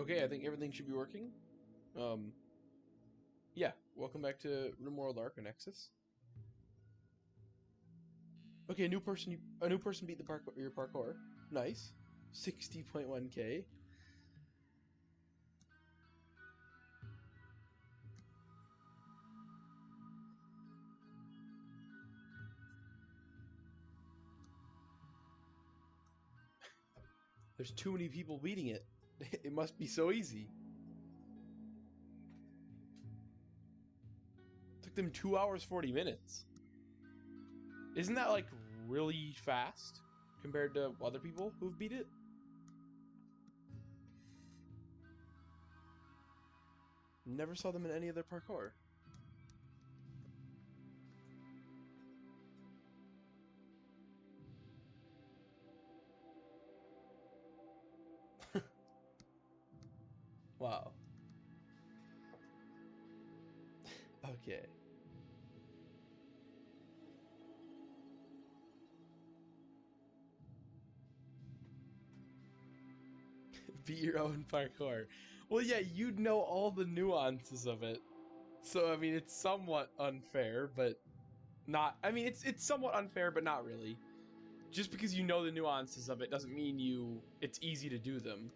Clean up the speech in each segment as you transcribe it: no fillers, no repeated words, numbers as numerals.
Okay, I think everything should be working. Yeah, welcome back to RimWorld Archonexus. Okay, a new person beat your parkour. Nice. 60.1k. There's too many people beating it. It must be so easy. Took them 2 hours 40 minutes. Isn't that like really fast compared to other people who've beat it? Never saw them in any other parkour. Wow. Okay. Beat your own parkour. Well, yeah, you'd know all the nuances of it. So, I mean, it's somewhat unfair, but not... I mean, it's somewhat unfair, but not really. Just because you know the nuances of it doesn't mean it's easy to do them.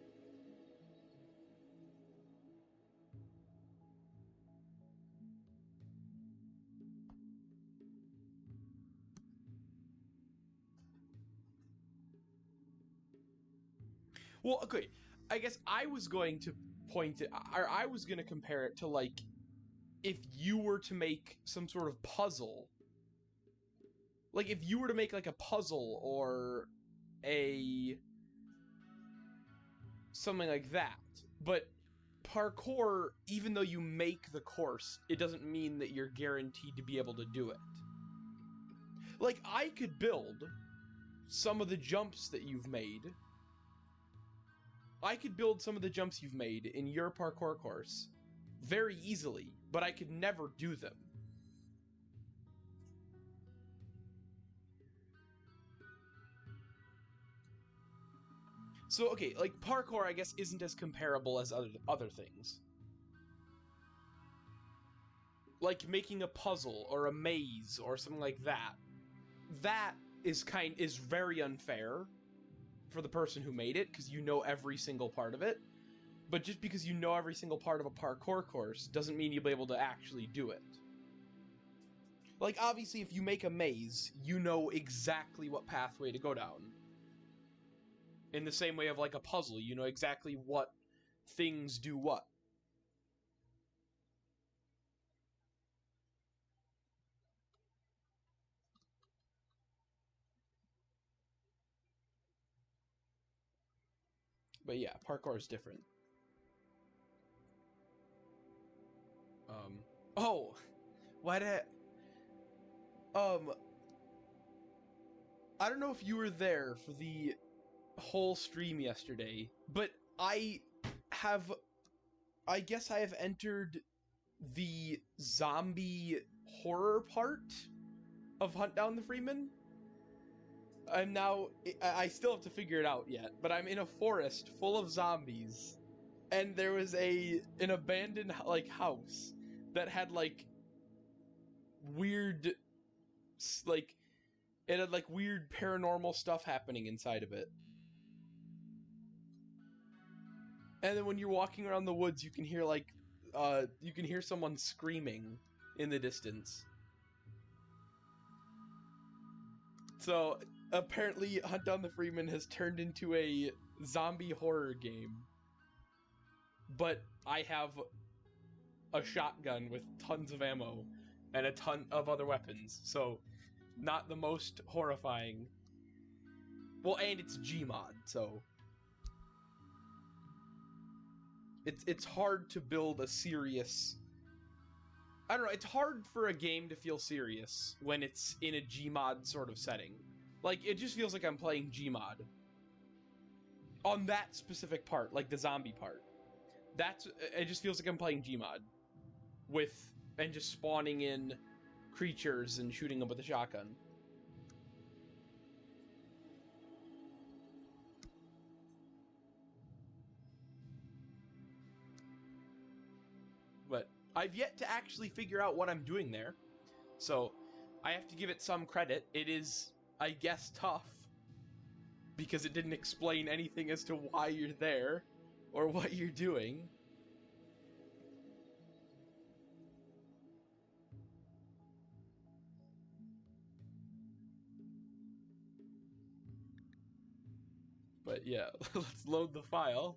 Well, okay, I guess I was going to point it... I was going to compare it to, like, if you were to make some sort of puzzle. Like, if you were to make, like, a puzzle or something like that. But parkour, even though you make the course, it doesn't mean that you're guaranteed to be able to do it. Like, I could build some of the jumps that you've made. I could build some of the jumps you've made in your parkour course very easily, but I could never do them. So, okay, like, parkour, I guess, isn't as comparable as other things. Like making a puzzle or a maze or something like that. That is very unfair for the person who made it, because you know every single part of it. But just because you know every single part of a parkour course doesn't mean you'll be able to actually do it. Like, obviously, if you make a maze, you know exactly what pathway to go down. In the same way of, like, a puzzle, you know exactly what things do what. But yeah, parkour is different. Oh! Why did I don't know if you were there for the whole stream yesterday, but I guess I have entered the zombie horror part of Hunt Down the Freeman. I'm now... I still have to figure it out yet, but I'm in a forest full of zombies, and there was an abandoned, like, house that had, like, weird, like, it had, like, weird paranormal stuff happening inside of it. And then when you're walking around the woods, you can hear, like, you can hear someone screaming in the distance. So, apparently, Hunt Down the Freeman has turned into a zombie horror game. But I have a shotgun with tons of ammo and a ton of other weapons, so not the most horrifying. Well, and it's Gmod, so... It's hard to build a serious... I don't know, it's hard for a game to feel serious when it's in a Gmod sort of setting. Like, it just feels like I'm playing Gmod. On that specific part, like the zombie part. It just feels like I'm playing Gmod. And just spawning in creatures and shooting them with a shotgun. I've yet to actually figure out what I'm doing there. So, I have to give it some credit. It is, I guess, tough. Because it didn't explain anything as to why you're there. Or what you're doing. But yeah, let's load the file.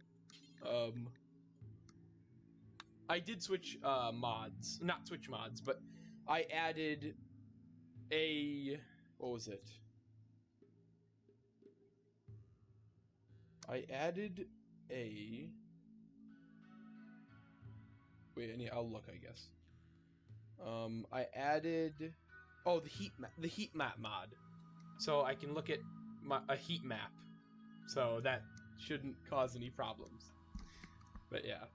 I did switch mods. Not switch mods, but I added a... What was it? I added a... Wait, I'll look, I guess. I added... Oh, the heat map mod. So I can look at a heat map. So that shouldn't cause any problems. But yeah.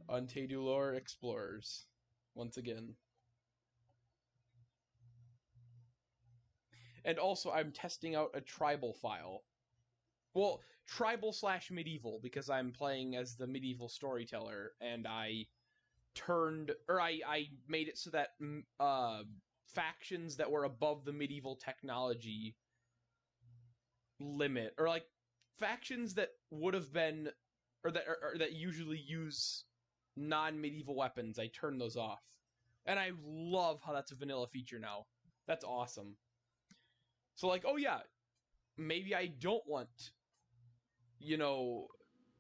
Untadulor Explorers. Once again. And also, I'm testing out a tribal file. Well, tribal/medieval, because I'm playing as the medieval storyteller, and I made it so that factions that were above the medieval technology limit, or like factions that would have been, or that usually use non-medieval weapons, I turned those off. And I love how that's a vanilla feature now. That's awesome. So like, oh yeah, maybe I don't want, you know,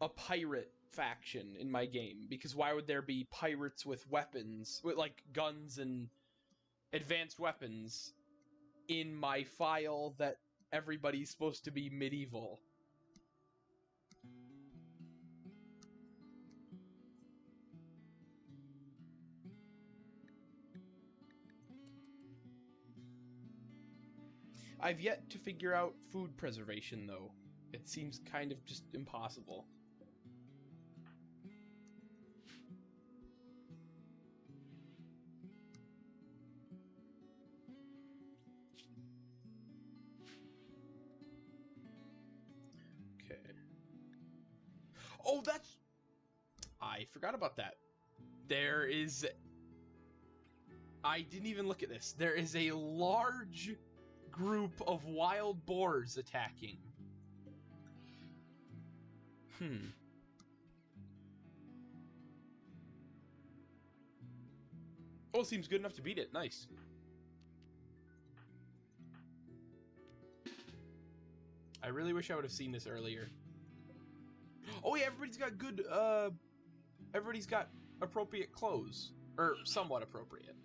a pirate faction in my game, because why would there be pirates with weapons, with like guns and advanced weapons in my file that everybody's supposed to be medieval? I've yet to figure out food preservation, though. It seems kind of just impossible. Okay. Oh, that's... I forgot about that. There is... I didn't even look at this. There is a large group of wild boars attacking. Oh, seems good enough to beat it. Nice. I really wish I would have seen this earlier. Oh yeah, everybody's got good, everybody's got appropriate clothes. Or somewhat appropriate.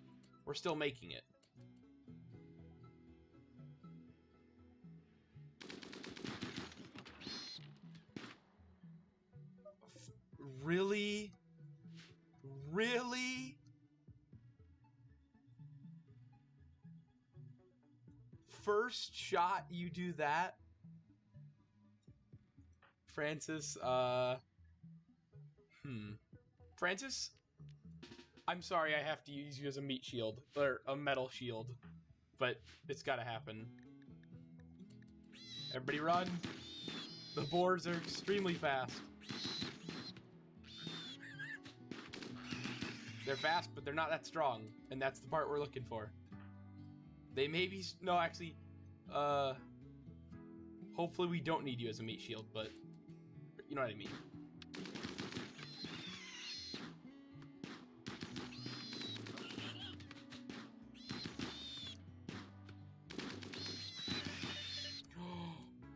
We're still making it. Really? Really? First shot, you do that? Francis, Francis? I'm sorry I have to use you as a meat shield, or a metal shield, but it's gotta happen. Everybody run! The boars are extremely fast. They're fast, but they're not that strong, and that's the part we're looking for. They may be... No, actually, hopefully we don't need you as a meat shield, but you know what I mean.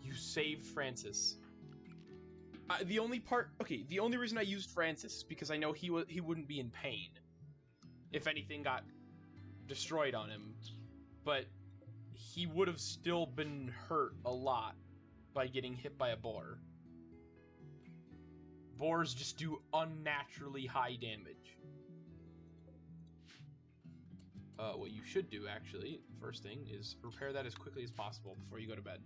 You saved Francis. The only reason I used Francis is because I know he wouldn't be in pain if anything got destroyed on him, but he would have still been hurt a lot by getting hit by a boar. Boars just do unnaturally high damage. What you should do, actually, first thing, is repair that as quickly as possible before you go to bed.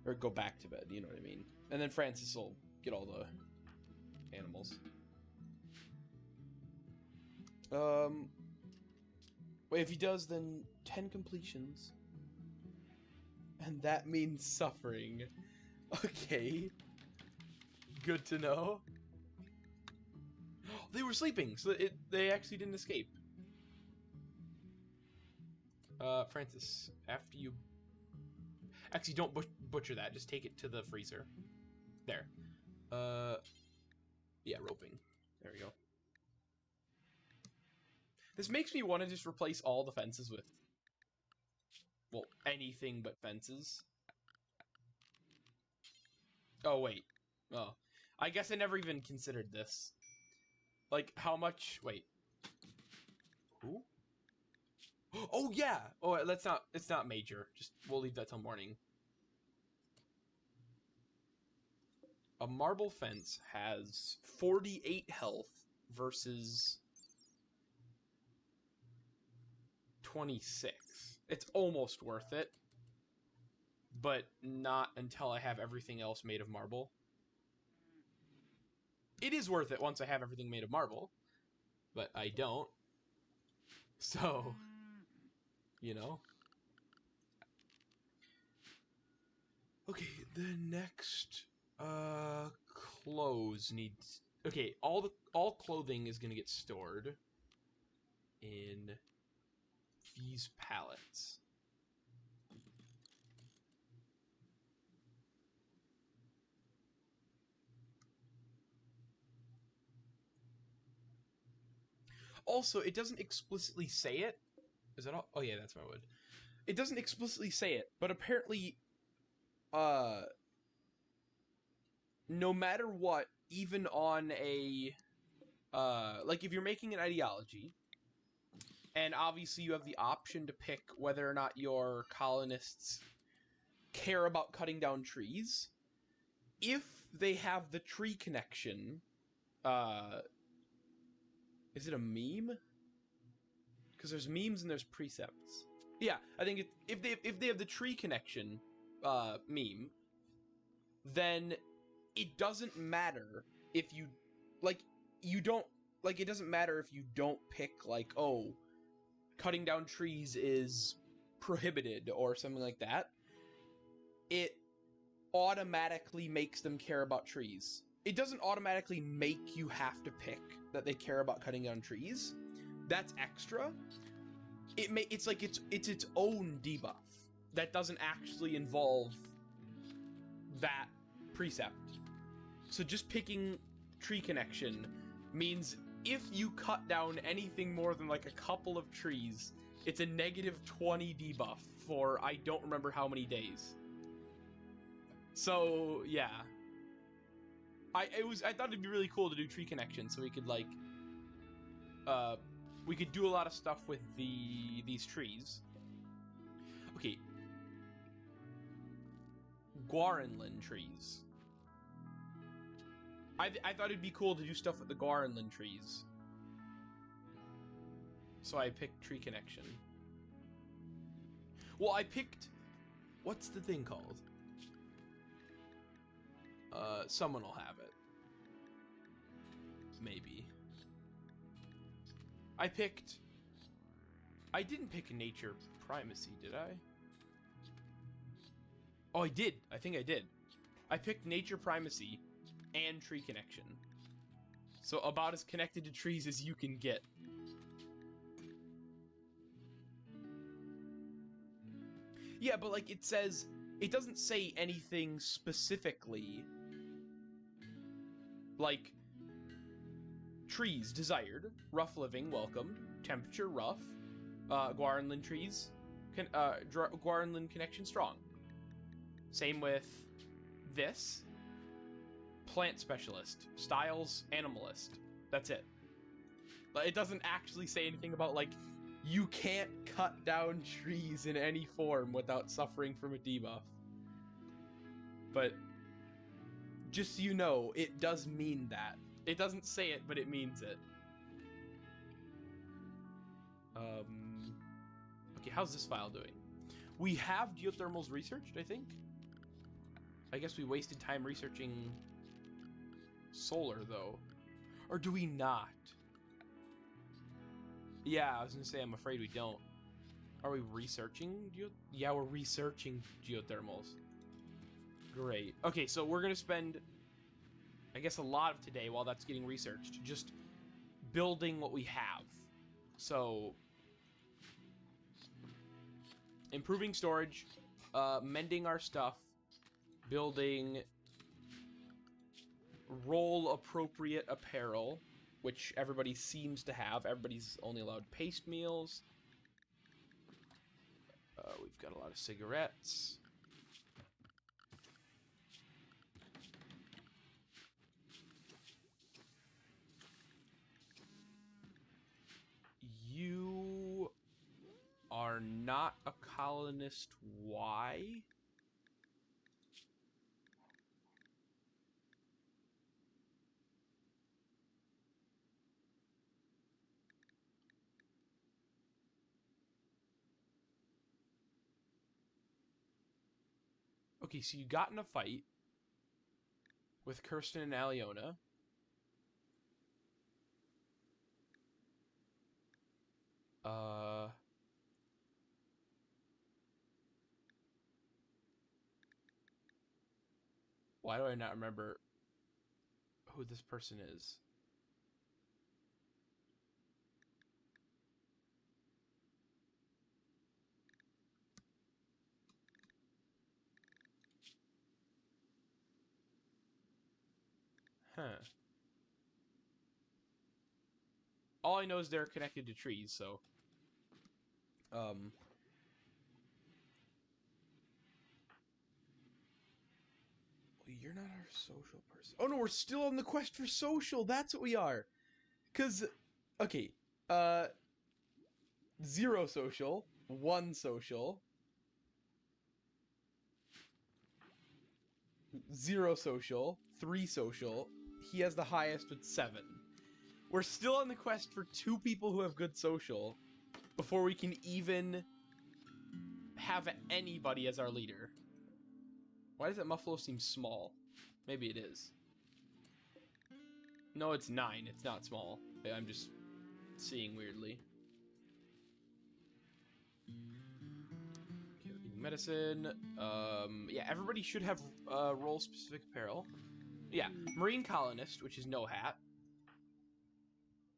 Or go back to bed, you know what I mean. And then Francis will get all the animals. Wait, if he does, then 10 completions. And that means suffering. Okay. Good to know. They were sleeping, so they actually didn't escape. Francis, after you... Actually, don't butcher that. Just take it to the freezer. There. Yeah, roping. There we go. This makes me want to just replace all the fences with... Well, anything but fences. Oh, wait. Oh. I guess I never even considered this. Like, how much... Wait. Who? Oh, yeah! Oh, let's not... It's not major. Just, we'll leave that till morning. A marble fence has 48 health versus 26. It's almost worth it. But not until I have everything else made of marble. It is worth it once I have everything made of marble. But I don't. So, you know. Okay, the next clothes needs... Okay, all clothing is gonna get stored in these pallets. Also, it doesn't explicitly say it. Is that all? Oh yeah, that's my wood. It doesn't explicitly say it, but apparently, no matter what, even on a, like if you're making an ideology, and obviously you have the option to pick whether or not your colonists care about cutting down trees, if they have the tree connection, is it a meme? Because there's memes and there's precepts. Yeah, I think if they have the tree connection meme, then it doesn't matter if you it doesn't matter if you don't pick like, oh, cutting down trees is prohibited or something like that. It automatically makes them care about trees. It doesn't automatically make you have to pick that they care about cutting down trees. That's extra. It's like it's its own debuff that doesn't actually involve that precept. So just picking tree connection means if you cut down anything more than like a couple of trees, it's a -20 debuff for I don't remember how many days. So yeah, I thought it'd be really cool to do tree connection so we could like we could do a lot of stuff with these trees. Okay, Guaranlin trees. I thought it'd be cool to do stuff with the Guaranlin trees. So I picked tree connection. Well, I picked... What's the thing called? Someone will have it. Maybe. I didn't pick nature primacy, did I? Oh, I did. I think I did. I picked nature primacy and tree connection. So about as connected to trees as you can get. Yeah, but like it says, it doesn't say anything specifically. Like, trees desired, rough living welcome, temperature rough, Guaranlin trees, Guaranlin connection strong. Same with this. Plant specialist, styles animalist. That's it. But it doesn't actually say anything about like you can't cut down trees in any form without suffering from a debuff. But just so you know, it does mean that. It doesn't say it, but it means it. Okay, how's this file doing? We have geothermals researched, I think. I guess we wasted time researching solar, though. Or do we not? Yeah, I was gonna say, I'm afraid we don't. Are we researching yeah, we're researching geothermals. Great. Okay, so we're gonna spend I guess a lot of today, while that's getting researched, just building what we have. So, improving storage, mending our stuff, building role-appropriate apparel, which everybody seems to have. Everybody's only allowed paste meals. We've got a lot of cigarettes. You are not a colonist. Why? Okay, so you got in a fight with Kirsten and Aliona. Why do I not remember who this person is? Huh. All I know is they're connected to trees, so... You're not our social person. Oh no, we're still on the quest for social. That's what we are. Cause, okay, 0 social, 1 social, 0 social, 3 social. He has the highest with 7. We're still on the quest for 2 people who have good social before we can even have anybody as our leader. Why does that Muffalo seem small? Maybe it is. No, it's 9. It's not small. I'm just seeing weirdly. Okay, medicine. Yeah, everybody should have role-specific apparel. Yeah, Marine Colonist, which is no hat.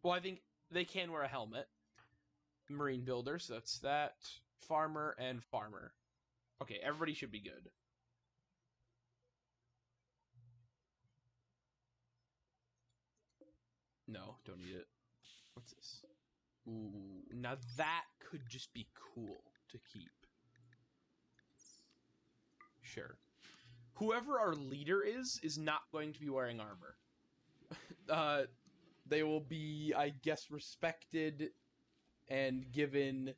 Well, I think they can wear a helmet. Marine Builder, so that's that. Farmer and Farmer. Okay, everybody should be good. No, don't need it. What's this? Ooh, now that could just be cool to keep. Sure. Whoever our leader is not going to be wearing armor. They will be, I guess, respected and given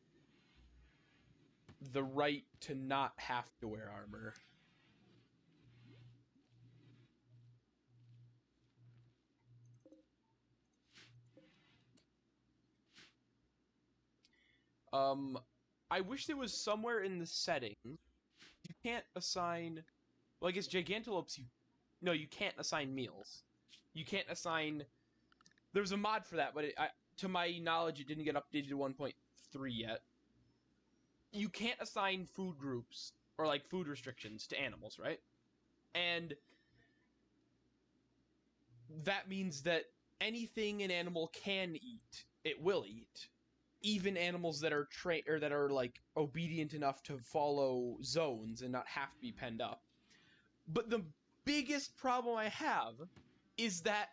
the right to not have to wear armor. I wish there was somewhere in the settings you can't assign. Well, I guess Gigantelopes. No, you can't assign meals. You can't assign. There's a mod for that, but to my knowledge, it didn't get updated to 1.3 yet. You can't assign food groups or like food restrictions to animals, right? And that means that anything an animal can eat, it will eat. Even animals that are trained or that are like obedient enough to follow zones and not have to be penned up. But the biggest problem I have is that,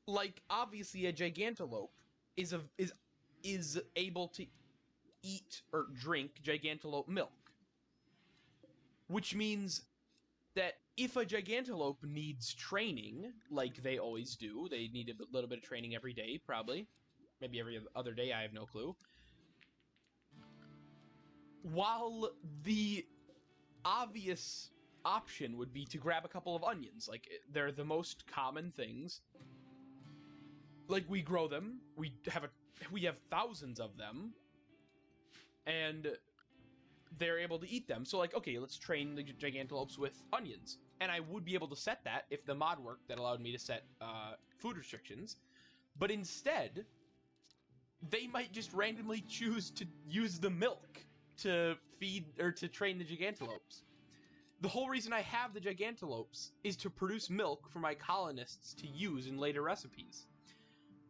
like, obviously a Gigantelope is able to eat or drink Gigantelope milk, which means that if a Gigantelope needs training, like they always do, they need a little bit of training every day, probably. Maybe every other day, I have no clue. While the obvious option would be to grab a couple of onions. Like, they're the most common things. Like, we grow them. We have thousands of them. And they're able to eat them. So, like, okay, let's train the Gigantelopes with onions. And I would be able to set that if the mod worked that allowed me to set food restrictions. But instead, they might just randomly choose to use the milk to feed or to train the Gigantelopes. The whole reason I have the Gigantolopes is to produce milk for my colonists to use in later recipes.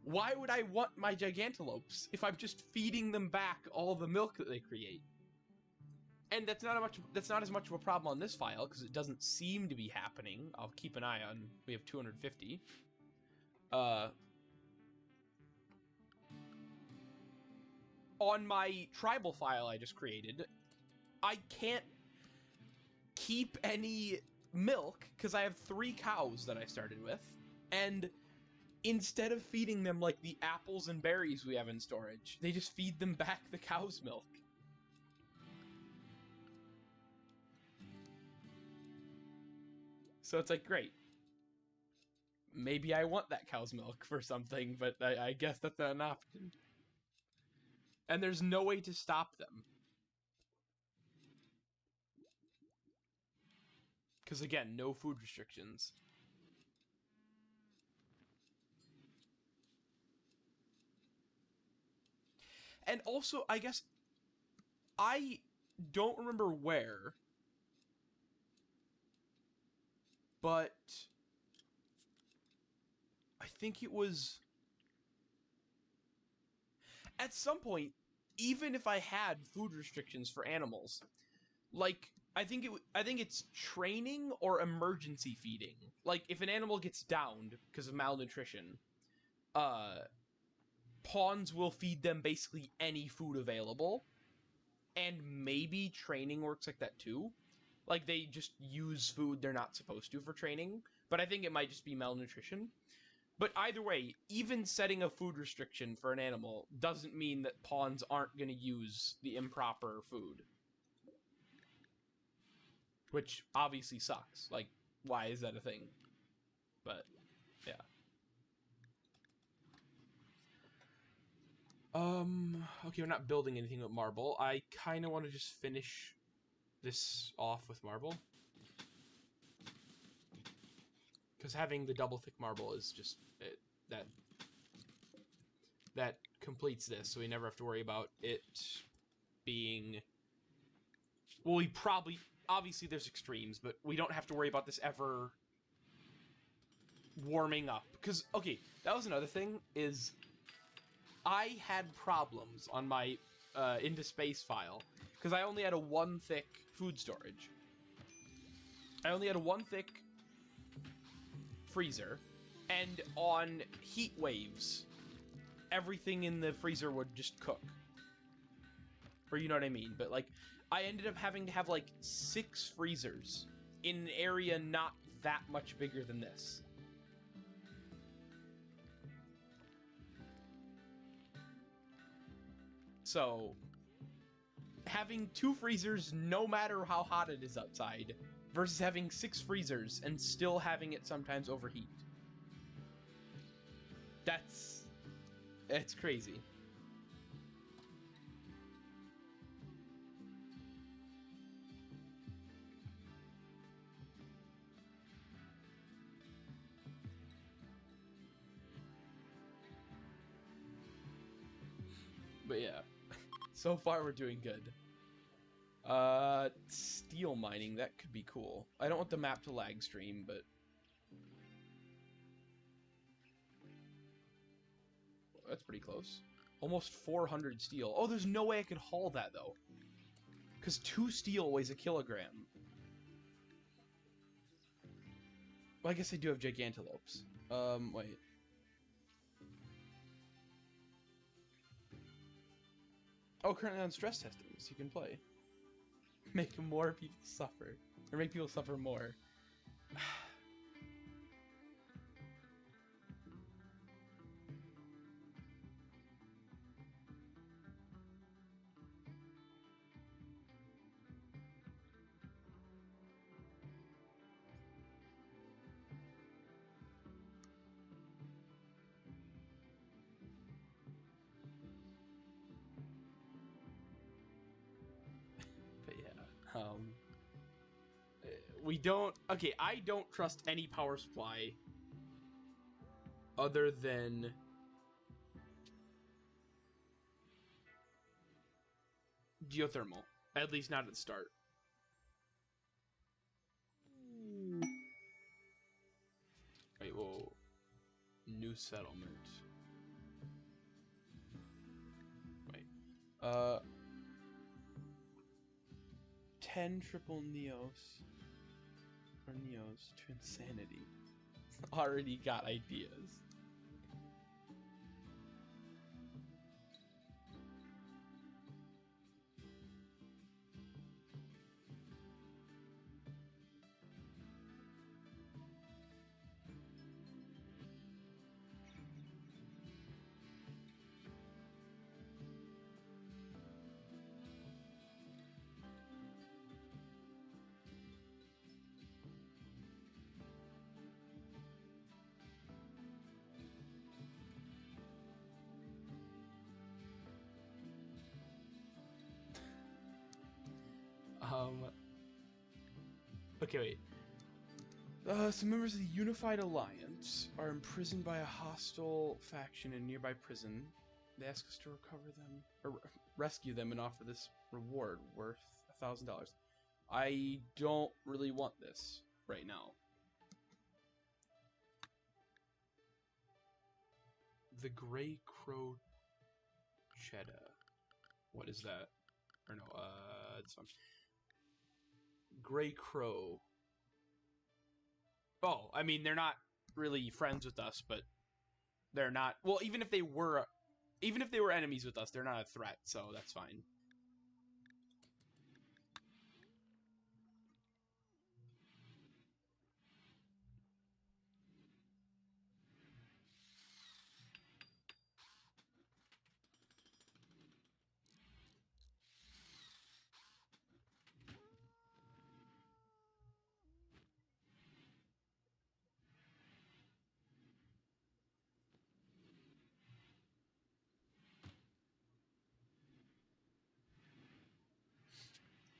Why would I want my Gigantolopes if I'm just feeding them back all the milk that they create? And that's not as much of a problem on this file, because it doesn't seem to be happening. I'll keep an eye on... We have 250. On my tribal file I just created, I can't keep any milk, because I have 3 cows that I started with, and instead of feeding them like the apples and berries we have in storage, they just feed them back the cow's milk. So it's like, great. Maybe I want that cow's milk for something, but I guess that's not an option. And there's no way to stop them. Because again, no food restrictions. And also, I guess, I don't remember where, but I think it was at some point, even if I had food restrictions for animals, like I think it's training or emergency feeding. Like if an animal gets downed because of malnutrition, pawns will feed them basically any food available, and maybe training works like that too. Like, they just use food they're not supposed to for training, but I think it might just be malnutrition. But either way, even setting a food restriction for an animal doesn't mean that pawns aren't going to use the improper food. Which obviously sucks. Like, why is that a thing? But, yeah. Okay, we're not building anything with marble. I kind of want to just finish this off with marble. Because having the double thick marble is just... that completes this, so we never have to worry about it being... Well, we probably... Obviously, there's extremes, but we don't have to worry about this ever warming up. Because, okay, that was another thing, is... I had problems on my into space file, because I only had a 1 thick food storage. I only had a 1 thick freezer, and on heat waves, everything in the freezer would just cook. Or you know what I mean? But, like, I ended up having to have, like, 6 freezers in an area not that much bigger than this. So, having 2 freezers no matter how hot it is outside, versus having 6 freezers and still having it sometimes overheat. It's crazy. But yeah, so far we're doing good. Steel mining, that could be cool. I don't want the map to lag stream, but... That's pretty close. Almost 400 steel. Oh, there's no way I could haul that, though. Because 2 steel weighs a kilogram. Well, I guess I do have Gigantolopes. Wait. Oh, currently on stress testing, so you can play. Make more people suffer. Or make people suffer more. We don't... Okay, I don't trust any power supply other than... geothermal. At least not at the start. new settlement. Wait. 10 triple Neos. Or Neos to insanity. Already got ideas. Okay, wait. Some members of the Unified Alliance are imprisoned by a hostile faction in a nearby prison. They ask us to recover them, or rescue them, and offer this reward worth $1,000. I don't really want this right now. The Grey Crow Cheddar. What is that? Or no, it's fine. Grey Crow. Oh, I mean, they're not really friends with us, but they're not... Well, even if they were enemies with us, they're not a threat, so that's fine.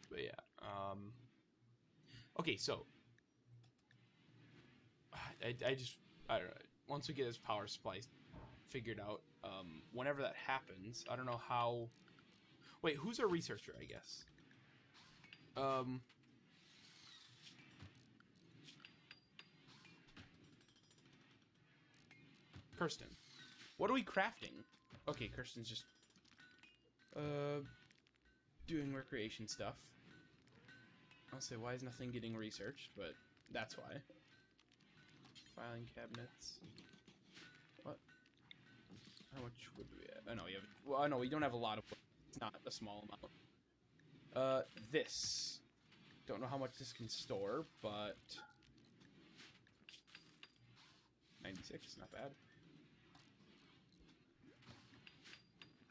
But yeah, okay, so I don't know. Once we get this power supply figured out, whenever that happens, I don't know how. Wait, who's our researcher? I guess. Kirsten. What are we crafting? Okay, Kirsten's just doing recreation stuff. I'll say, why is nothing getting researched? But that's why. Filing cabinets. What? How much wood do we have? Oh no, we have. Well, no, we don't have a lot of wood. It's not a small amount. This. Don't know how much this can store, but 96, not bad.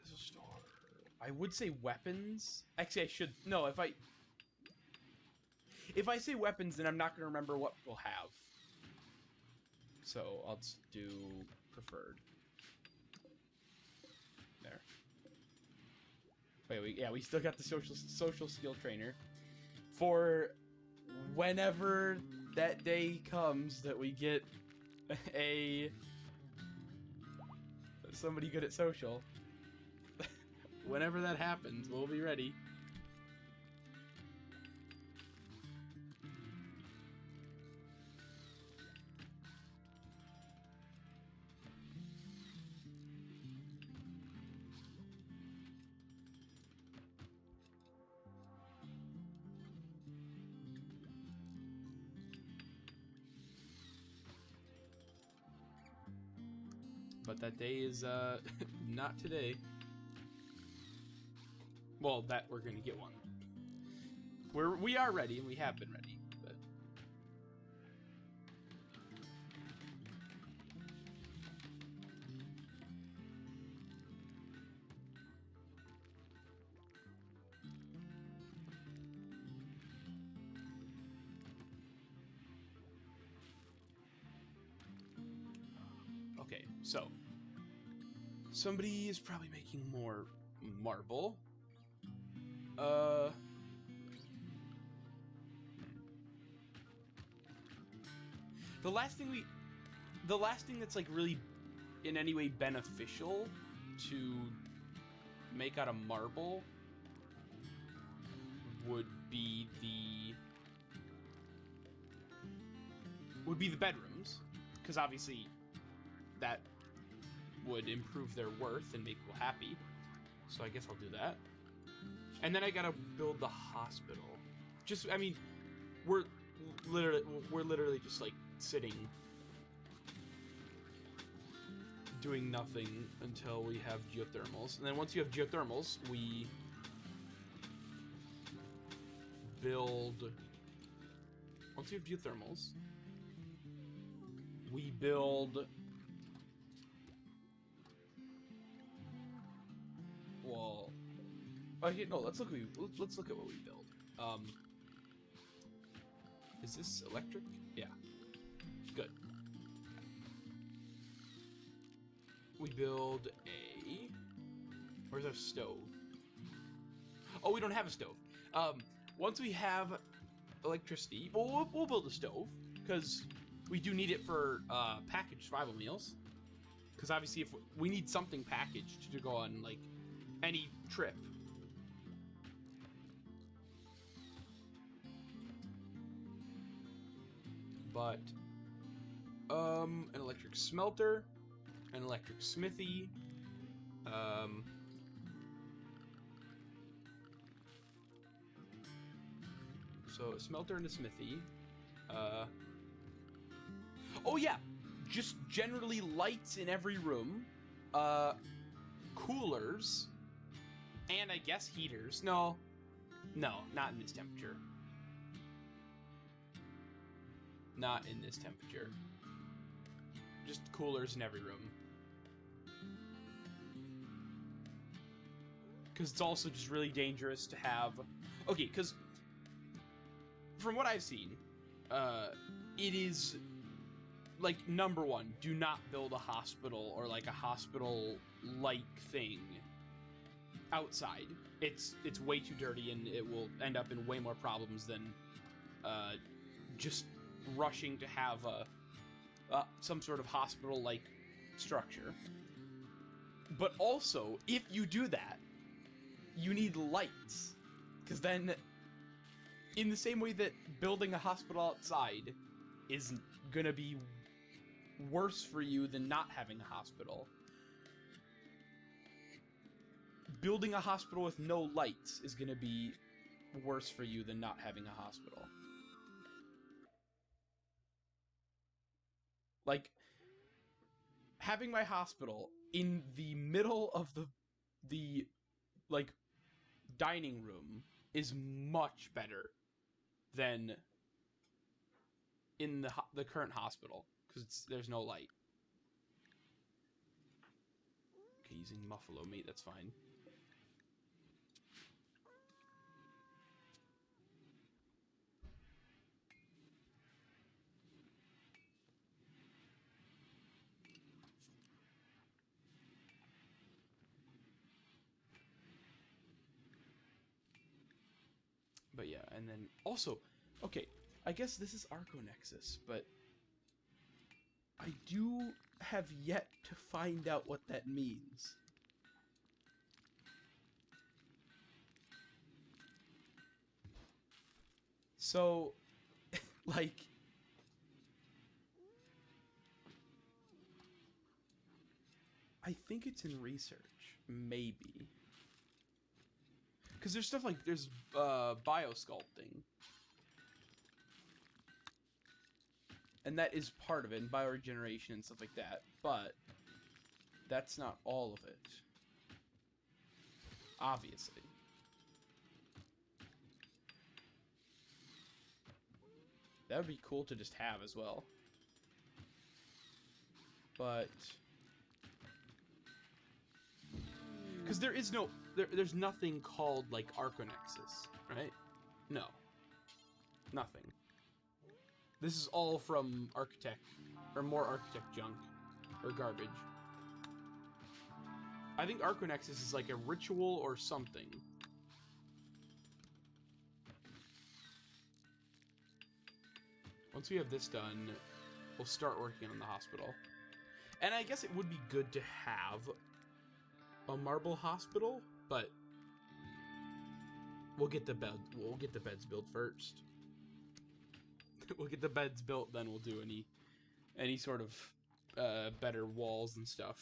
This will store. I would say weapons. Actually, I should. No, if I say weapons, then I'm not going to remember what we'll have. So I'll just do preferred. There. Wait, we still got the social skill trainer for whenever that day comes that we get somebody good at social. Whenever that happens, we'll be ready. But that day is not today. Well, that we're gonna get one. We are ready, and we have been ready. But okay, so somebody is probably making more marble. The last thing that's like really in any way beneficial to make out of marble would be the bedrooms, because obviously that would improve their worth and make people happy. So I guess I'll do that. And then I gotta build the hospital. Just, I mean, we're literally just like sitting, doing nothing until we have geothermals. And then once you have geothermals, we build. Once you have geothermals, we build. Well, okay, no. Let's look at what we build. Is this electric? Yeah. Good. We build a. Where's our stove? Oh, we don't have a stove. Once we have electricity, we'll build a stove because we do need it for packaged survival meals. Because obviously, if we need something packaged to go on like any trip. But an electric smelter, an electric smithy, so a smelter and a smithy. Oh yeah, just generally lights in every room, coolers, and I guess heaters. No, not in this temperature. Not in this temperature. Just coolers in every room. Because it's also just really dangerous to have... Okay, because from what I've seen, it is, like, number one, do not build a hospital or, like, a hospital-like thing outside. It's way too dirty, and it will end up in way more problems than just rushing to have some sort of hospital-like structure. But also, if you do that, you need lights. Because then, in the same way that building a hospital outside is gonna be worse for you than not having a hospital, building a hospital with no lights is gonna be worse for you than not having a hospital. Like, having my hospital in the middle of the like, dining room is much better than in the current hospital, because there's no light. Okay, using buffalo meat, that's fine. But yeah, and then also, okay, I guess this is Archonexus, but I do have yet to find out what that means. So, like, I think it's in research, maybe. Because there's stuff like, there's biosculpting. And that is part of it, and bioregeneration and stuff like that. But that's not all of it. Obviously. That would be cool to just have as well. But... because there is no... There's nothing called, like, Archonexus, right? No. Nothing. This is all from Architect, or more Architect junk, or garbage. I think Archonexus is like a ritual or something. Once we have this done, we'll start working on the hospital. And I guess it would be good to have a marble hospital, but we'll get the beds built first. We'll get the beds built, then we'll do any sort of better walls and stuff.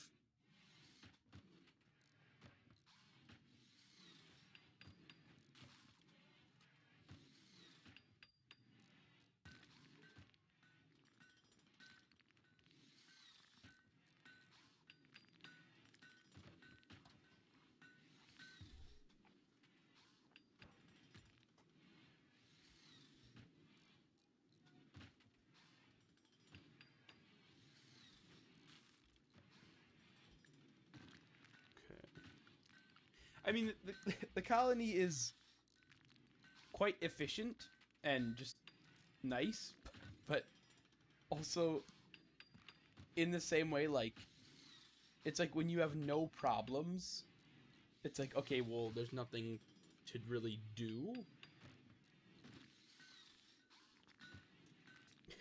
I mean, the colony is quite efficient and just nice, but also in the same way, like, it's like when you have no problems, it's like, okay, well, there's nothing to really do.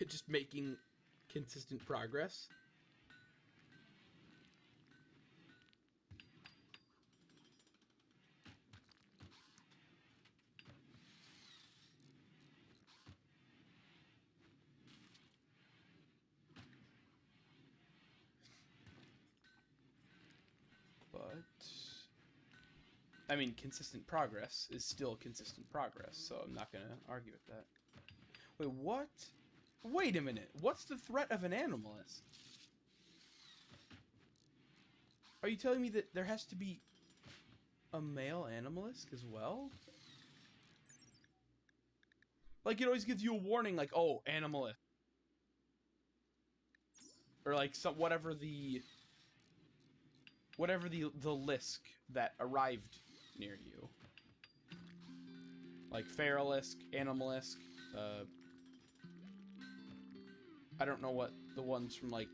Just making consistent progress. I mean, consistent progress is still consistent progress, so I'm not gonna argue with that. Wait, what? Wait a minute. What's the threat of an animalist? Are you telling me that there has to be a male animalist as well? Like, it always gives you a warning, like, oh, animalist. Or, like, some, whatever the lisk that arrived near you. Like feralisk, animalisk, I don't know what the ones from like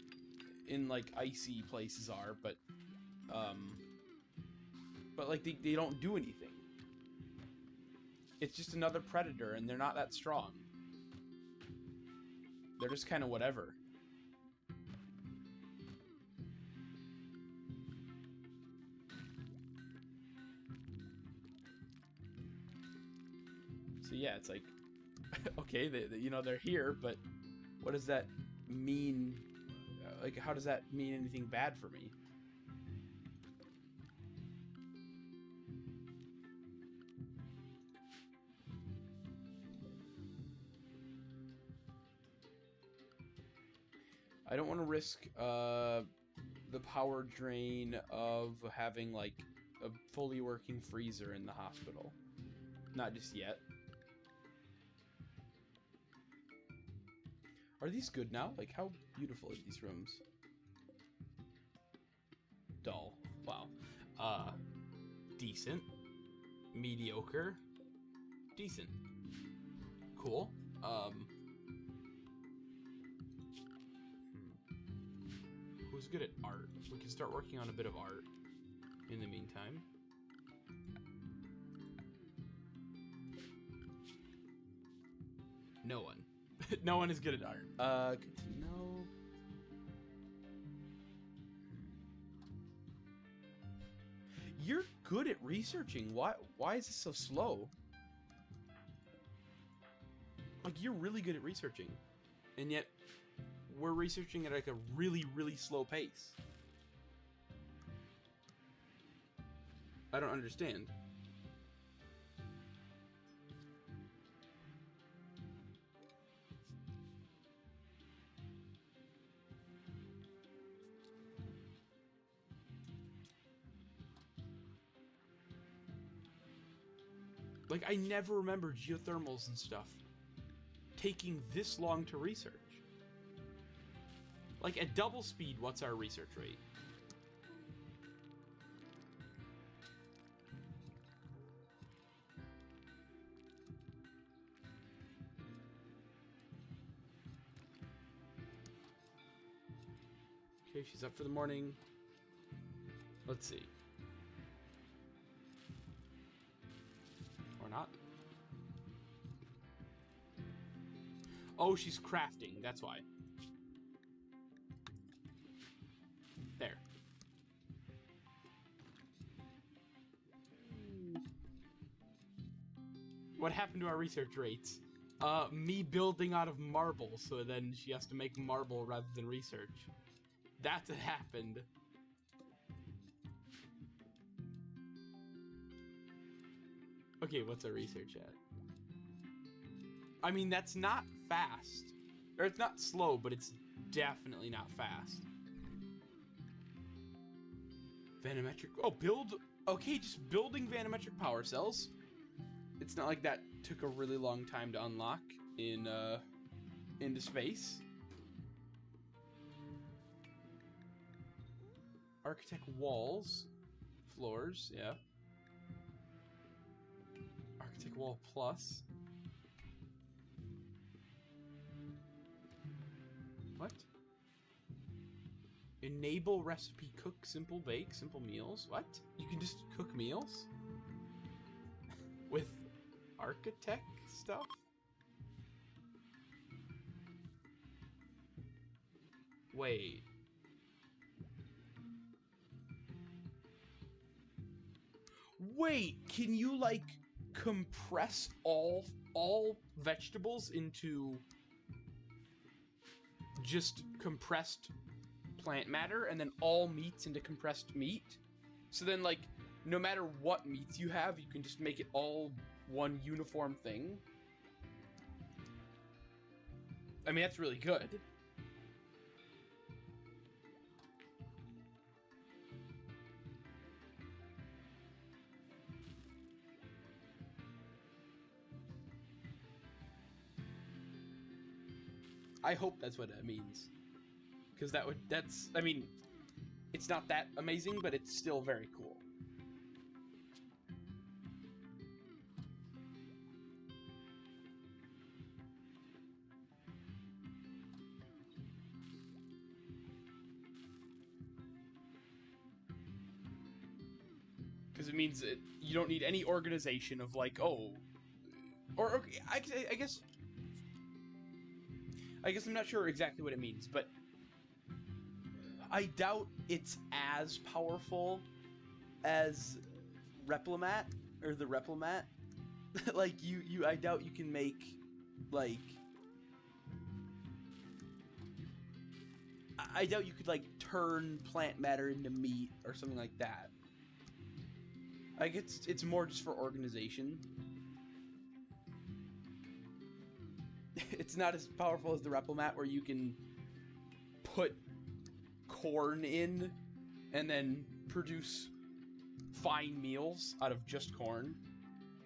in like icy places are, but like they don't do anything. It's just another predator and they're not that strong. They're just kind of whatever. So yeah, it's like, okay, you know, they're here, but what does that mean? Like, how does that mean anything bad for me? I don't want to risk the power drain of having like a fully working freezer in the hospital. Not just yet. Are these good now? Like, how beautiful are these rooms? Dull. Wow. Decent. Mediocre. Decent. Cool. Who's good at art? We can start working on a bit of art in the meantime. No one. No one is good at art. No. You're good at researching. Why is this so slow? Like, you're really good at researching. And yet, we're researching at like a really, really slow pace. I don't understand. Like, I never remember geothermals and stuff taking this long to research. Like, at double speed, what's our research rate? Okay, she's up for the morning. Let's see. Or not. Oh, she's crafting. That's why. There. What happened to our research rates? Me building out of marble, so then she has to make marble rather than research. That happened. Okay, what's our research at? I mean, that's not fast. Or it's not slow, but it's definitely not fast. Vanometric... Oh, build... Okay, just building vanometric power cells. It's not like that took a really long time to unlock in, into space. Architect walls. Floors, yeah. Architect wall plus. What? Enable recipe cook simple bake simple meals. What? You can just cook meals? With Archotech stuff? Wait. Wait, can you like compress all vegetables into just compressed plant matter and then all meats into compressed meat? So then like no matter what meats you have, you can just make it all one uniform thing. I mean, that's really good. I hope that's what that means. Because I mean, it's not that amazing, but it's still very cool. Because it means that you don't need any organization of like, oh, or okay, I guess I'm not sure exactly what it means, but I doubt it's as powerful as Replimat or the Replimat. Like I doubt you can make like I doubt you could like turn plant matter into meat or something like that. Like it's more just for organization. It's not as powerful as the Replimat where you can put corn in and then produce fine meals out of just corn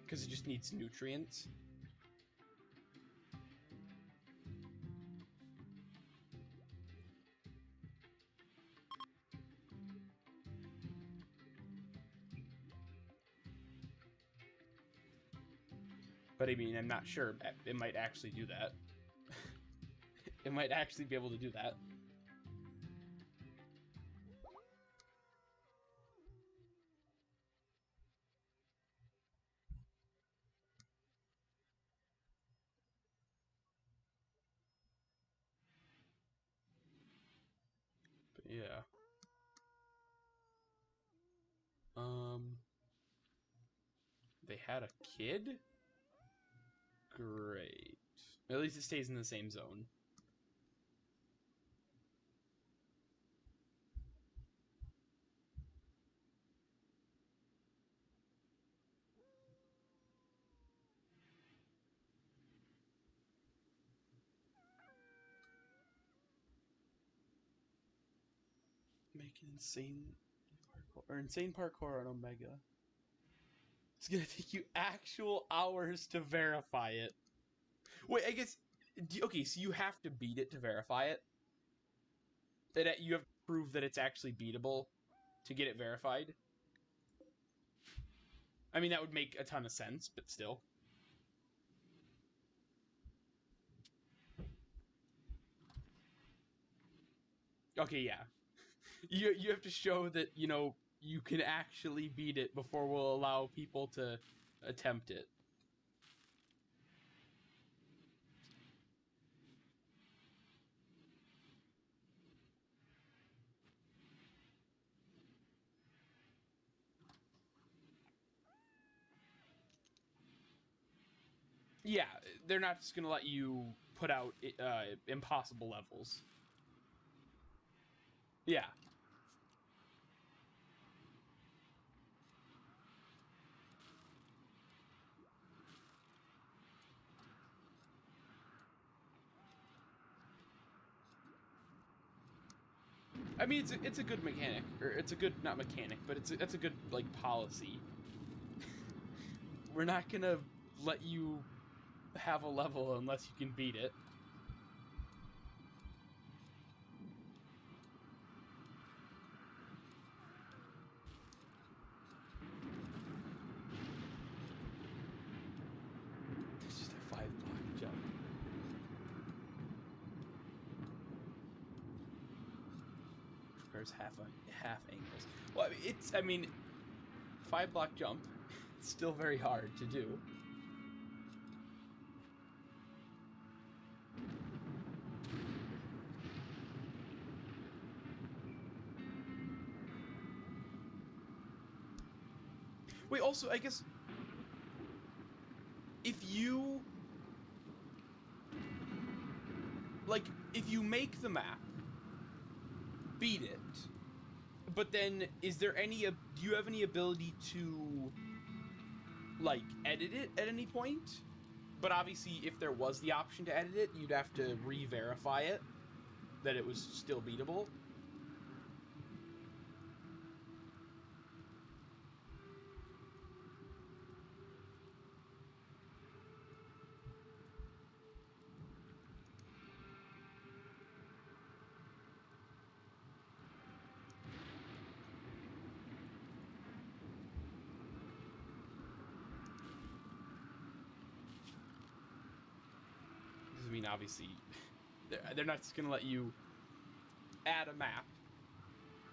because it just needs nutrients. But I mean, I'm not sure. It might actually do that. It might actually be able to do that. But yeah. They had a kid? Great. At least it stays in the same zone. Make an insane parkour on Omega. It's gonna take you actual hours to verify it. Wait, I guess... Okay, so you have to beat it to verify it? That you have to prove that it's actually beatable to get it verified? I mean, that would make a ton of sense, but still. Okay, yeah. You have to show that, you know, you can actually beat it before we'll allow people to attempt it. Yeah, they're not just gonna let you put out impossible levels. Yeah. I mean, it's a good mechanic, or it's a good, not mechanic, but it's a good, like, policy. We're not gonna let you have a level unless you can beat it. It's just a 5-block jump. Requires half angles. Well, I mean, 5-block jump. It's still very hard to do. Wait, also, I guess, if you, like, if you make the map, beat it, but then, is there any, do you have any ability to, like, edit it at any point? But obviously, if there was the option to edit it, you'd have to re-verify it, that it was still beatable. I mean, obviously, they're not just gonna let you add a map,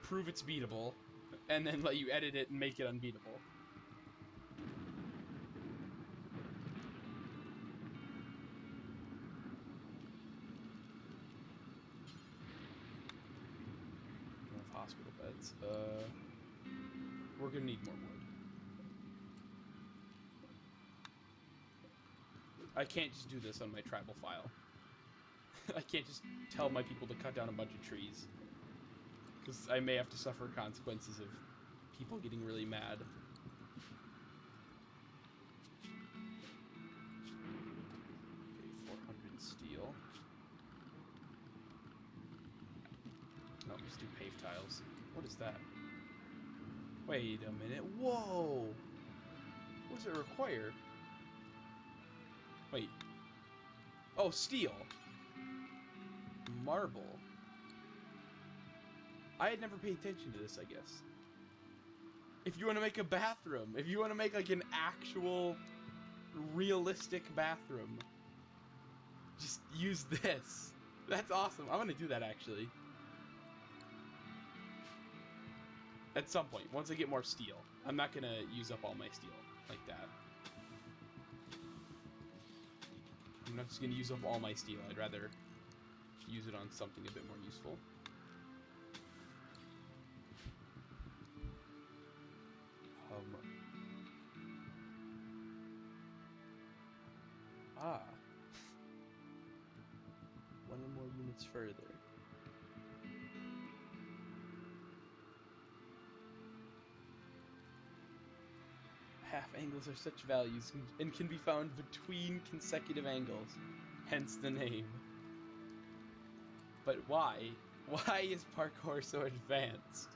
prove it's beatable, and then let you edit it and make it unbeatable. Hospital beds. We're gonna need more wood. I can't just do this on my tribal file. I can't just tell my people to cut down a bunch of trees, because I may have to suffer consequences of people getting really mad. Okay, 400 steel. No, just do paved tiles. What is that? Wait a minute. Whoa! What does it require? Wait. Oh, steel. Marble. I had never paid attention to this, I guess. If you want to make a bathroom, if you want to make, like, an actual realistic bathroom, just use this. That's awesome. I'm gonna do that, actually. At some point, once I get more steel. I'm not gonna use up all my steel like that. I'm not just gonna use up all my steel. I'd rather use it on something a bit more useful. One or more units further. Half angles are such values and can be found between consecutive angles, hence the name. But why? Why is parkour so advanced?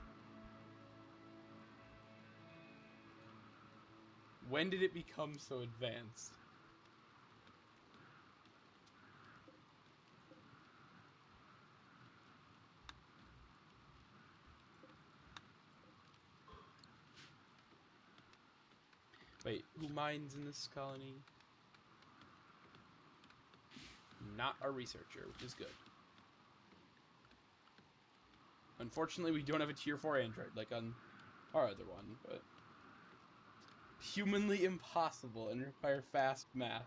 When did it become so advanced? Wait, who mines in this colony? Not a researcher, which is good. Unfortunately, we don't have a tier 4 android like on our other one, but humanly impossible and require fast math.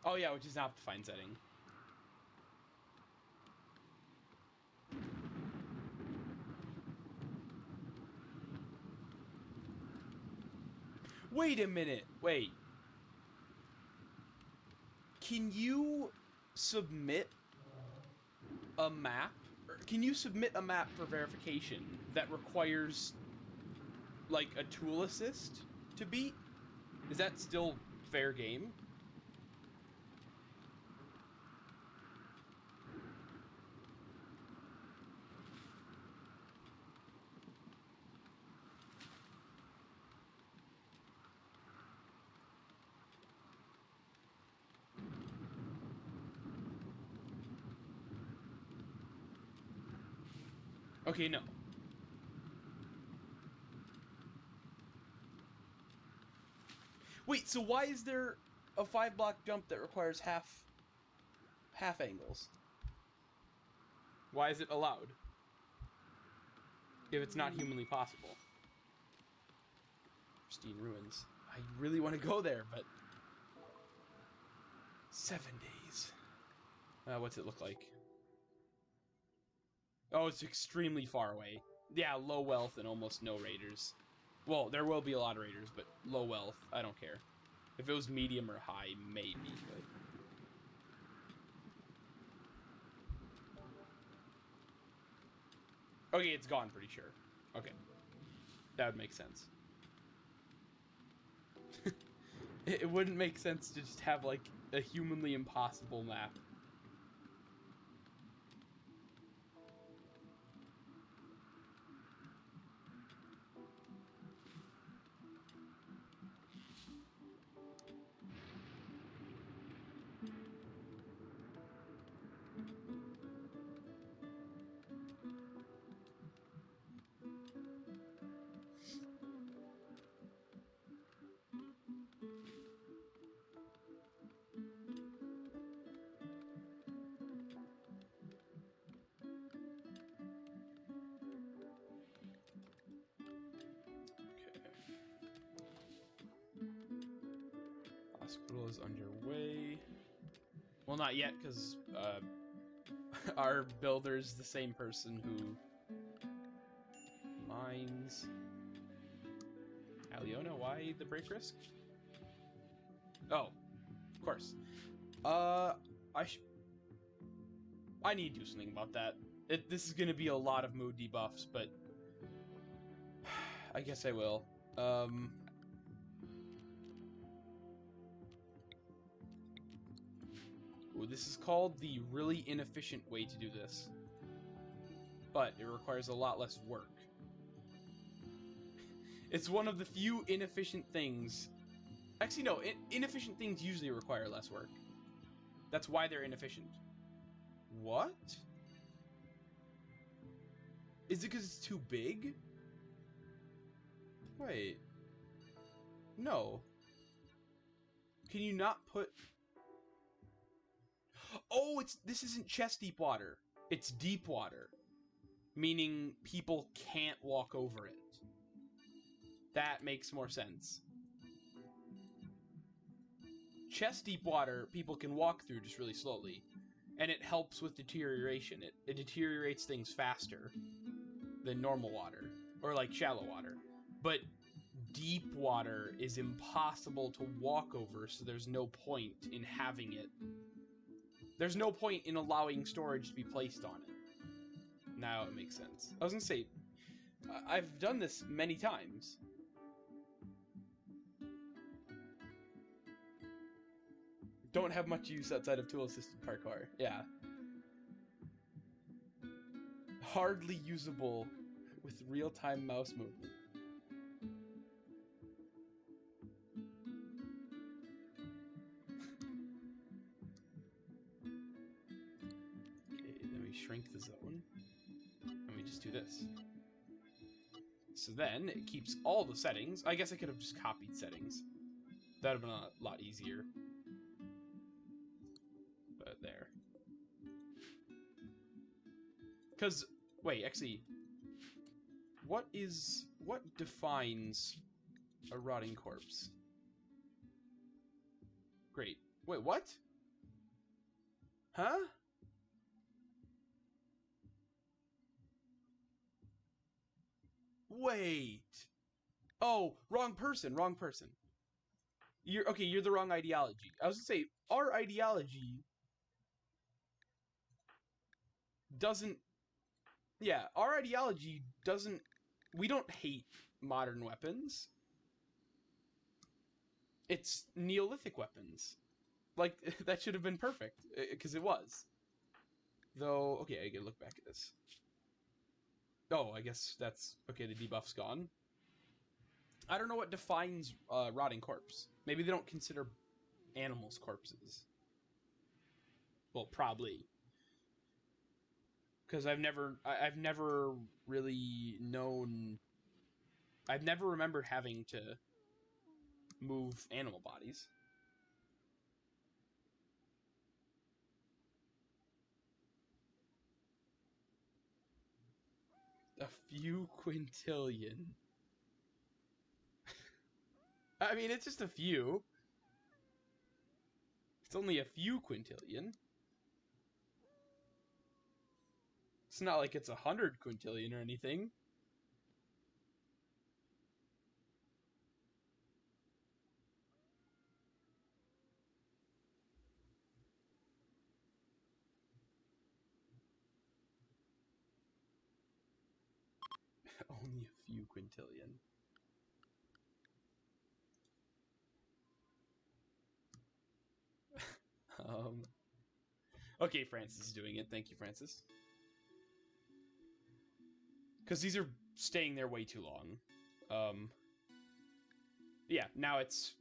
Oh yeah, which is an Optifine setting. Wait a minute, wait. Can you submit a map can you submit a map for verification that requires, like, a tool assist to beat? Is that still fair game? Okay, no. Wait, so why is there a 5-block jump that requires half angles? Why is it allowed? If it's not humanly possible. Pristine ruins. I really want to go there, but 7 days. What's it look like? Oh, it's extremely far away. Yeah, low wealth and almost no raiders. Well, there will be a lot of raiders, but low wealth, I don't care. If it was medium or high, maybe, but... Okay, it's gone, pretty sure. Okay. That would make sense. It wouldn't make sense to just have, like, a humanly impossible map. Hospital is underway. Well, not yet, because our builder's the same person who mines. Aliona, why the break risk? Oh, of course. I need to do something about that. This is going to be a lot of mood debuffs, but I guess I will. Ooh, this is called the really inefficient way to do this. But it requires a lot less work. It's one of the few inefficient things... Actually, no, inefficient things usually require less work. That's why they're inefficient. What? Is it because it's too big? Wait. No. Can you not put... Oh, this isn't chest deep water. It's deep water. Meaning people can't walk over it. That makes more sense. Chest deep water, people can walk through just really slowly. And it helps with deterioration. It deteriorates things faster than normal water. Or like shallow water. But deep water is impossible to walk over, so there's no point in having it. There's no point in allowing storage to be placed on it. Now it makes sense. I was gonna say, I've done this many times. Don't have much use outside of tool-assisted parkour. Yeah. Hardly usable with real-time mouse movement. Shrink the zone, and we just do this. So then it keeps all the settings. I guess I could have just copied settings. That would have been a lot easier. But there. Because, wait, actually, what defines a rotting corpse? Great. Wait, what? Huh? Wait. Oh, wrong person. You're the wrong ideology. I was gonna say, our ideology doesn't Yeah, our ideology doesn't... We don't hate modern weapons. It's Neolithic weapons. Like, that should have been perfect, because it was. Though, okay, I gotta look back at this. Oh, I guess that's... Okay, the debuff's gone. I don't know what defines rotting corpse. Maybe they don't consider animals corpses. Well, probably. Because I've never really known... I've never remembered having to move animal bodies. A few quintillion. I mean, it's just a few. It's only a few quintillion. It's not like it's 100 quintillion or anything. Only a few quintillion. Okay, Francis is doing it. Thank you, Francis. Because these are staying there way too long. Yeah, now it's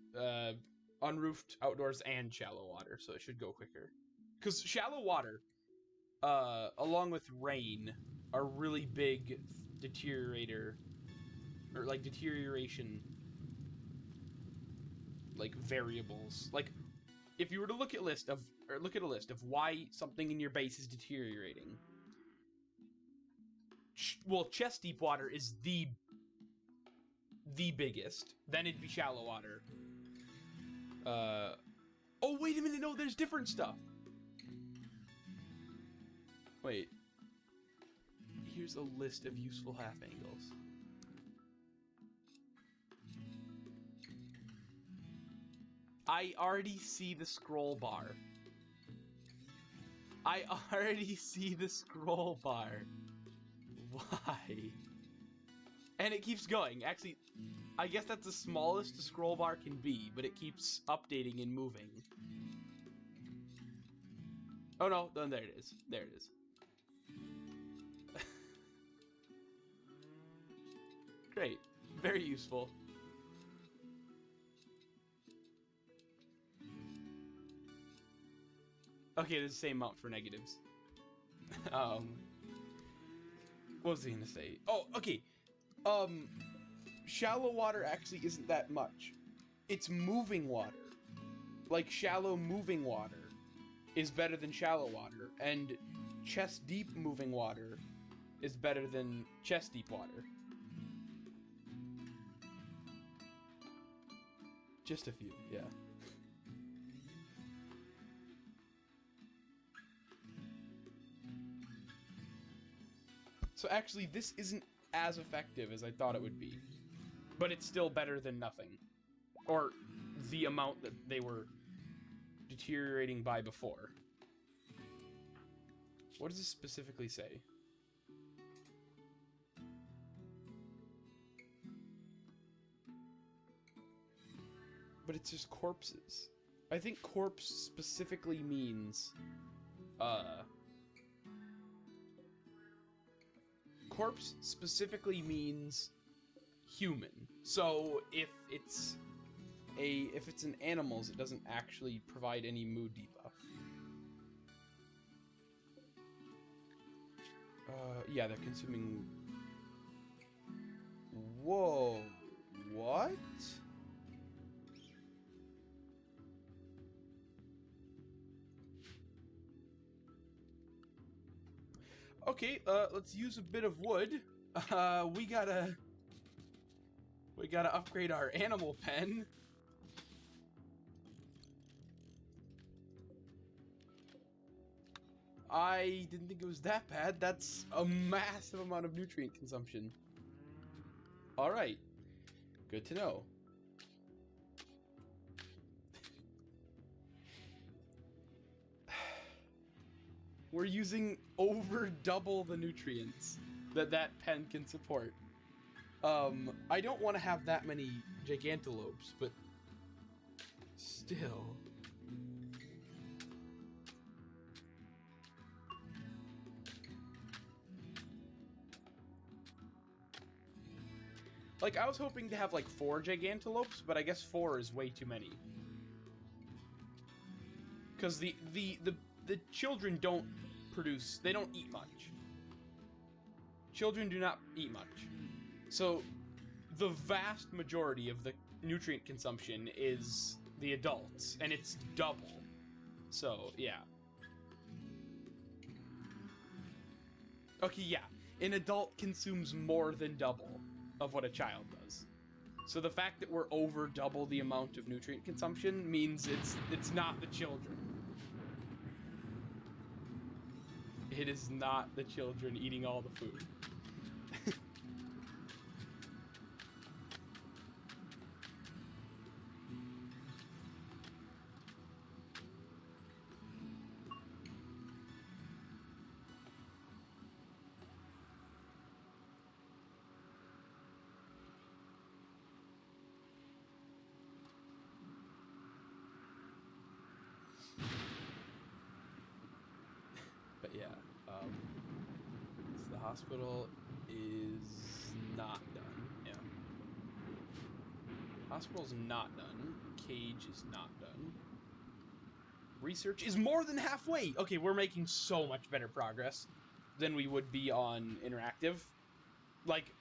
unroofed, outdoors, and shallow water, so it should go quicker. Because shallow water, along with rain, are really big deterioration, like, variables. Like, if you were to look at a list of why something in your base is deteriorating, well, chest deep water is the biggest. Then it'd be shallow water. Oh, wait a minute, no, there's different stuff. Wait. Here's a list of useful half angles. I already see the scroll bar. I already see the scroll bar. Why? And it keeps going. Actually, I guess that's the smallest the scroll bar can be, but it keeps updating and moving. Oh no, then there it is. There it is. Great. Very useful. Okay, there's the same amount for negatives. What was I gonna say? Oh, okay. Shallow water actually isn't that much. It's moving water. Like, shallow moving water is better than shallow water, and chest deep moving water is better than chest deep water. Just a few, yeah. So actually, this isn't as effective as I thought it would be. But it's still better than nothing. Or the amount that they were deteriorating by before. What does this specifically say? But it's just corpses. I think corpse specifically means... Corpse specifically means human. So if it's in animals, it doesn't actually provide any mood debuff. Yeah, they're consuming... Whoa, what? Okay, let's use a bit of wood. We gotta upgrade our animal pen. I didn't think it was that bad. That's a massive amount of nutrient consumption. Alright. Good to know. We're using over double the nutrients. that pen can support. I don't want to have that many gigantolopes, but still. Like, I was hoping to have, like, 4 gigantolopes, but I guess 4 is way too many. Because the children don't produce... They don't eat much. Children do not eat much. So, the vast majority of the nutrient consumption is the adults, and it's double. So, yeah. Okay, yeah. An adult consumes more than double of what a child does. So the fact that we're over double the amount of nutrient consumption means it's not the children. It is not the children eating all the food. But yeah, so the hospital is not done. Yeah. Hospital's not done. Cage is not done. Research is more than halfway! Okay, we're making so much better progress than we would be on interactive. Like,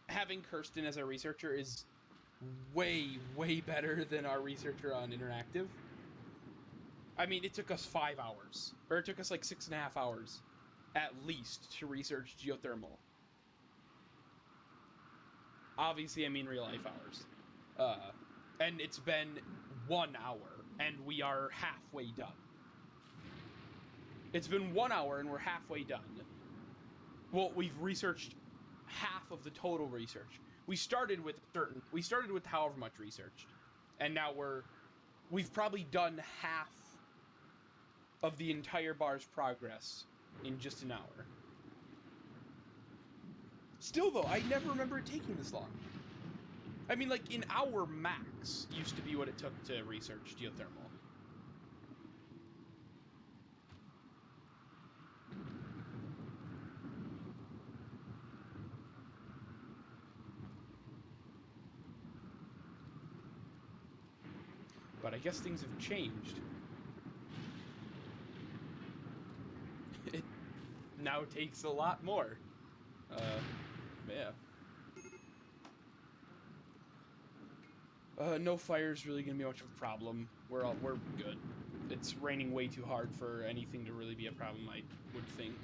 having Kirsten as a researcher is way, way better than our researcher on interactive. I mean, it took us 5 hours. Or it took us like 6.5 hours, at least, to research geothermal. Obviously, I mean real-life hours. And it's been 1 hour, and we are halfway done. It's been 1 hour, and we're halfway done. Well, we've researched half of the total research. We started with however much researched, and now we've probably done half of the entire bar's progress in just an hour. Still though, I never remember it taking this long. I mean, like, an hour max used to be what it took to research geothermal. But I guess things have changed. It now takes a lot more. Yeah. No fire's really gonna be much of a problem. We're good. It's raining way too hard for anything to really be a problem, I would think.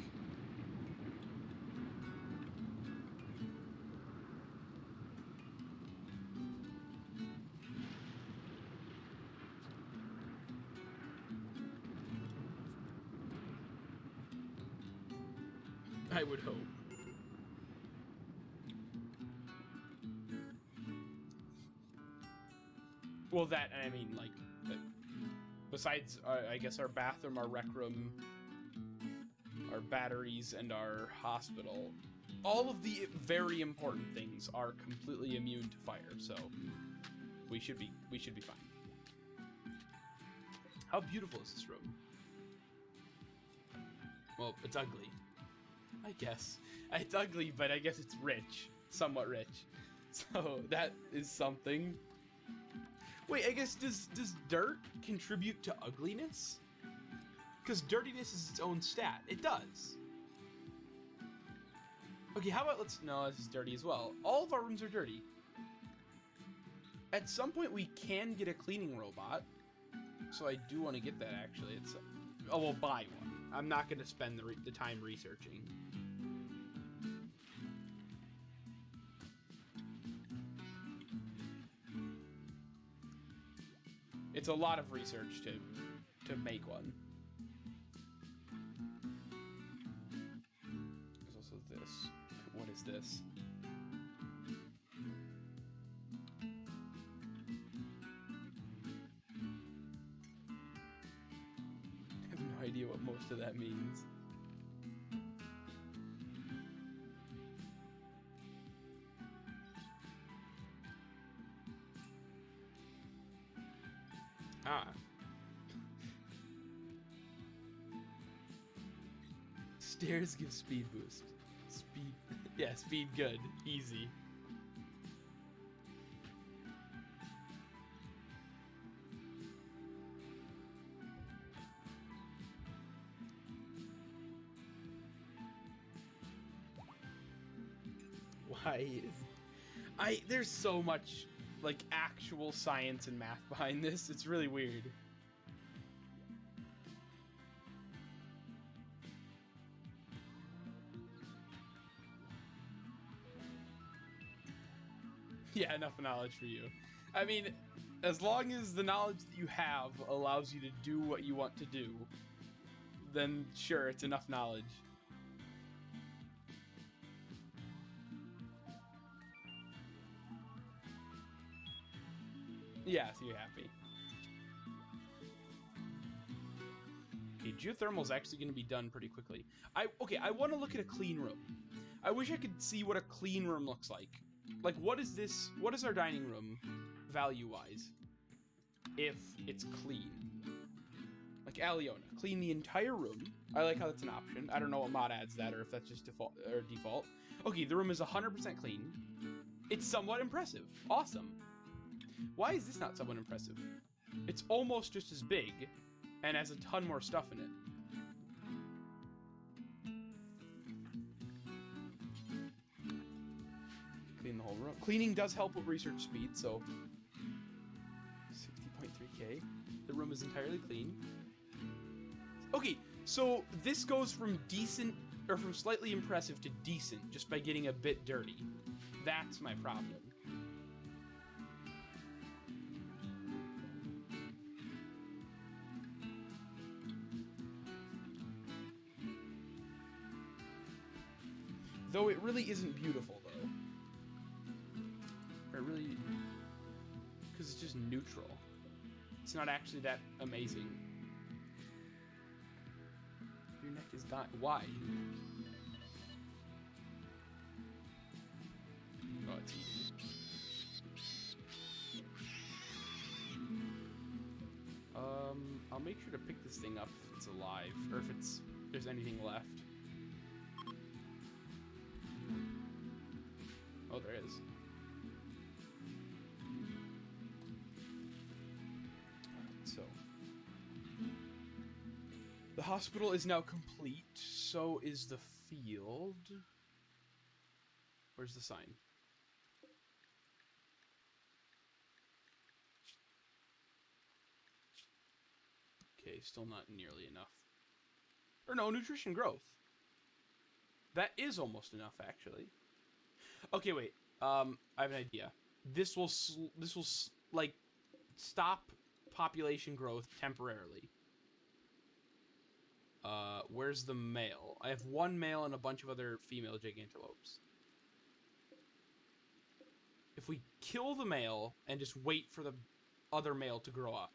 I would hope. Well, that, I mean, like, besides, I guess, our bathroom, our rec room, our batteries, and our hospital, all of the very important things are completely immune to fire, so we should be fine. How beautiful is this room? Well, it's ugly, I guess. It's ugly, but I guess it's rich. Somewhat rich. So, that is something. Wait, I guess, does dirt contribute to ugliness? Because dirtiness is its own stat. It does. Okay, how about no, this is dirty as well. All of our rooms are dirty. At some point, we can get a cleaning robot. So I do want to get that, actually. We'll buy one. I'm not going to spend the time researching. It's a lot of research to make one. There's also this. What is this? I have no idea what most of that means. Ah. Stairs give speed boost. Speed. Yeah, speed good. Easy. Why is... there's so much, like, actual science and math behind this. It's really weird. Yeah, enough knowledge for you. I mean, as long as the knowledge that you have allows you to do what you want to do, then sure, it's enough knowledge. Yeah, so you're happy. Okay, geothermal's actually going to be done pretty quickly. Okay, I want to look at a clean room. I wish I could see what a clean room looks like. Like, what is this? What is our dining room, value-wise, if it's clean? Like, Aliona, clean the entire room. I like how that's an option. I don't know what mod adds that, or if that's just default. Okay, the room is 100% clean. It's somewhat impressive. Awesome. Why is this not somewhat impressive? It's almost just as big, and has a ton more stuff in it. Clean the whole room. Cleaning does help with research speed, so 60.3k. The room is entirely clean. Okay, so this goes from decent, or from slightly impressive to decent, just by getting a bit dirty. That's my problem. Though it really isn't beautiful, though. It really... Because it's just neutral. It's not actually that amazing. Your neck is dying. Why? Oh, it's eating. I'll make sure to pick this thing up if it's alive, or if there's anything left. Oh, there is. So, the hospital is now complete. So is the field. Where's the sign? Okay, still not nearly enough. Or no, nutrition growth. That is almost enough, actually. Okay, wait. I have an idea. This will like stop population growth temporarily. Where's the male? I have one male and a bunch of other female gigantolopes. If we kill the male and just wait for the other male to grow up,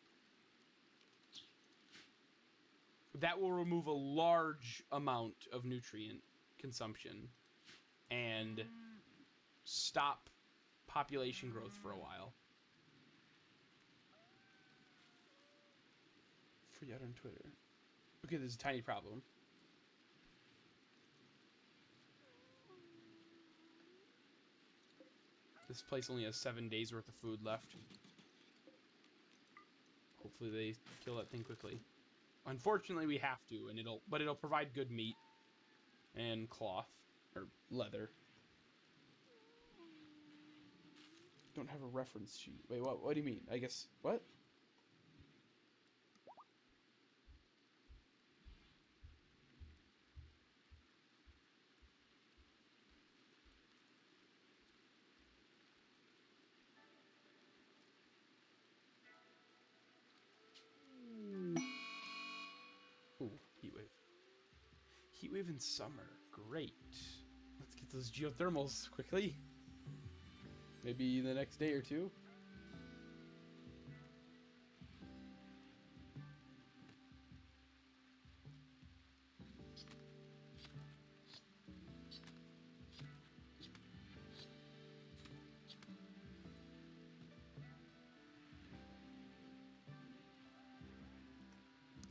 that will remove a large amount of nutrient consumption and stop population growth for a while. Free out on Twitter. Okay, there's a tiny problem. This place only has 7 days worth of food left. Hopefully they kill that thing quickly. Unfortunately, we have to, and it'll provide good meat and cloth or leather. Don't have a reference sheet. Wait, what? What do you mean? I guess what? Ooh, heatwave. Heatwave in summer. Great. Let's get those geothermals quickly. Maybe the next day or two.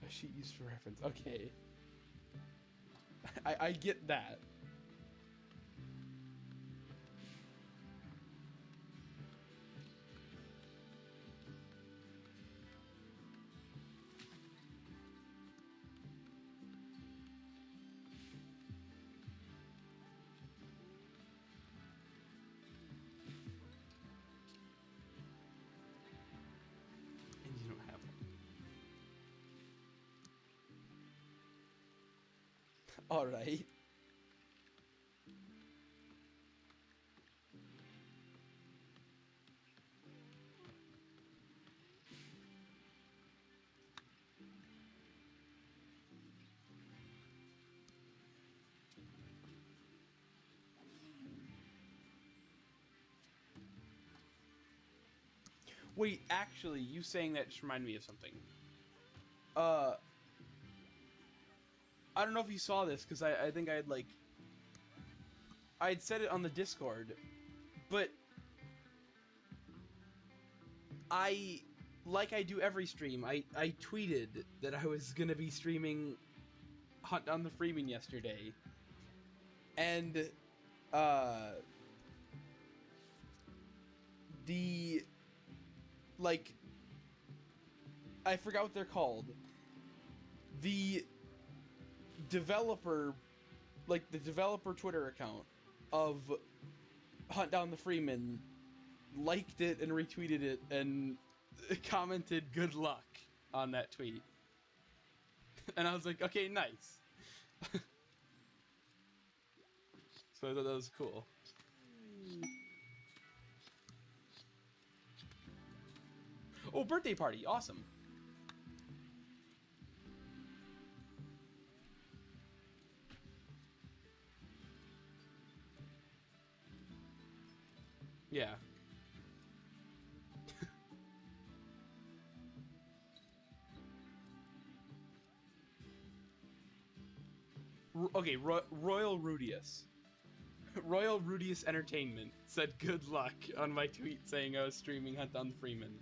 A sheet used for reference. Okay. I get that. And you don't have one. All right. Wait, actually, you saying that just reminded me of something. I don't know if you saw this, because I think I had said it on the Discord, but like I do every stream, I tweeted that I was gonna be streaming Hunt Down the Freeman yesterday, and, I forgot what they're called. The developer, the developer Twitter account of Hunt Down the Freeman liked it and retweeted it and commented good luck on that tweet. And I was like, okay, nice. So I thought that was cool. Oh, birthday party, awesome. Yeah. Okay, Royal Rudius. Royal Rudius Entertainment said good luck on my tweet saying I was streaming Hunt Down the Freeman.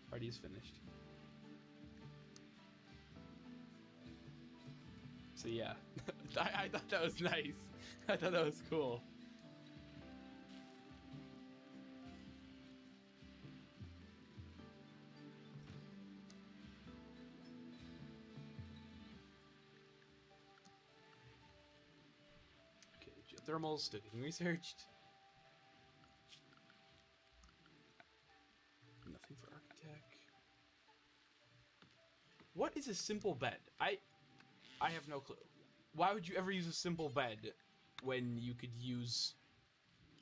Party is finished. So yeah, I thought that was nice. I thought that was cool. Okay, geothermals still getting researched. Nothing for Archotech. What is a simple bed? I have no clue. Why would you ever use a simple bed when you could use...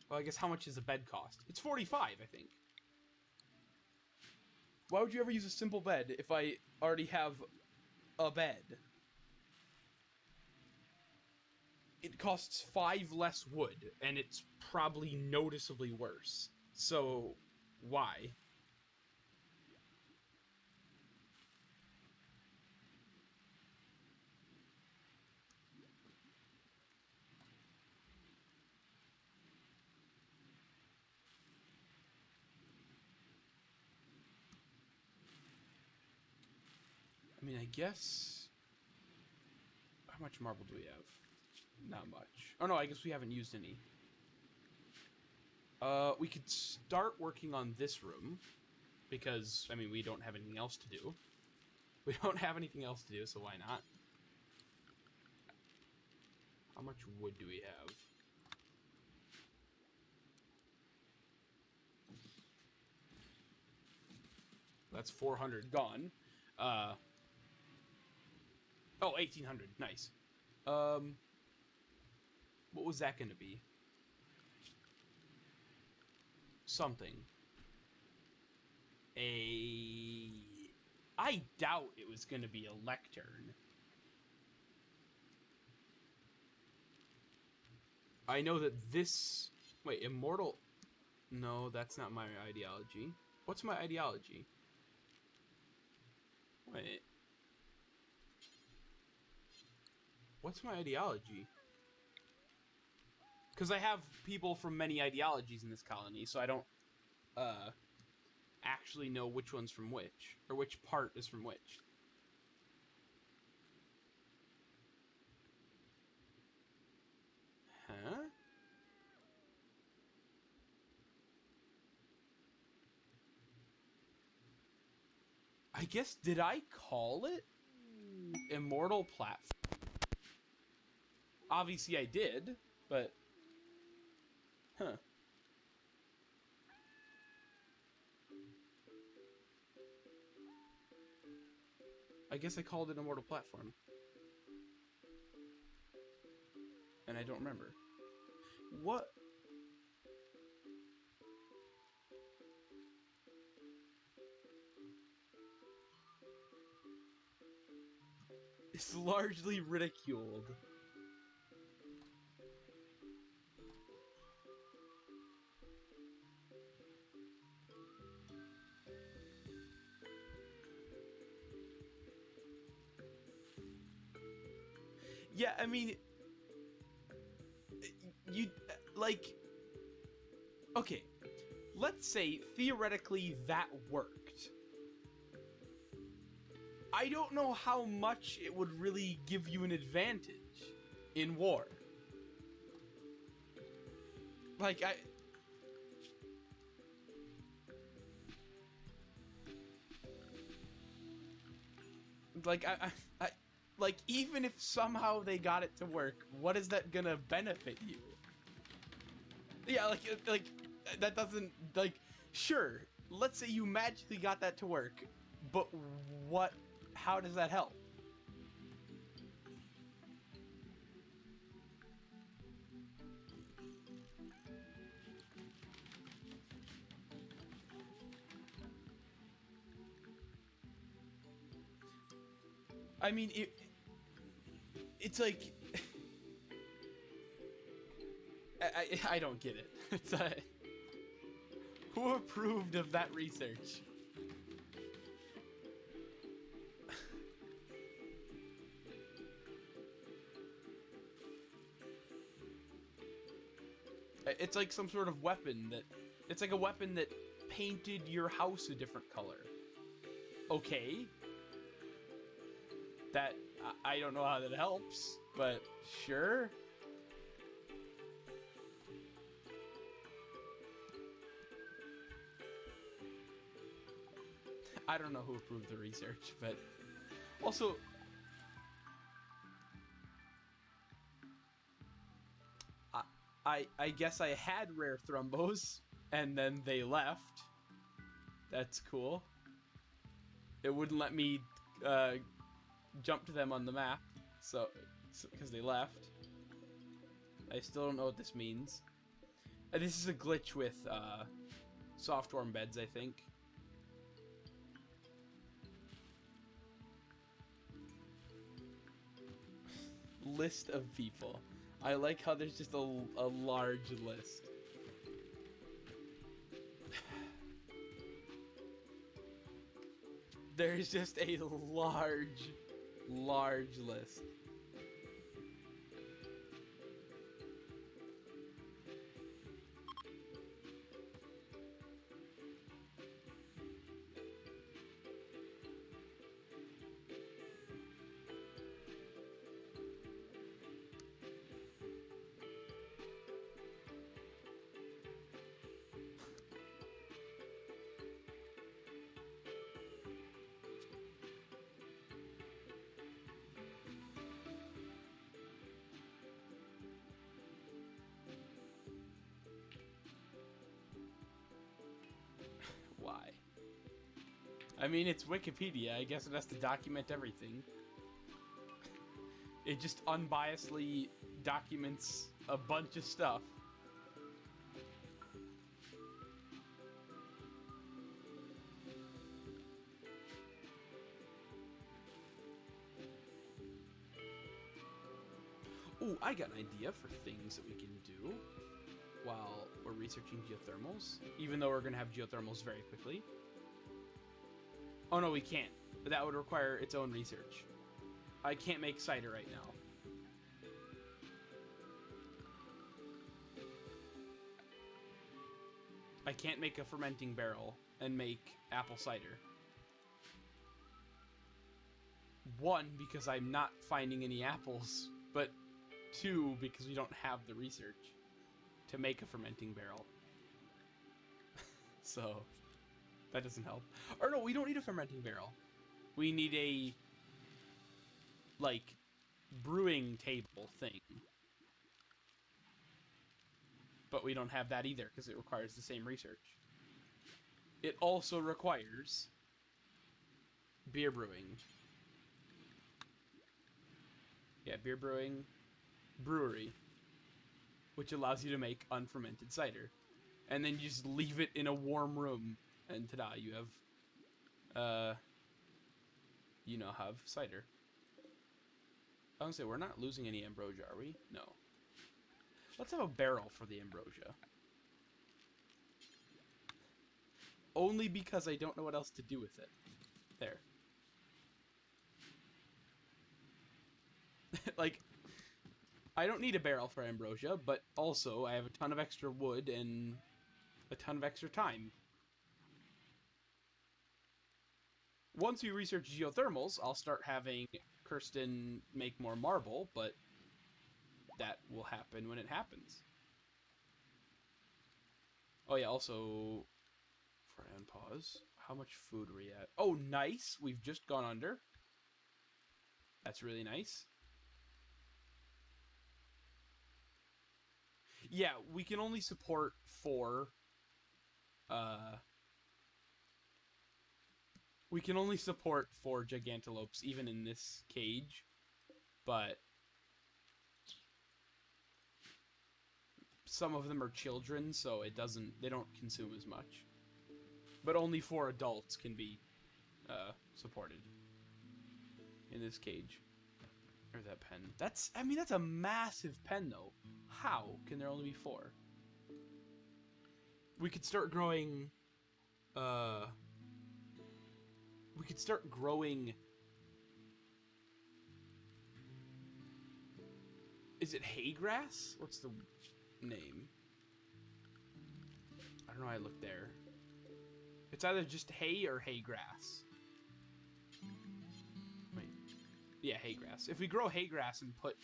Well, I guess how much does a bed cost? It's 45, I think. Why would you ever use a simple bed if I already have a bed? It costs 5 less wood, and it's probably noticeably worse. So, why? I mean, I guess... How much marble do we have? Not much. Oh no, I guess we haven't used any. We could start working on this room. Because, I mean, we don't have anything else to do. We don't have anything else to do, so why not? How much wood do we have? That's 400 gone. Oh, 1800. Nice. What was that going to be? Something. I doubt it was going to be a lectern. I know that this... Wait, immortal... No, that's not my ideology. What's my ideology? Wait. What's my ideology? Because I have people from many ideologies in this colony, so I don't actually know which one's from which, or which part is from which. Huh? I guess, did I call it Immortal Platform? Obviously I did, but... Huh. I guess I called it Immortal Platform. And I don't remember. What? It's largely ridiculed. Yeah, I mean, you, like, okay, let's say theoretically that worked. I don't know how much it would really give you an advantage in war. Like, like, even if somehow they got it to work, what is that gonna benefit you? Yeah, like, that doesn't, like, sure, let's say you magically got that to work, but how does that help? I mean, it's like, I don't get it. It's who approved of that research? It's like some sort of weapon that, it's like a weapon that painted your house a different color. Okay. That, I don't know how that helps, but sure. I don't know who approved the research, but also, I guess I had rare thrumbos, and then they left. That's cool. It wouldn't let me jump to them on the map, so because they left. I still don't know what this means. This is a glitch with software embeds, I think. List of people. I like how there's just a large list. There's just a large list. Why? I mean, it's Wikipedia. I guess it has to document everything. It just unbiasedly documents a bunch of stuff. Ooh, I got an idea for things that we can do while we're researching geothermals, even though we're going to have geothermals very quickly. Oh no, we can't. But that would require its own research. I can't make cider right now. I can't make a fermenting barrel and make apple cider. One, because I'm not finding any apples, but two, because we don't have the research to make a fermenting barrel. So, that doesn't help. Or no, we don't need a fermenting barrel. We need a, like, brewing table thing. But we don't have that either, because it requires the same research. It also requires beer brewing. Yeah, beer brewing, brewery, which allows you to make unfermented cider. And then you just leave it in a warm room, and ta-da, you have, you now have cider. I was gonna say, we're not losing any ambrosia, are we? No. Let's have a barrel for the ambrosia. Only because I don't know what else to do with it. There. Like, I don't need a barrel for ambrosia, but also I have a ton of extra wood and a ton of extra time. Once we research geothermals, I'll start having Kirsten make more marble, but that will happen when it happens. Oh yeah, also, for unpause, how much food are we at? Oh, nice! We've just gone under. That's really nice. Yeah, we can only support 4. We can only support 4 gigantelopes, even in this cage, but some of them are children, so they don't consume as much. But only 4 adults can be supported in this cage. Or that pen. That's a massive pen, though. How can there only be 4? We could start growing, we could start growing... Is it hay grass? What's the name? I don't know, I looked there. It's either just hay or hay grass. Wait. Yeah, hay grass. If we grow hay grass and put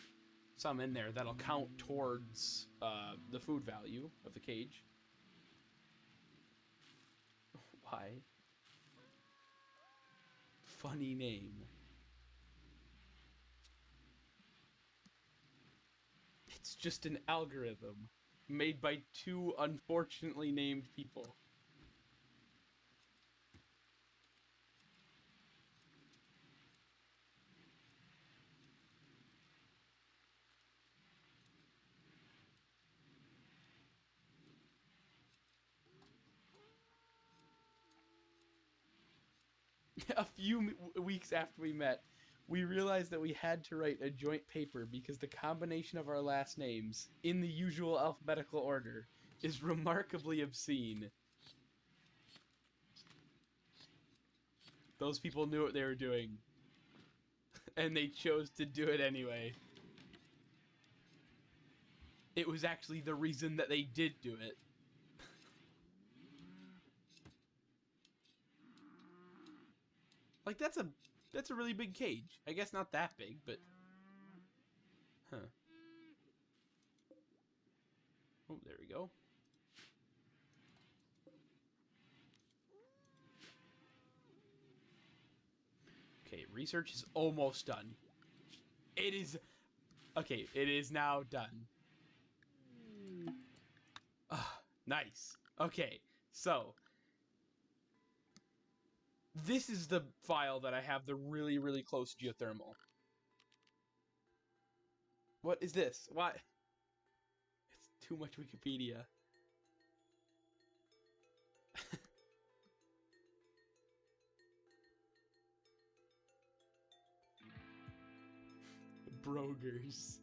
some in there, that'll count towards the food value of the cage. Why? Funny name. It's just an algorithm made by 2 unfortunately named people. A few weeks after we met, we realized that we had to write a joint paper because the combination of our last names, in the usual alphabetical order, is remarkably obscene. Those people knew what they were doing, and they chose to do it anyway. It was actually the reason that they did do it. Like, that's a really big cage. I guess not that big, but... Huh. Oh, there we go. Okay, research is almost done. It is... Okay, it is now done. Nice. Okay, so... This is the file that I have the really, really close geothermal. What is this? Why? It's too much Wikipedia. Brogers.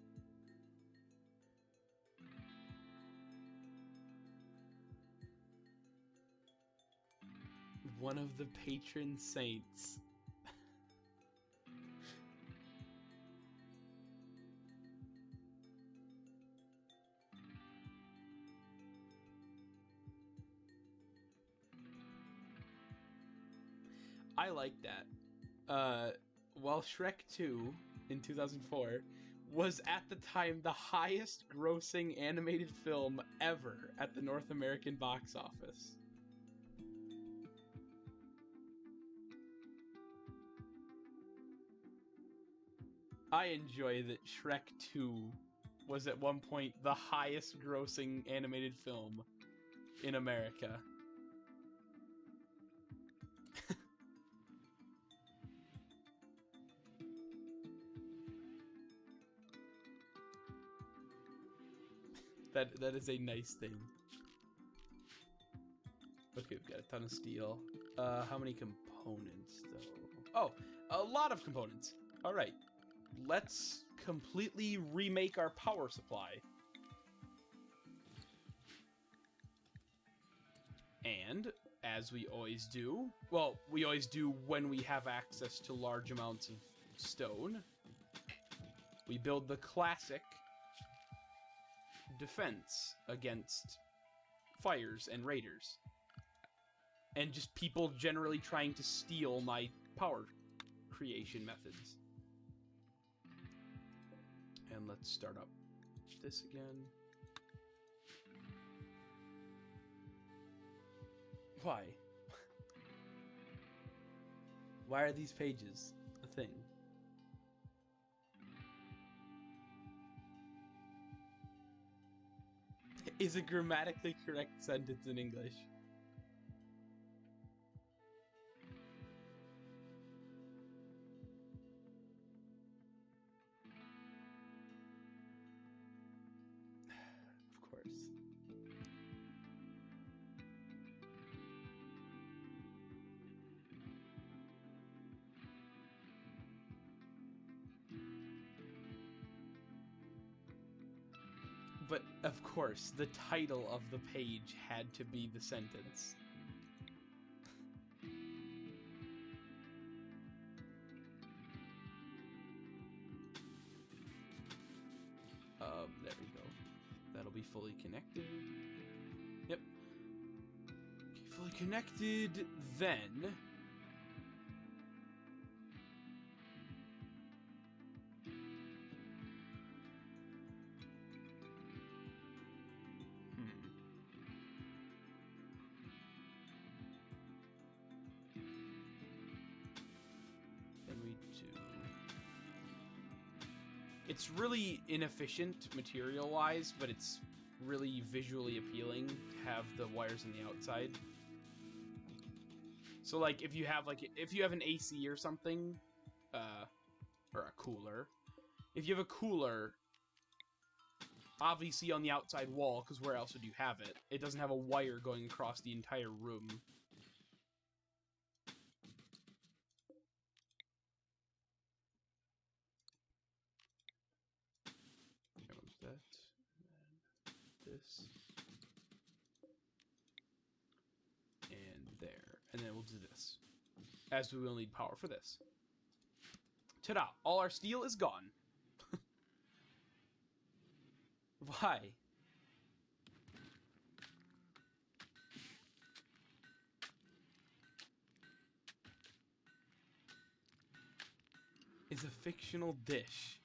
One of the patron saints. I like that. While Shrek 2 in 2004 was at the time the highest grossing animated film ever at the North American box office. I enjoy that Shrek 2 was at one point the highest grossing animated film in America. That is a nice thing. Okay, we've got a ton of steel. How many components, though? Oh, a lot of components. All right. Let's completely remake our power supply. And, as we always do, well, we always do when we have access to large amounts of stone, we build the classic defense against fires and raiders. And just people generally trying to steal my power creation methods. And let's start up this again. Why? Why are these pages a thing? Is a grammatically correct sentence in English? Of course. But, of course, the title of the page had to be the sentence. There we go. That'll be fully connected. Yep. Okay, fully connected, then... It's really inefficient material-wise, but it's really visually appealing to have the wires on the outside. So, like, if you have an AC or something, or a cooler, if you have a cooler, obviously on the outside wall, because where else would you have it? It doesn't have a wire going across the entire room. This and there, and then we'll do this, as we will need power for this. Ta-da! All our steel is gone. Why? Is a fictional dish.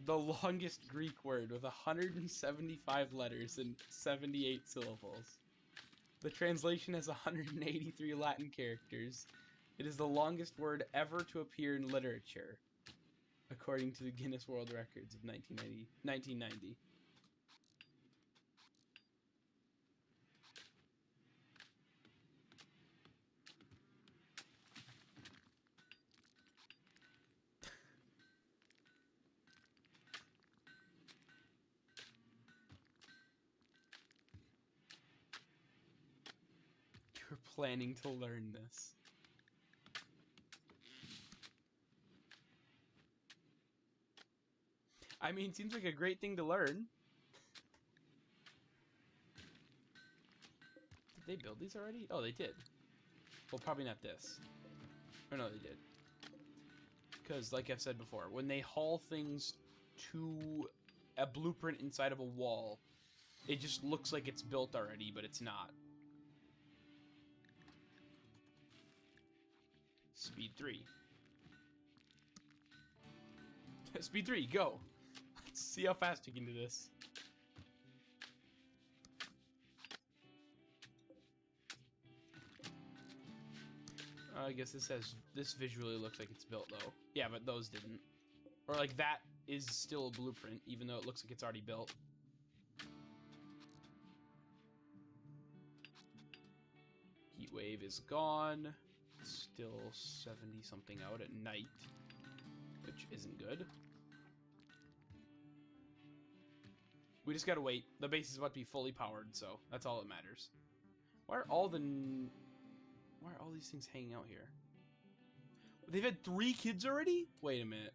The longest Greek word with 175 letters and 78 syllables. The translation has 183 Latin characters. It is the longest word ever to appear in literature, according to the Guinness World Records of 1990. You're planning to learn this. I mean, seems like a great thing to learn. Did they build these already? Oh, they did. Well, probably not this. Oh, no, they did. because, like I've said before, when they haul things to a blueprint inside of a wall, it just looks like it's built already, but it's not. Speed 3. Speed 3, go! Let's see how fast you can do this. I guess this visually looks like it's built though. Yeah, but those didn't. Or like that is still a blueprint, even though it looks like it's already built. Heat wave is gone. Still 70 something out at night, which isn't good. We just gotta wait. The base is about to be fully powered, so that's all that matters. Why are all these things hanging out here? They've had 3 kids already? Wait a minute.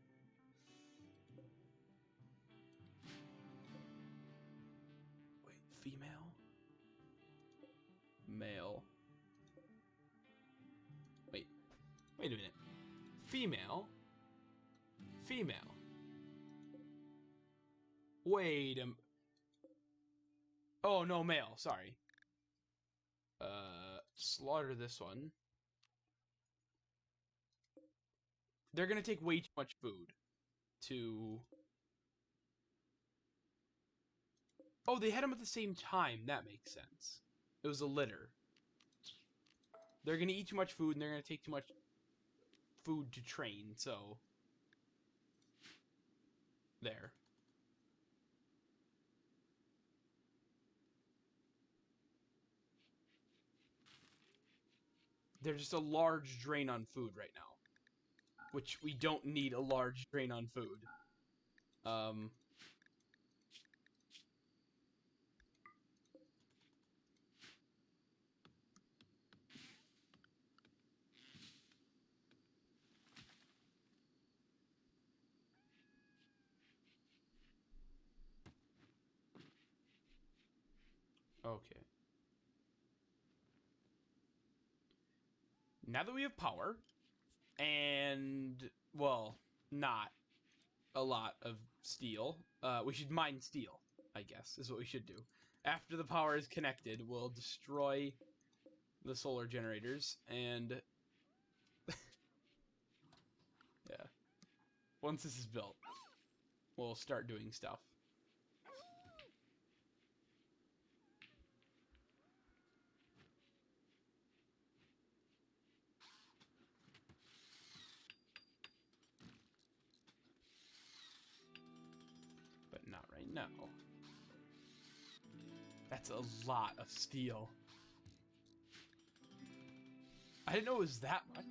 Wait, female? Male. Wait a minute. Female? Female. Wait a... Oh, no, male. Sorry. Slaughter this one. They're gonna take way too much food to... Oh, they had them at the same time. That makes sense. It was a litter. They're gonna eat too much food, and they're gonna take too much food to train, so... There. They're just a large drain on food right now. Which we don't need a large drain on food. Okay. Now that we have power, and, well, not a lot of steel, we should mine steel, I guess, is what we should do. After the power is connected, we'll destroy the solar generators, and... yeah. Once this is built, we'll start doing stuff. But not right now. That's a lot of steel. I didn't know it was that much.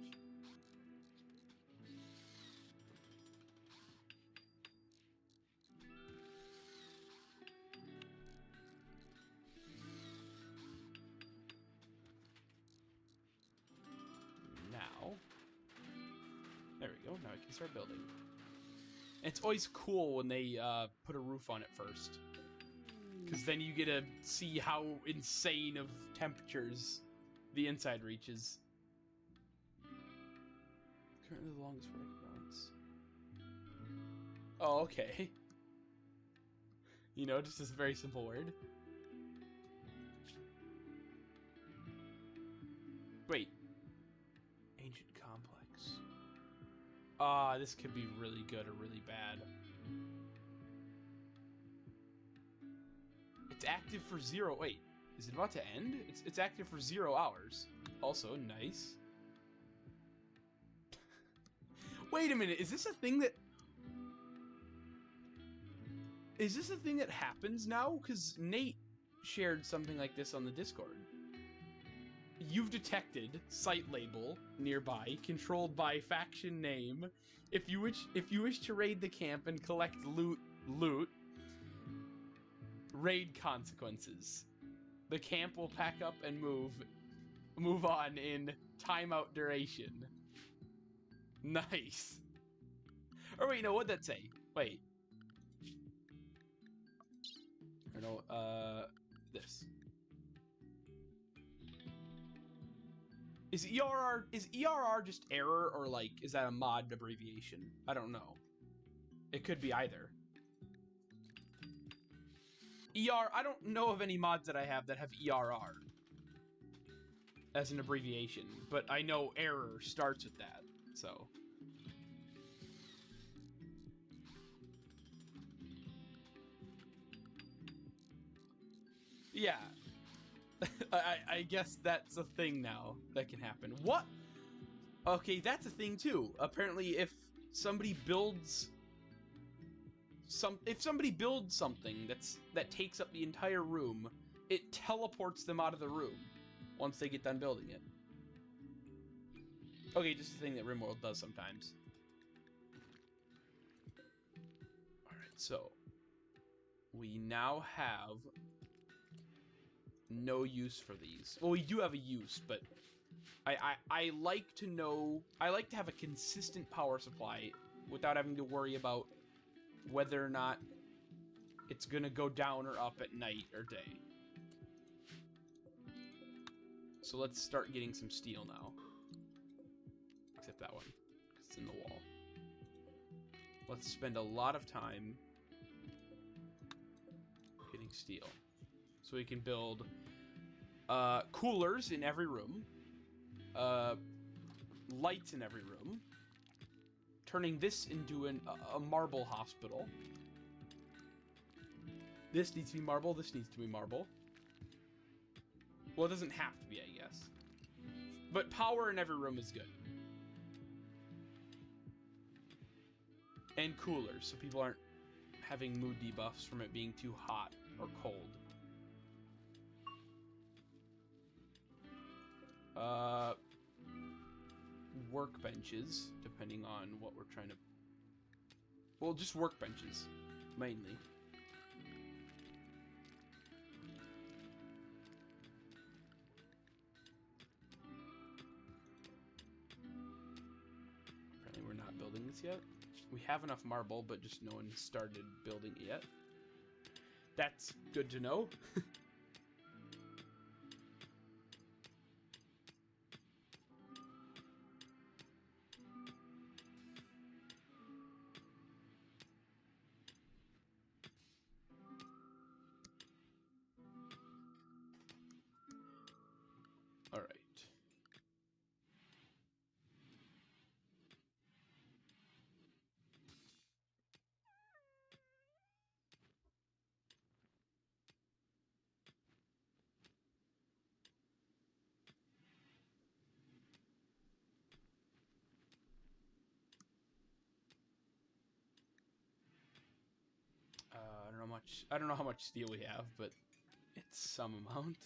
Now, there we go. Now I can start building. And it's always cool when they put a roof on it first, because then you get to see how insane of temperatures the inside reaches. Currently the longest working routes. Oh, okay. You know, just this very simple word. Wait. Ancient complex. Ah, this could be really good or really bad. It's active for 0... Wait, is it about to end? It's active for 0 hours. Also, nice. Wait a minute, is this a thing that... Is this a thing that happens now? Because Nate shared something like this on the Discord. You've detected site label nearby, controlled by faction name. If you wish to raid the camp and collect loot, raid consequences. The camp will pack up and move on in timeout duration. Nice. Or wait, no, what'd that say? Wait. Or no, this. Is ERR just error, or like is that a mod abbreviation? I don't know. It could be either. I don't know of any mods that I have that have ERR as an abbreviation, but I know error starts with that, so. Yeah. I guess that's a thing now that can happen. What? Okay, that's a thing too. Apparently, if somebody builds something that takes up the entire room, it teleports them out of the room once they get done building it. Okay, just a thing that RimWorld does sometimes. Alright, so we now have no use for these. Well, we do have a use, but I like to know, I like to have a consistent power supply without having to worry about whether or not it's gonna go down or up at night or day. So let's start getting some steel now. Except that one, because it's in the wall. Let's spend a lot of time getting steel. So we can build coolers in every room, lights in every room, turning this into a marble hospital. This needs to be marble, this needs to be marble. Well, it doesn't have to be, I guess. But power in every room is good. And coolers, so people aren't having mood debuffs from it being too hot or cold. Workbenches, depending on what we're trying to... Well, just workbenches, mainly. Apparently we're not building this yet. We have enough marble, but just no one started building it yet. That's good to know. All right. I don't know how much steel we have, but it's some amount.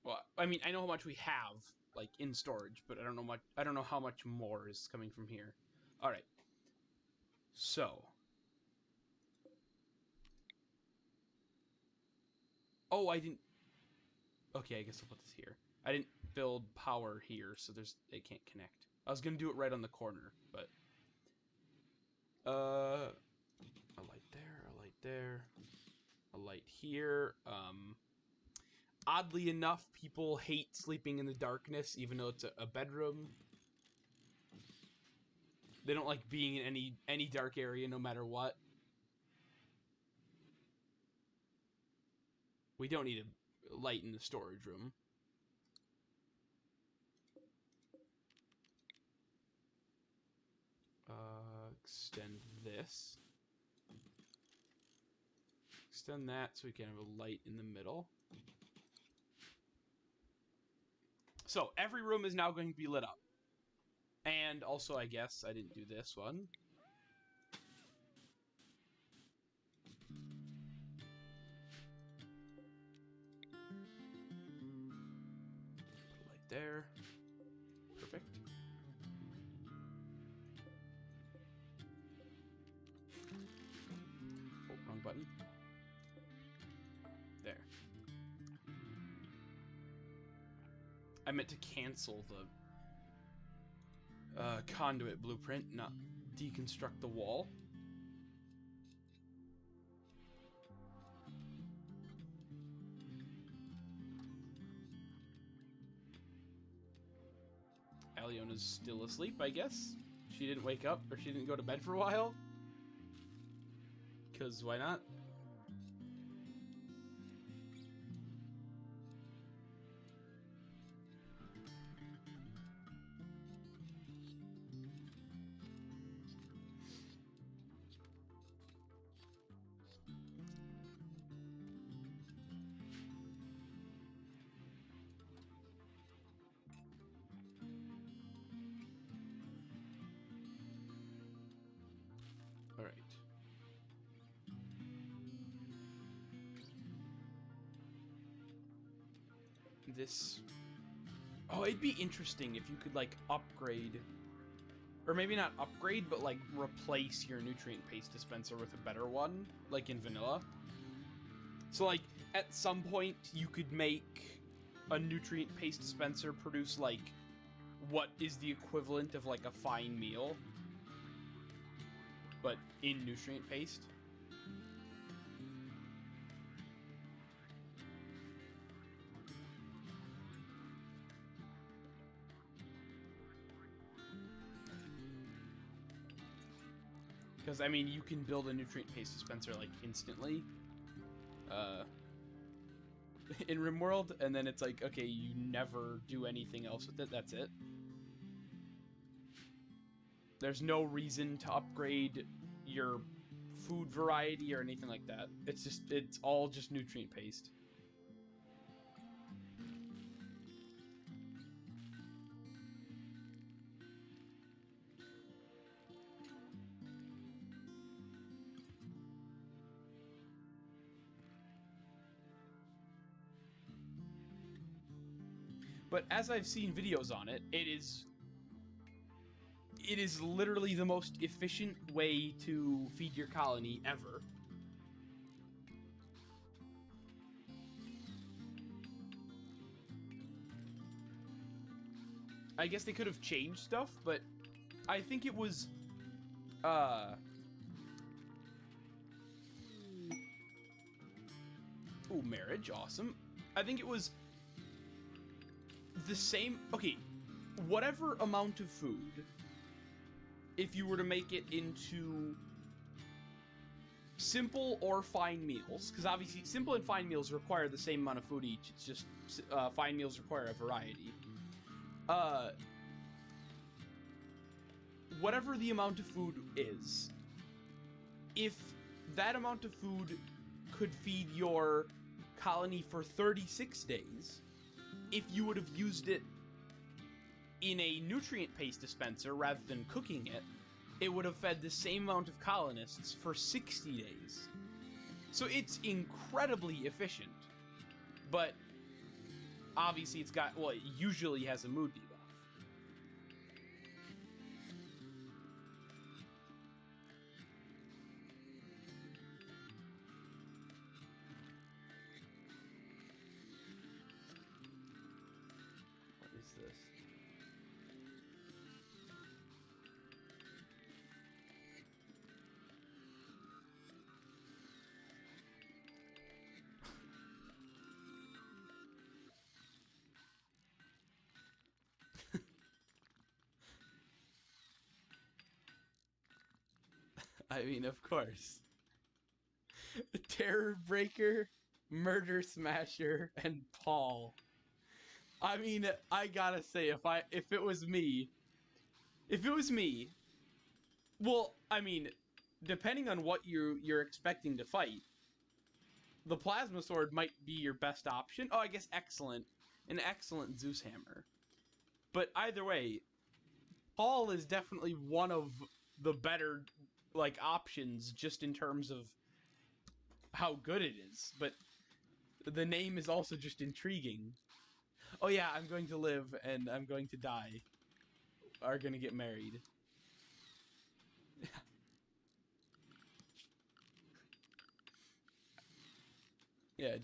Well, I mean, I know how much we have, like, in storage, but I don't know how much more is coming from here. All right. So. Oh, I didn't... Okay, I guess I'll put this here. I didn't build power here, so it can't connect. I was gonna do it right on the corner, but... A light there, a light there, a light here. Oddly enough, people hate sleeping in the darkness, even though it's a bedroom. They don't like being in any dark area, no matter what. We don't need a light in the storage room. Extend this. Extend that so we can have a light in the middle. So, every room is now going to be lit up. And also, I guess, I didn't do this one. Put a light there. Perfect. Oh, wrong button. There. I meant to cancel the conduit blueprint, not deconstruct the wall. Aliona's still asleep, I guess. She didn't wake up, or she didn't go to bed for a while. 'Cause why not? Alright. This... Oh, it'd be interesting if you could, like, upgrade... Or maybe not upgrade, but, like, replace your nutrient paste dispenser with a better one, like in vanilla. So, like, at some point, you could make a nutrient paste dispenser produce, like, what is the equivalent of, like, a fine meal, but in nutrient paste. Because, I mean, you can build a nutrient paste dispenser, like, instantly. In RimWorld, and then it's like, okay, you never do anything else with it, that's it. There's no reason to upgrade your food variety or anything like that. It's all just nutrient paste. But as I've seen videos on it, it is literally the most efficient way to feed your colony ever. I guess they could have changed stuff, but I think it was ooh, marriage, awesome. I think it was the same, okay, whatever amount of food, if you were to make it into simple or fine meals, because obviously simple and fine meals require the same amount of food each, it's just fine meals require a variety. Whatever the amount of food is, if that amount of food could feed your colony for 36 days, if you would have used it in a nutrient paste dispenser rather than cooking it, it would have fed the same amount of colonists for 60 days. So it's incredibly efficient. But obviously it's got, well, it usually has a mood debuff. What is this? I mean, of course. Terror Breaker, Murder Smasher, and Paul. I mean, I gotta say, if it was me, well, I mean, depending on what you're expecting to fight, the plasma sword might be your best option. Oh, I guess an excellent Zeus hammer. But either way, Paul is definitely one of the better, like, options just in terms of how good it is. But the name is also just intriguing. Oh yeah, I'm going to live and I'm going to die. Are gonna get married. Yeah.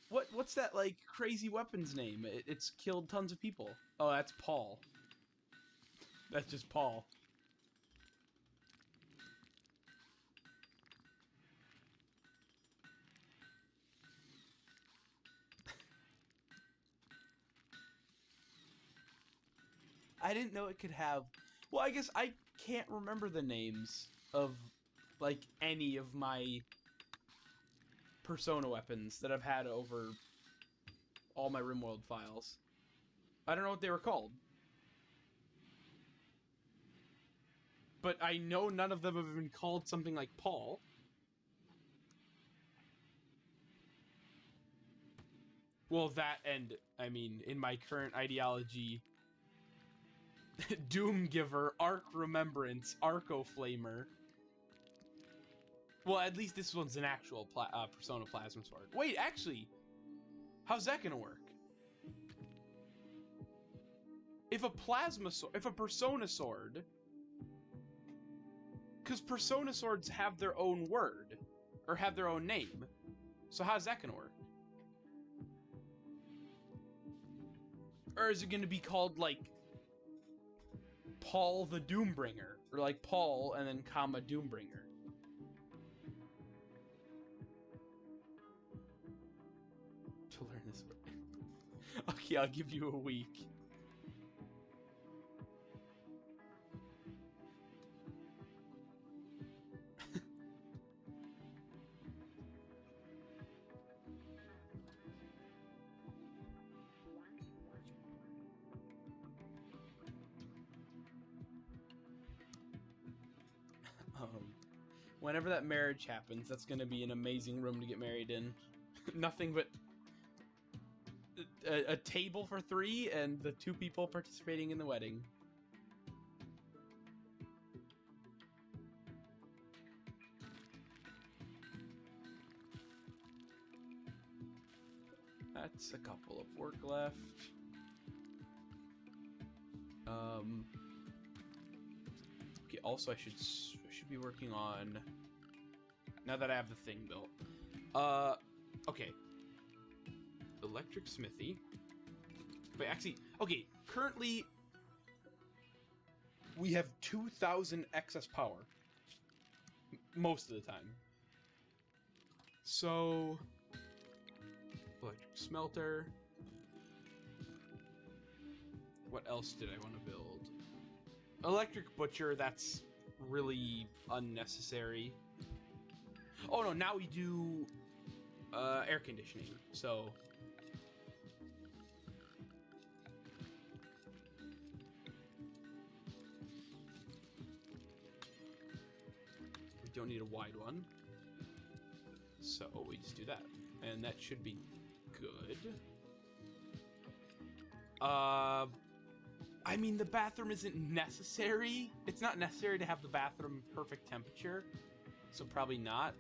What's what's that, like, crazy weapons name? It's killed tons of people. Oh, that's Paul. That's just Paul. I didn't know it could have... Well, I guess I can't remember the names of, like, any of my Persona weapons that I've had over all my RimWorld files. I don't know what they were called. But I know none of them have been called something like Paul. Well, that and, I mean, in my current ideology... Doomgiver, Arc Remembrance, Arco Flamer. Well, at least this one's an actual Persona Plasma Sword. Wait, actually, how's that gonna work? If a Plasma Sword, if a Persona Sword, because Persona Swords have their own word, or have their own name, so how's that gonna work? Or is it gonna be called, like, Paul the Doombringer, or like Paul and then comma Doombringer. To learn this word. Okay, I'll give you a week. Whenever that marriage happens, that's going to be an amazing room to get married in. Nothing but a table for 3 and the 2 people participating in the wedding. That's a couple of work left. Okay, also I should be working on, now that I have the thing built. Okay. Electric smithy. Wait, actually, okay, currently we have 2,000 excess power. Most of the time. So, electric smelter. What else did I want to build? Electric butcher, that's really unnecessary. Oh no, now we do air conditioning, so we don't need a wide one, so we just do that, and that should be good. I mean, the bathroom isn't necessary. It's not necessary to have the bathroom perfect temperature, so probably not.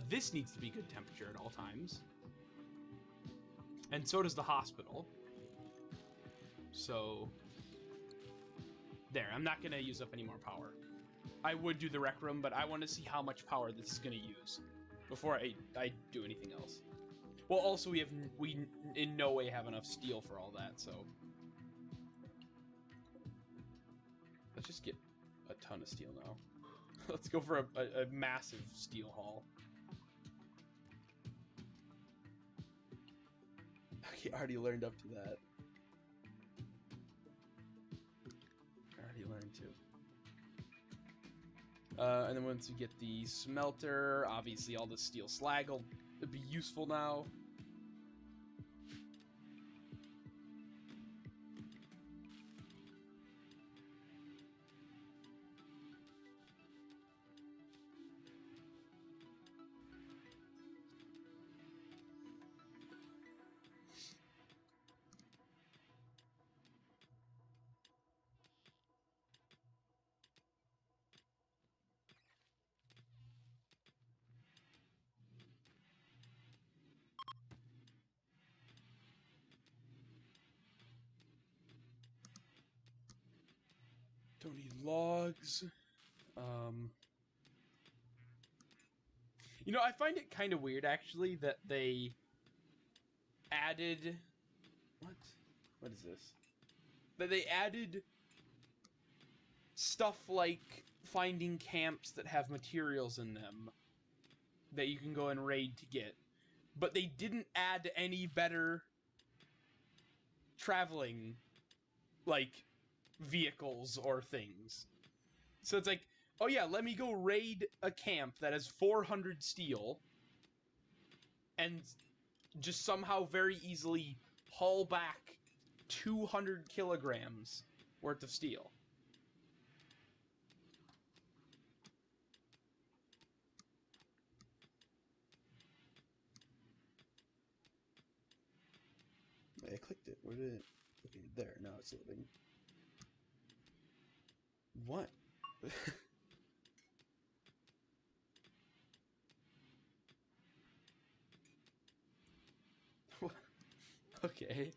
This needs to be good temperature at all times. And so does the hospital. So, there, I'm not gonna use up any more power. I would do the rec room, but I want to see how much power this is gonna use before I do anything else. Well, also we in no way have enough steel for all that, so let's just get a ton of steel now. Let's go for a massive steel haul. Okay, I already learned up to that. I already learned to. And then once we get the smelter, obviously all the steel slag will be useful now. Don't need logs. You know, I find it kind of weird, actually, that they added... What is this? That they added stuff like finding camps that have materials in them that you can go and raid to get. But they didn't add any better traveling, like, vehicles or things. So it's like, oh yeah, let me go raid a camp that has 400 steel and just somehow very easily haul back 200 kilograms worth of steel. I clicked it. Where did it? Okay, there. Now it's loading. What? Okay.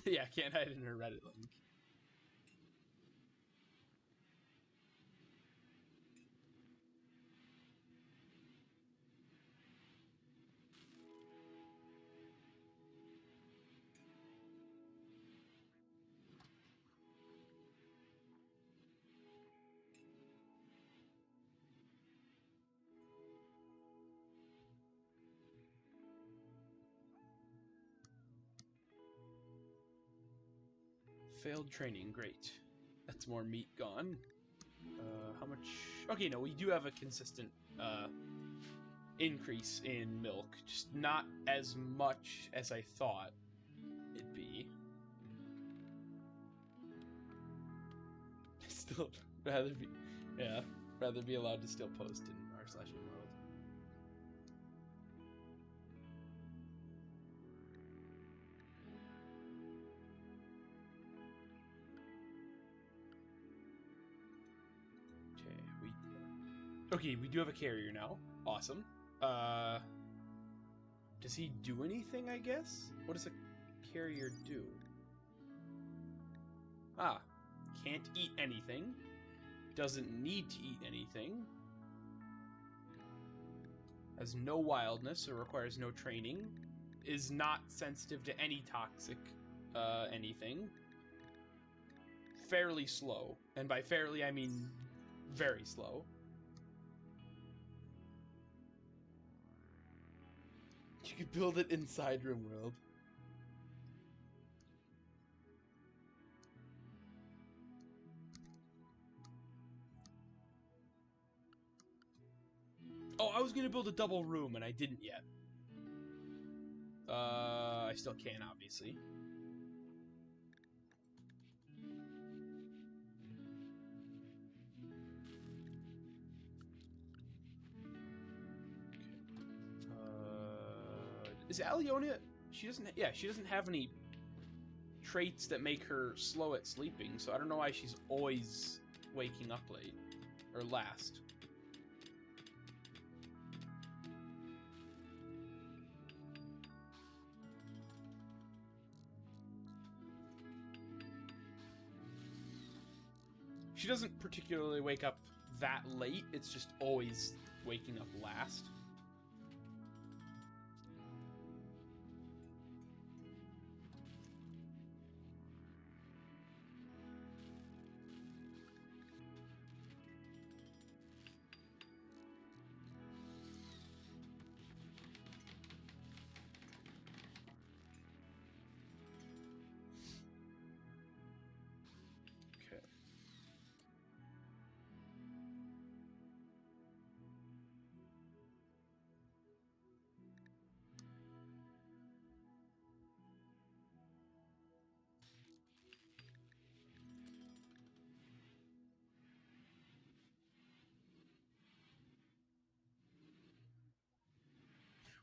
Yeah, can't hide in her Reddit link. Failed training, great. That's more meat gone. How much? Okay, no, we do have a consistent increase in milk, just not as much as I thought it'd be. Still rather be allowed to still post in r/RimWorld. Okay, we do have a carrier now. Awesome. Does he do anything, I guess? What does a carrier do? Ah, can't eat anything. Doesn't need to eat anything. Has no wildness or requires no training. Is not sensitive to any toxic anything. Fairly slow. And by fairly, I mean very slow. You could build it inside RimWorld. Oh, I was gonna build a double room and I didn't yet. I still can, obviously. Is Aliona... She doesn't... Yeah, she doesn't have any traits that make her slow at sleeping, so I don't know why she's always waking up late. Or last. She doesn't particularly wake up that late, it's just always waking up last.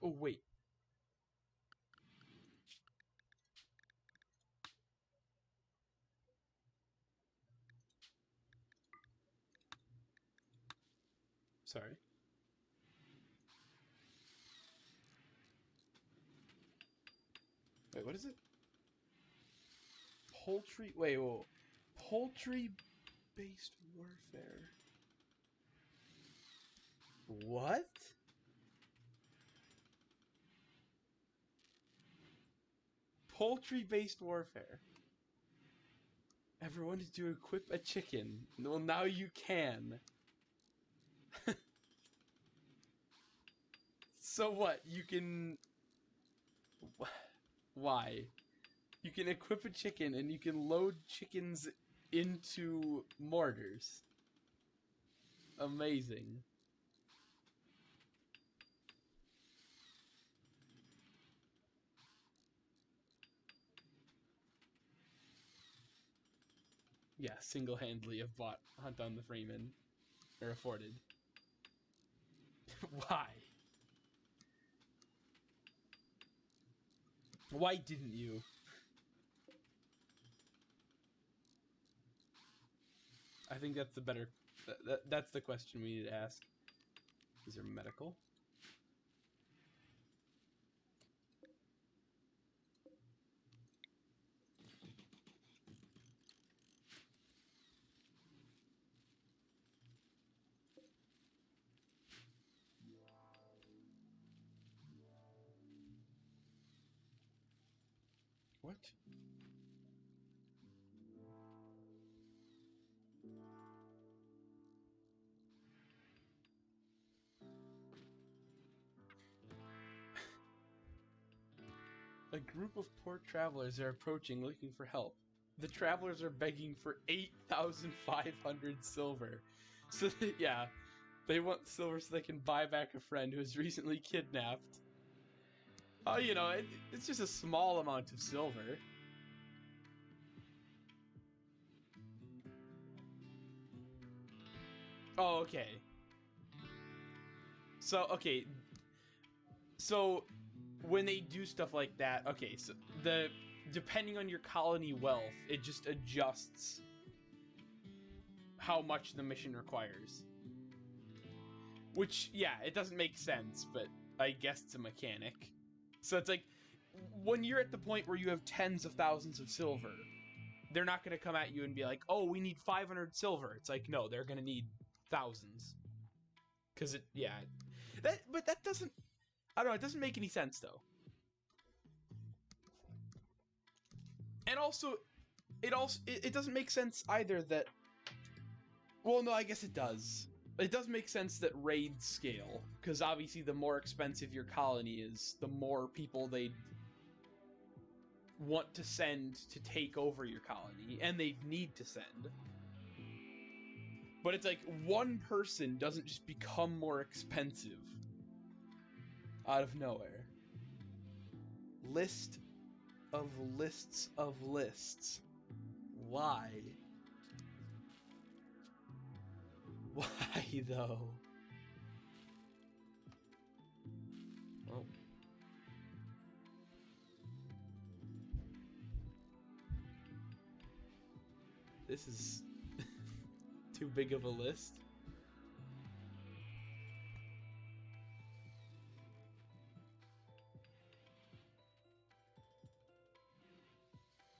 Oh, wait. Sorry. Wait, what is it? Poultry... Wait, whoa. Poultry-based warfare. What? Poultry-based warfare. Everyone is to equip a chicken. Well, now you can. So what? You can... Why? You can equip a chicken and you can load chickens into mortars. Amazing. Yeah, single-handedly have bought Hunt on the Freeman. Or afforded. Why? Why didn't you? I think that's the better... That's the question we need to ask. Is there medical? What? A group of poor travelers are approaching looking for help. The travelers are begging for 8,500 silver. So, yeah, they want silver so they can buy back a friend who was recently kidnapped. Oh, you know, it's just a small amount of silver. Oh, okay. So, okay. So, when they do stuff like that, okay, so depending on your colony wealth, it just adjusts how much the mission requires. Which, yeah, it doesn't make sense, but I guess it's a mechanic. So it's like, when you're at the point where you have tens of thousands of silver, they're not going to come at you and be like, oh, we need 500 silver. It's like, no, they're going to need thousands. Because it, yeah. But that doesn't, I don't know, it doesn't make any sense, though. And also, it doesn't make sense either that, well, no, I guess it does. It does make sense that raids scale, because obviously the more expensive your colony is, the more people they want to send to take over your colony, and they need to send. But it's like, one person doesn't just become more expensive out of nowhere. List of lists of lists. Why? Why, though? Oh. This is too big of a list.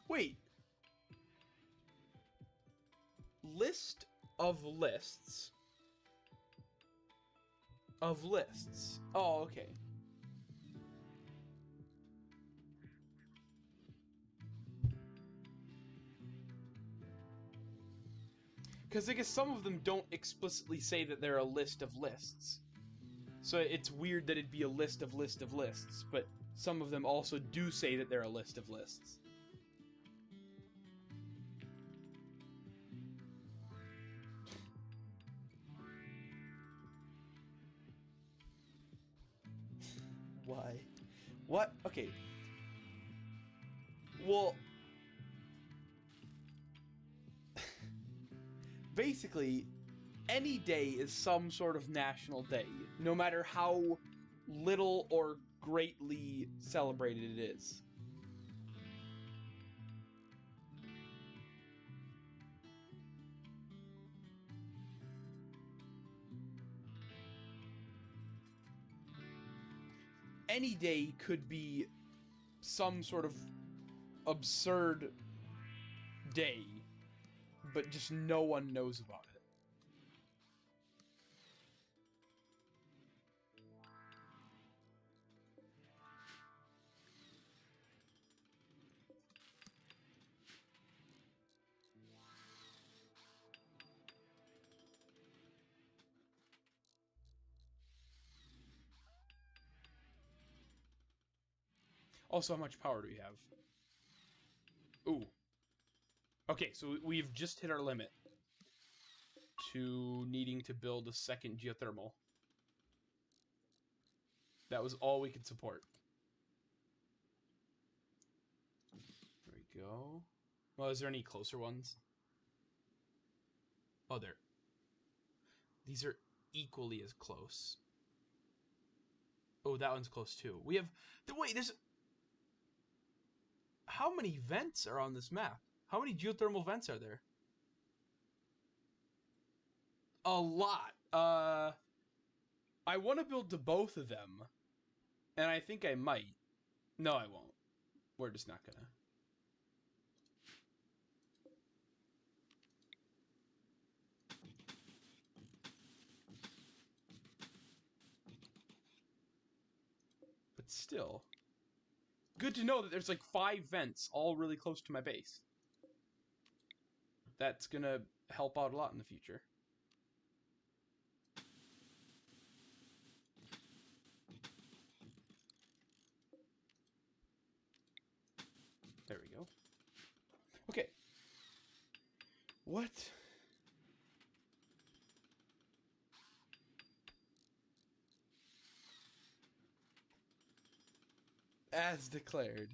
Wait. List of lists. Of lists. Oh, okay. Because I guess some of them don't explicitly say that they're a list of lists. So it's weird that it'd be a list of lists, but some of them also do say that they're a list of lists. Why? What? Okay. Well, basically, any day is some sort of national day, no matter how little or greatly celebrated it is. any day could be some sort of absurd day, but just no one knows about it. Also, how much power do we have? Ooh. Okay, so we've just hit our limit to needing to build a second geothermal. That was all we could support. There we go. Well, is there any closer ones? Oh, there. These are equally as close. Oh, that one's close too. We have... Wait, there's... How many vents are on this map? How many geothermal vents are there? A lot. I want to build to both of them. And I think I might. No, I won't. We're just not gonna. But still. Good to know that there's like 5 vents all really close to my base. That's gonna help out a lot in the future. There we go. Okay. What? As declared.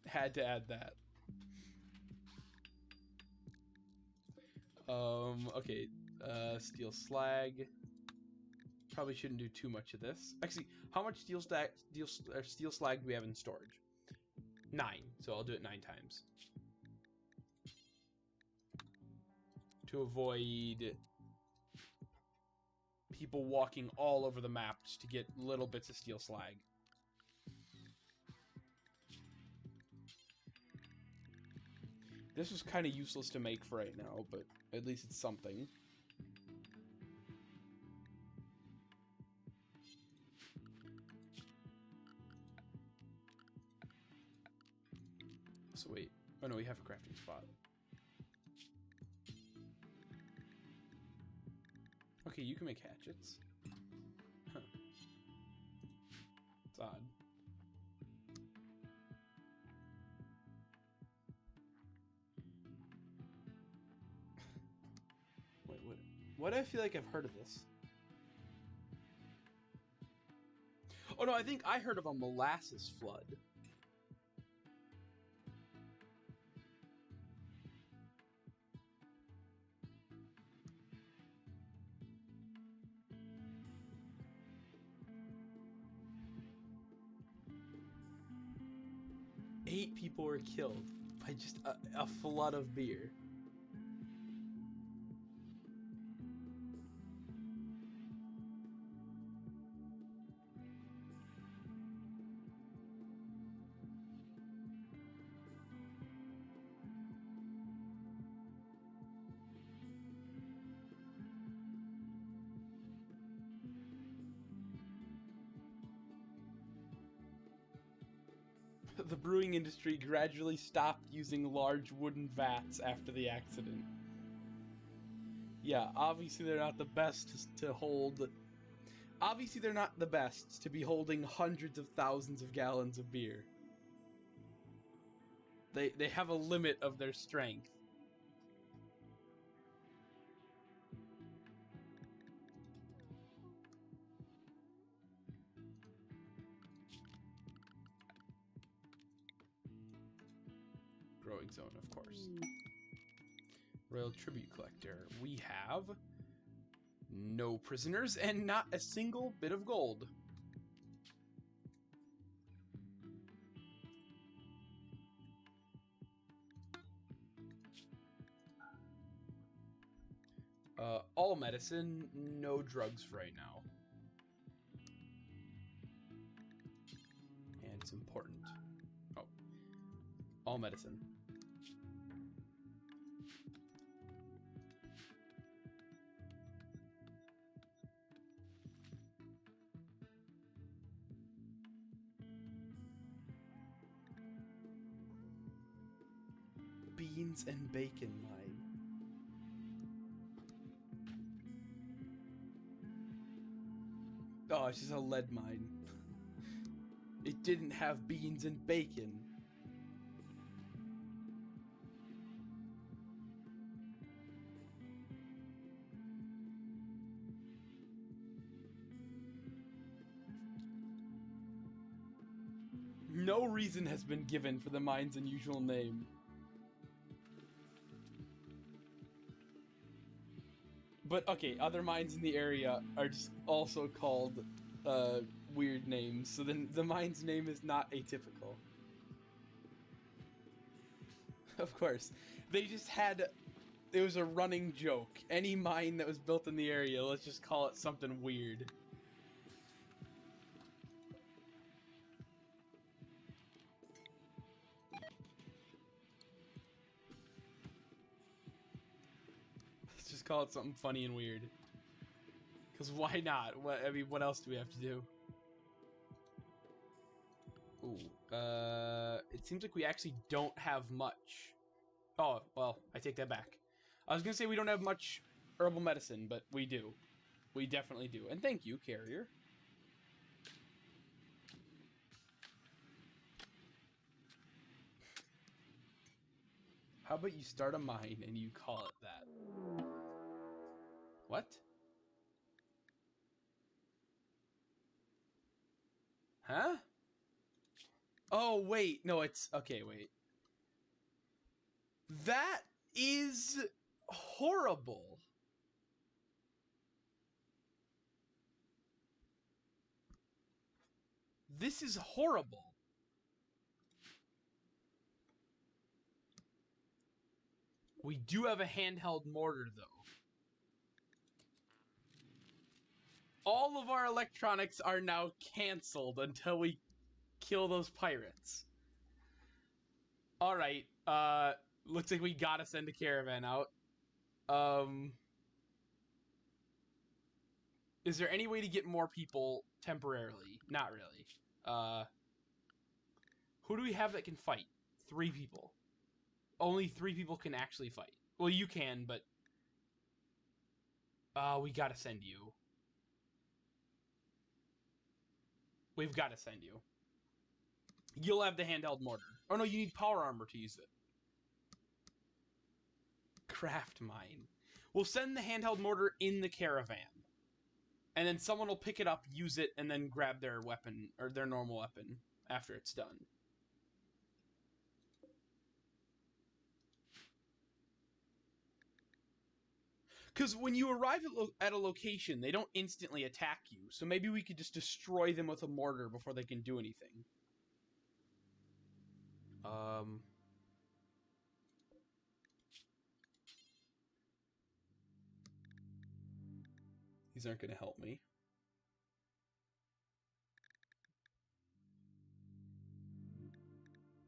Had to add that. Okay. Steel slag. Probably shouldn't do too much of this. Actually, how much steel slag do we have in storage? 9. So I'll do it 9 times. To avoid people walking all over the map just to get little bits of steel slag. This was kind of useless to make for right now, but at least it's something. So wait. Oh no, we have a crafting spot. Okay, you can make hatchets. Huh. It's odd. Wait, what? Why do I feel like I've heard of this? Oh no, I think I heard of a molasses flood. Eight people were killed by just a flood of beer. The brewing industry gradually stopped using large wooden vats after the accident. Yeah, obviously they're not the best to hold... Obviously they're not the best to be holding hundreds of thousands of gallons of beer. They have a limit of their strength. Growing zone, of course. Royal Tribute Collector. We have no prisoners and not a single bit of gold. All medicine, no drugs for right now. And it's important. Oh. All medicine. Beans and bacon mine. Oh, it's just a lead mine. It didn't have beans and bacon. No reason has been given for the mine's unusual name. But okay, other mines in the area are just also called weird names, so then the mine's name is not atypical. Of course. They just had... It was a running joke. Any mine that was built in the area, let's just call it something weird. Let's just call it something funny and weird. Because why not? I mean, what else do we have to do? Ooh, it seems like we actually don't have much. Oh, well, I take that back. I was gonna say we don't have much herbal medicine, but we do. We definitely do. And thank you, carrier. How about you start a mine and you call it that? What? Huh? Oh, wait. No, it's... Okay, wait. That is horrible. This is horrible. We do have a handheld mortar, though. All of our electronics are now canceled until we kill those pirates. Alright, looks like we gotta send a caravan out. Is there any way to get more people temporarily? Not really. Who do we have that can fight? 3 people. Only 3 people can actually fight. Well, you can, but... we gotta send you. We've gotta send you. You'll have the handheld mortar. Oh no, you need power armor to use it. Craft mine. We'll send the handheld mortar in the caravan. And then someone will pick it up, use it, and then grab their weapon, or their normal weapon, after it's done. Because when you arrive at a location, they don't instantly attack you, so maybe we could just destroy them with a mortar before they can do anything. These aren't going to help me.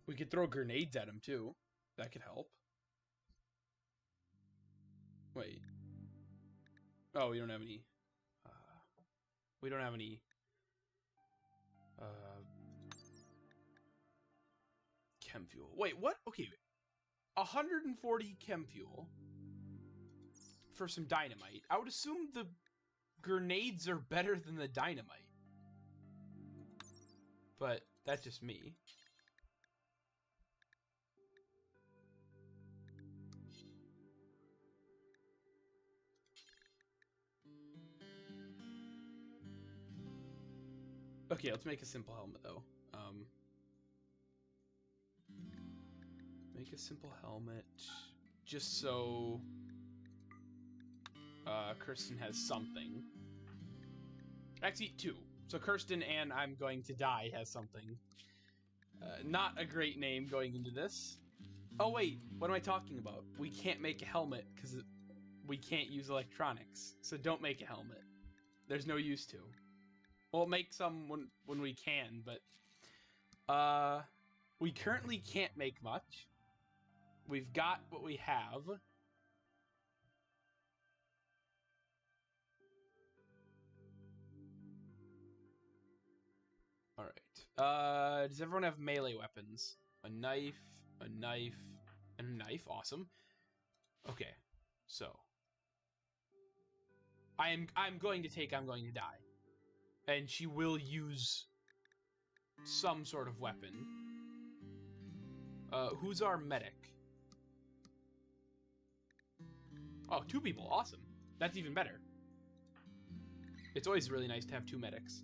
We could throw grenades at them, too. That could help. Wait. Oh, we don't have any... we don't have any... chem fuel. Wait, what? Okay, 140 chem fuel for some dynamite. I would assume the grenades are better than the dynamite. But that's just me. Okay, let's make a simple helmet, though. Make a simple helmet, just so Kirsten has something. Actually, 2. So Kirsten and I'm going to die has something. Not a great name going into this. Oh wait, what am I talking about? We can't make a helmet because we can't use electronics, so don't make a helmet. There's no use to. We'll make some when we can, but we currently can't make much. We've got what we have. All right. Does everyone have melee weapons? A knife, a knife, and a knife. Awesome. Okay. So I'm going to die. And she will use some sort of weapon. Who's our medic? Oh, 2 people. Awesome. That's even better. It's always really nice to have 2 medics.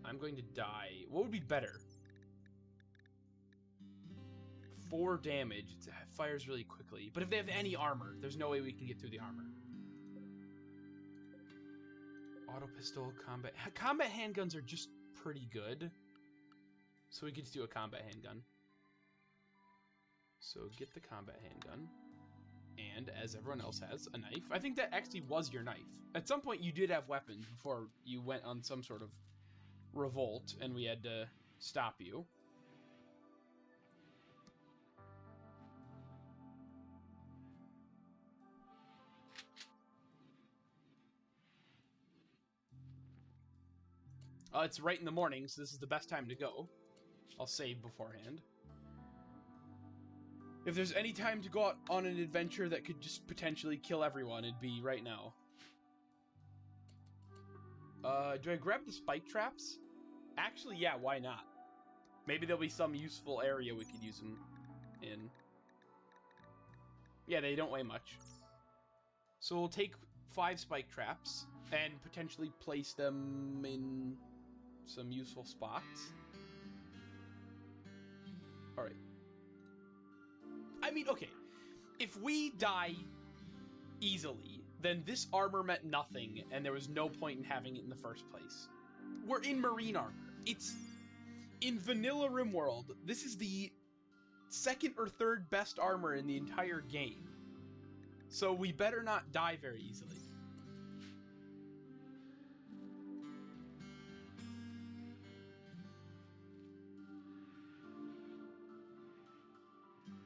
I'm going to die. What would be better? 4 damage. It fires really quickly. But if they have any armor, there's no way we can get through the armor. Auto pistol, combat... Combat handguns are just pretty good. So we could just do a combat handgun. So get the combat handgun. And, as everyone else has, a knife. I think that actually was your knife. At some point, you did have weapons before you went on some sort of revolt, and we had to stop you. It's right in the morning, so this is the best time to go. I'll save beforehand. If there's any time to go out on an adventure that could just potentially kill everyone, it'd be right now. Do I grab the spike traps? Actually, yeah, why not? Maybe there'll be some useful area we could use them in. Yeah, they don't weigh much. So we'll take 5 spike traps and potentially place them in some useful spots. Alright. I mean, okay. If we die easily, then this armor meant nothing, and there was no point in having it in the first place. We're in marine armor. It's... In vanilla RimWorld, this is the 2nd or 3rd best armor in the entire game. So we better not die very easily.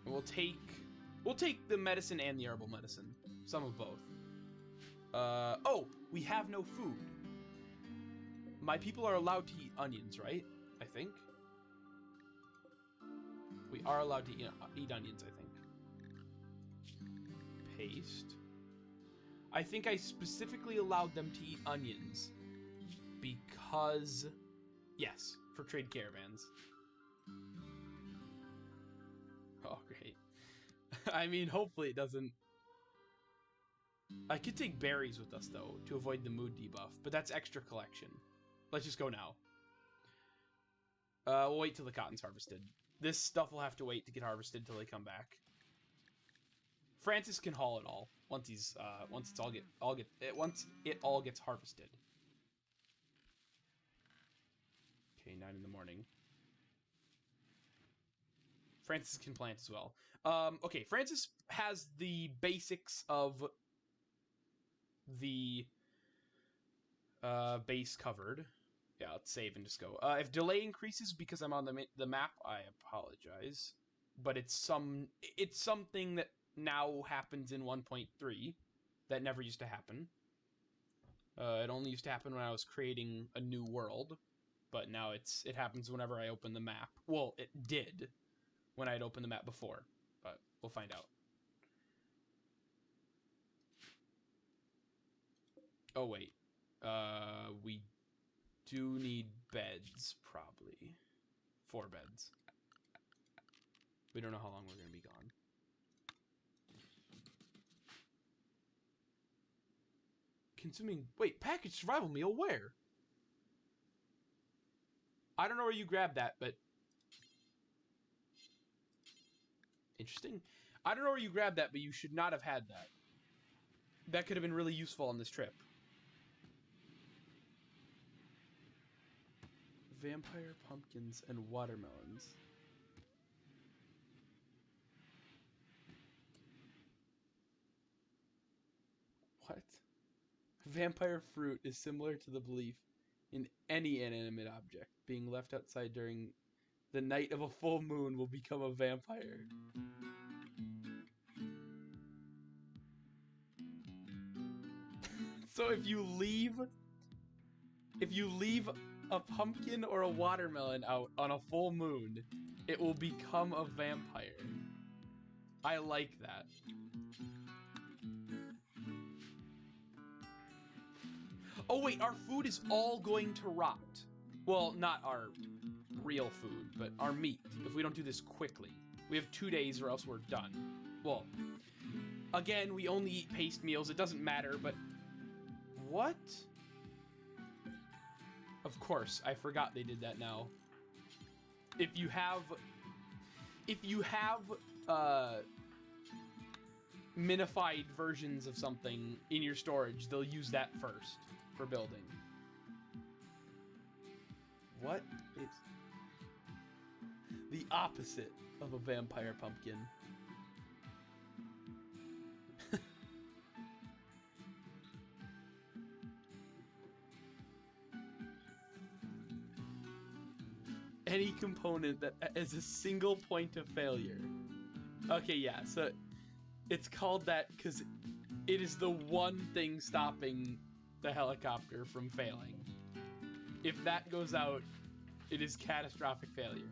We'll take the medicine and the herbal medicine. Some of both. Oh, we have no food. My people are allowed to eat onions, right? I think. We are allowed to eat onions, I think. Paste. I think I specifically allowed them to eat onions. Because... Yes, for trade caravans. Oh, great. I mean, hopefully it doesn't... I could take berries with us, though, to avoid the mood debuff, but that's extra collection. Let's just go now. We'll wait till the cotton's harvested. This stuff will have to wait to get harvested till they come back. Francis can haul it all once he's once it all gets harvested. Okay, 9 in the morning. Francis can plant as well. Okay, Francis has the basics of the base covered. Yeah, let's save and just go. If delay increases because I'm on the map, I apologize. But it's something that now happens in 1.3 that never used to happen. It only used to happen when I was creating a new world, but now it happens whenever I open the map. Well, it did when I'd opened the map before, but we'll find out. Oh wait, we do need beds, probably. 4 beds. We don't know how long we're going to be gone. Consuming... Wait, package survival meal, where? I don't know where you grabbed that, but... Interesting. I don't know where you grabbed that, but you should not have had that. That could have been really useful on this trip. Vampire pumpkins and watermelons. Vampire fruit is similar to the belief in any inanimate object being left outside during the night of a full moon will become a vampire. So if you leave a pumpkin or a watermelon out on a full moon, it will become a vampire. I like that. Oh wait, our food is all going to rot. Well, not our real food, but our meat, if we don't do this quickly. We have 2 days or else we're done. Well, again, we only eat paste meals. It doesn't matter, but... What? Of course, I forgot they did that now. If you have minified versions of something in your storage, they'll use that first for building. What is the opposite of a vampire pumpkin? Any component that is a single point of failure. Okay, yeah, so it's called that because it is the one thing stopping the helicopter from failing. If that goes out, it is catastrophic failure.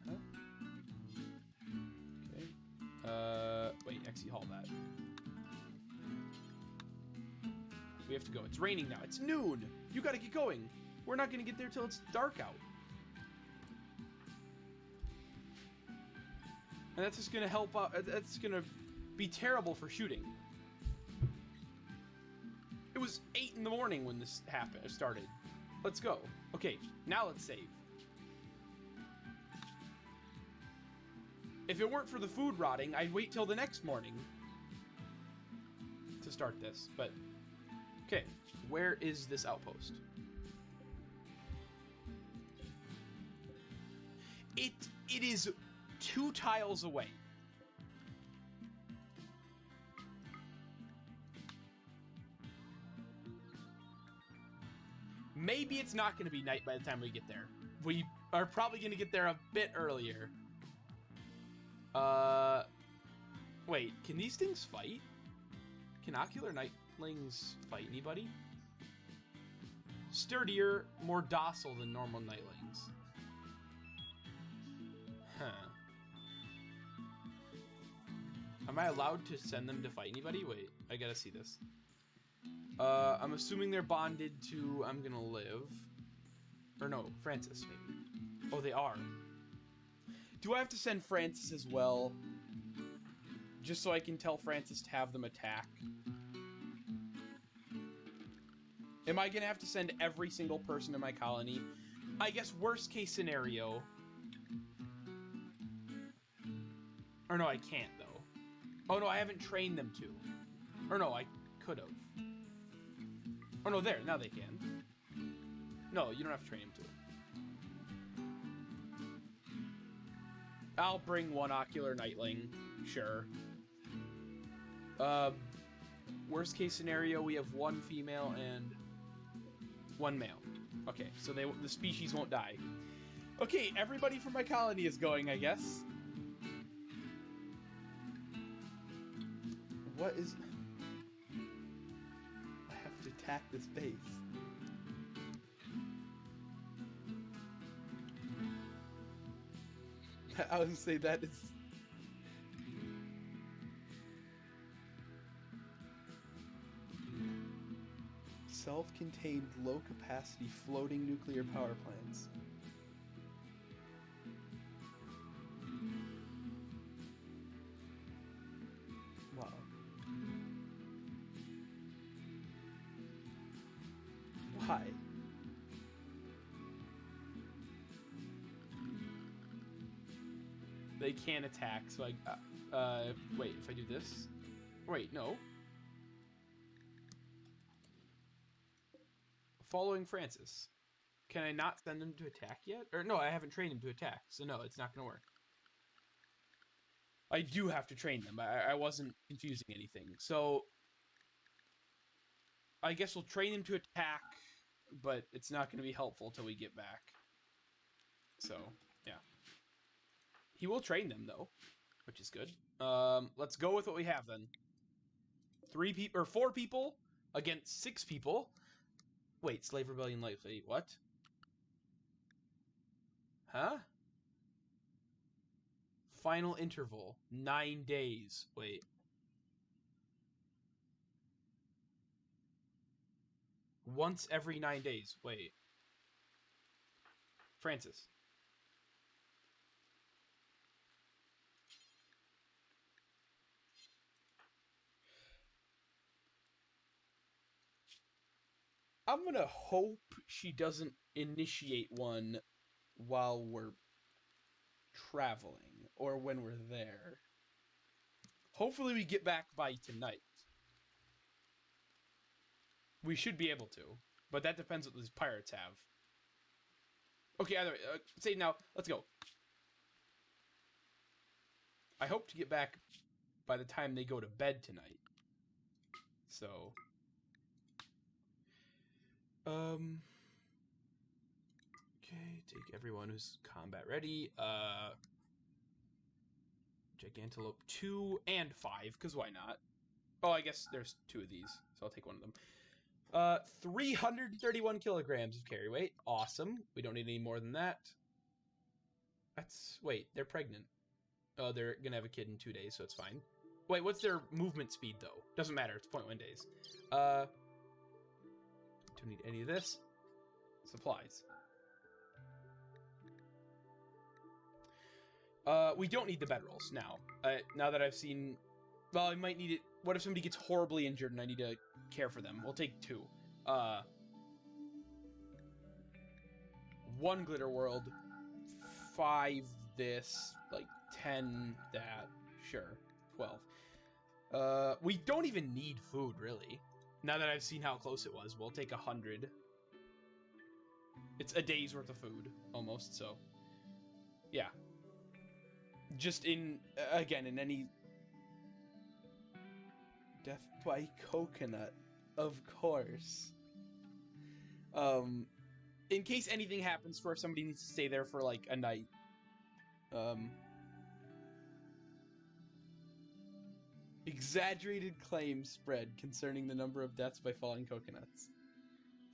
Huh? Okay. Wait, actually haul that. We have to go. It's raining now. It's noon. You gotta get going. We're not gonna get there till it's dark out. And that's just gonna help out. That's gonna be terrible for shooting. It was 8 in the morning when this started. Let's go. Okay, now let's save. If it weren't for the food rotting, I'd wait till the next morning to start this, but... Okay, where is this outpost? It is 2 tiles away. Maybe it's not going to be night by the time we get there. We are probably going to get there a bit earlier. Wait, can these things fight? Can ocular nightlings fight anybody? Sturdier, more docile than normal nightlings. Huh. Am I allowed to send them to fight anybody? Wait, I gotta see this. I'm assuming they're bonded to I'm gonna live. Or no, Francis, maybe. Oh, they are. Do I have to send Francis as well? Just so I can tell Francis to have them attack? Am I gonna have to send every single person in my colony? I guess worst case scenario. Or no, I can't though. Oh no, I haven't trained them to. Or no, I could have. Oh no, there, now they can. No, you don't have to train them to. I'll bring 1 ocular nightling, sure. Worst case scenario, we have 1 female and 1 male. Okay, so the species won't die. Okay, everybody from my colony is going, I guess. What is... I have to attack this base. I would say that is... Self-contained, low-capacity floating nuclear power plants. Wow. Why? They can't attack, so I... wait, if I do this... Wait, no. Following Francis. Can I not send him to attack yet? Or no, I haven't trained him to attack, so no, it's not going to work. I do have to train them. I wasn't confusing anything. So, I guess we'll train him to attack, but it's not going to be helpful till we get back. So, yeah. He will train them, though, which is good. Let's go with what we have, then. 4 people against 6 people. Wait, Slave Rebellion likely. What? Huh? Final interval. 9 days. Wait. Once every 9 days. Wait. Francis. I'm gonna hope she doesn't initiate one while we're traveling or when we're there. Hopefully we get back by tonight. We should be able to, but that depends what these pirates have. Okay, either way, say now, let's go. I hope to get back by the time they go to bed tonight. So, okay, take everyone who's combat ready. Gigantelope 2 and 5, because why not? Oh, I guess there's 2 of these, so I'll take one of them. 331 kilograms of carry weight. Awesome. We don't need any more than that. Wait, they're pregnant. Oh, they're gonna have a kid in 2 days, so it's fine. Wait, what's their movement speed, though? Doesn't matter, it's 0.1 days. Don't need any of this. Supplies. We don't need the bedrolls now. Now that I've seen... Well, I might need it... What if somebody gets horribly injured and I need to care for them? We'll take 2. 1 glitter world, 5 this, like 10 that, sure, 12. We don't even need food, really. Now that I've seen how close it was, we'll take 100. It's a day's worth of food, almost, so, yeah. Just again, in any... Death by coconut, of course. In case anything happens where somebody needs to stay there for, like, a night. Exaggerated claims spread concerning the number of deaths by falling coconuts.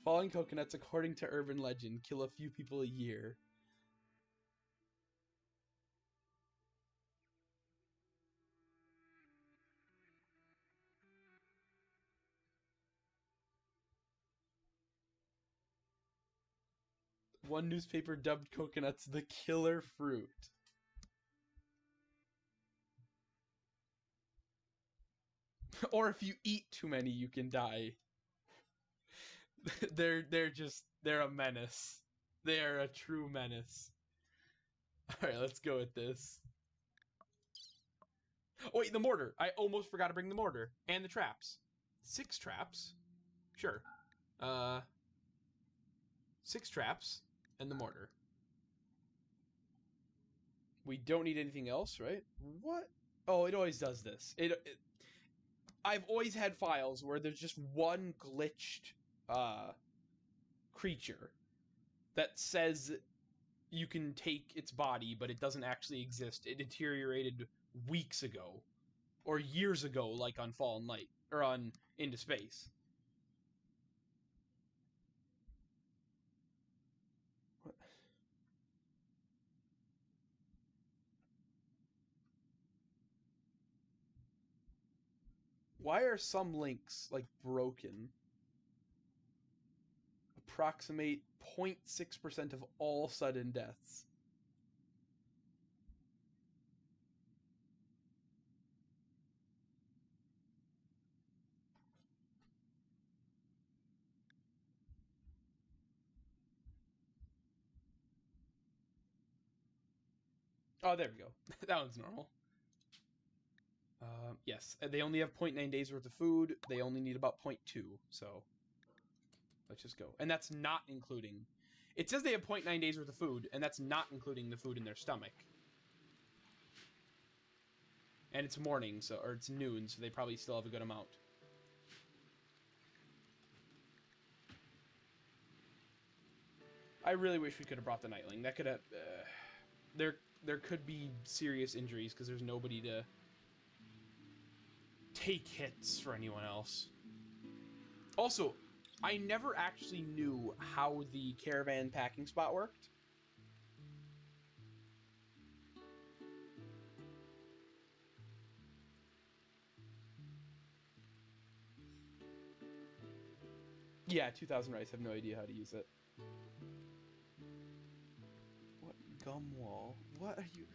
Falling coconuts, according to urban legend, kill a few people a year. One newspaper dubbed coconuts the killer fruit. Or if you eat too many, you can die. They're a menace. They are a true menace. Alright, let's go with this. Oh wait, the mortar. I almost forgot to bring the mortar. And the traps. 6 traps. Sure. 6 traps. And the mortar. We don't need anything else, right? What? Oh, it always does this. I've always had files where there's just one glitched creature that says you can take its body, but it doesn't actually exist. It deteriorated weeks ago. Or years ago, like on Fallen Light. Or on Into Space. What? Why are some links, like, broken? Approximate 0.6% of all sudden deaths. Oh, there we go. That one's normal. Yes, they only have 0.9 days worth of food. They only need about 0.2, so let's just go. And that's not including... It says they have 0.9 days worth of food, and that's not including the food in their stomach. And it's morning, or it's noon, so they probably still have a good amount. I really wish we could have brought the Nightling. That could have... there could be serious injuries, because there's nobody to take hits for anyone else. Also, I never actually knew how the caravan packing spot worked. Yeah, 2,000 rice. I have no idea how to use it. What gum wall? What are you...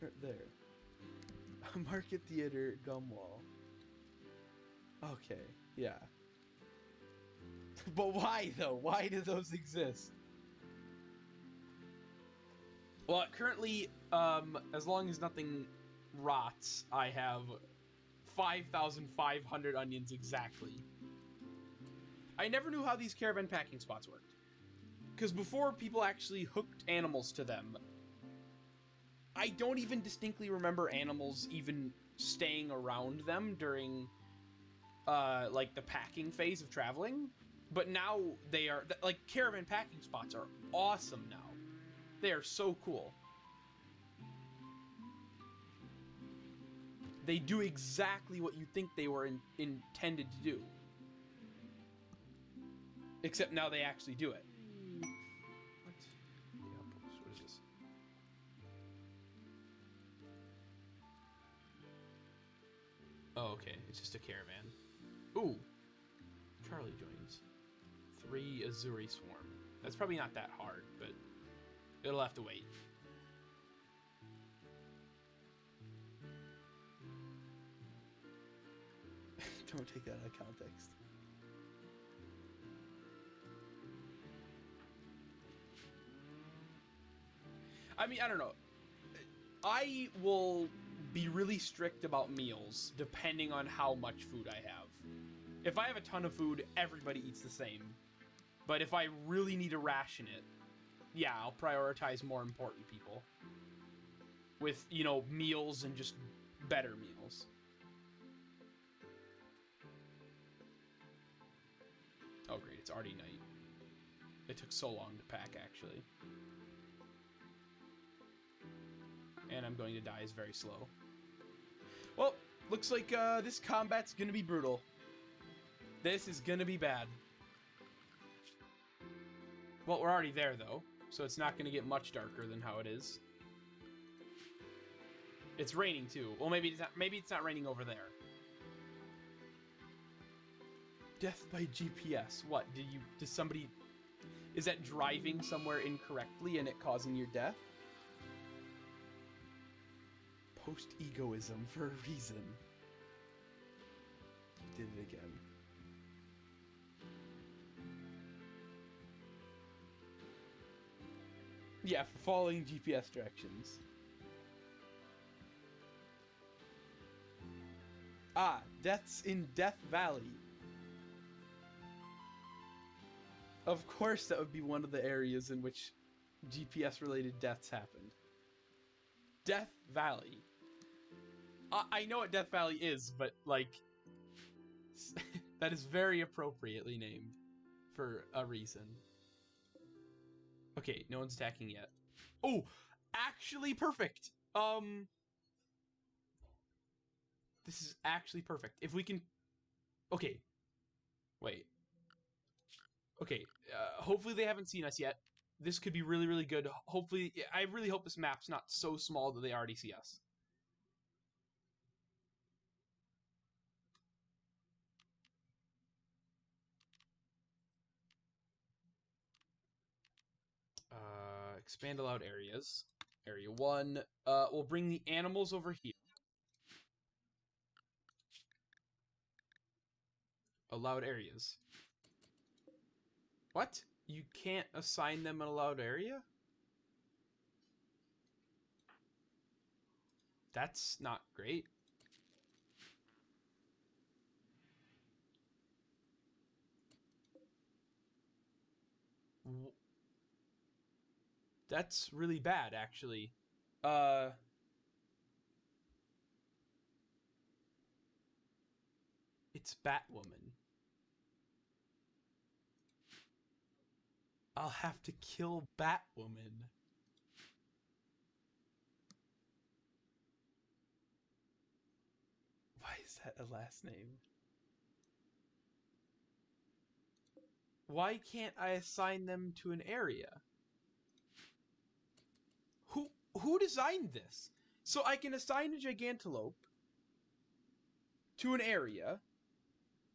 Right there. Market Theater gum wall. Okay, yeah. But why, though? Why do those exist? Well, currently, as long as nothing rots, I have 5,500 onions exactly. I never knew how these caravan packing spots worked. Because before people actually hooked animals to them, I don't even distinctly remember animals even staying around them during, like, the packing phase of traveling. But now they are, like, caravan packing spots are awesome now. They are so cool. They do exactly what you think they were intended to do. Except now they actually do it. What? What is this? Oh, okay. It's just a caravan. Ooh. Charlie joins. 3 Azuri Swarm. That's probably not that hard, but it'll have to wait. Don't take that out of context. I mean, I don't know. I will be really strict about meals depending on how much food I have. If I have a ton of food, everybody eats the same. But if I really need to ration it, yeah, I'll prioritize more important people. With, you know, meals and just better meals. Oh great, it's already night. It took so long to pack, actually. And I'm going to die is very slow. Well, looks like this combat's gonna be brutal. This is gonna be bad. Well, we're already there, though, so it's not gonna get much darker than how it is. It's raining, too. Well, maybe it's not raining over there. Death by GPS. What? Does somebody... Is that driving somewhere incorrectly and it causing your death? Post-egoism for a reason. Did it again. Yeah, for following GPS directions. Ah, deaths in Death Valley. Of course that would be one of the areas in which GPS-related deaths happened. Death Valley. I know what Death Valley is, but, like... that is very appropriately named. For a reason. Okay, no one's attacking yet. Oh! Actually perfect! This is actually perfect. If we can... Okay. Wait. Okay, hopefully they haven't seen us yet. This could be really, really good. Hopefully... I really hope this map's not so small that they already see us. Expand allowed areas. Area 1. We'll bring the animals over here. Allowed areas. What? You can't assign them an allowed area? That's not great. That's really bad, actually. It's Batwoman. I'll have to kill Batwoman. Why is that a last name? Why can't I assign them to an area? Who designed this? So I can assign a Gigantalope to an area.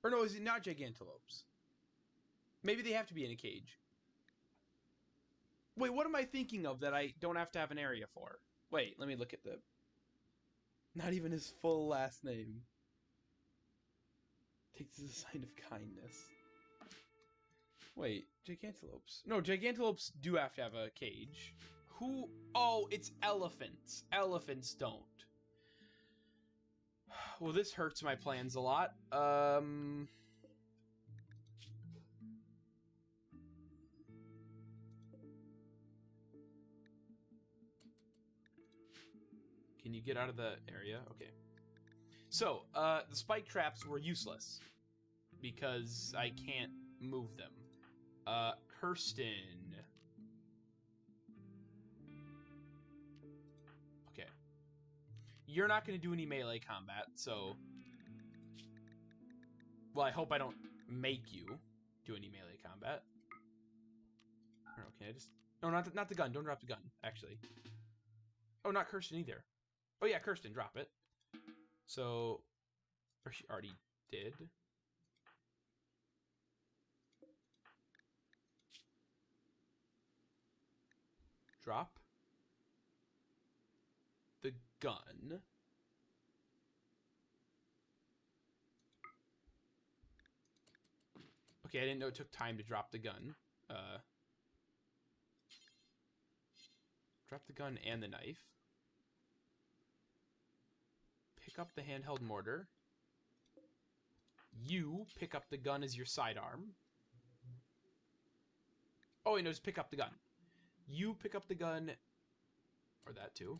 Or no, is it not Gigantalopes? Maybe they have to be in a cage. Wait, what am I thinking of that I don't have to have an area for? Wait, let me look at the... Not even his full last name. Takes as a sign of kindness. Wait, Gigantalopes. No, Gigantalopes do have to have a cage. Who? Oh, it's elephants. Elephants don't. Well, this hurts my plans a lot. Can you get out of the area? Okay. So, the spike traps were useless because I can't move them. Kirsten. Okay. You're not going to do any melee combat, so... Well, I hope I don't make you do any melee combat. Or, okay, I just... No, not the gun. Don't drop the gun, actually. Oh, not Kirsten either. Oh, yeah, Kirsten, drop it. So... Or she already did. Drop the gun. Okay, I didn't know it took time to drop the gun. Drop the gun and the knife. Pick up the handheld mortar. You pick up the gun as your sidearm. Oh, wait, no, just pick up the gun. You pick up the gun, or that too.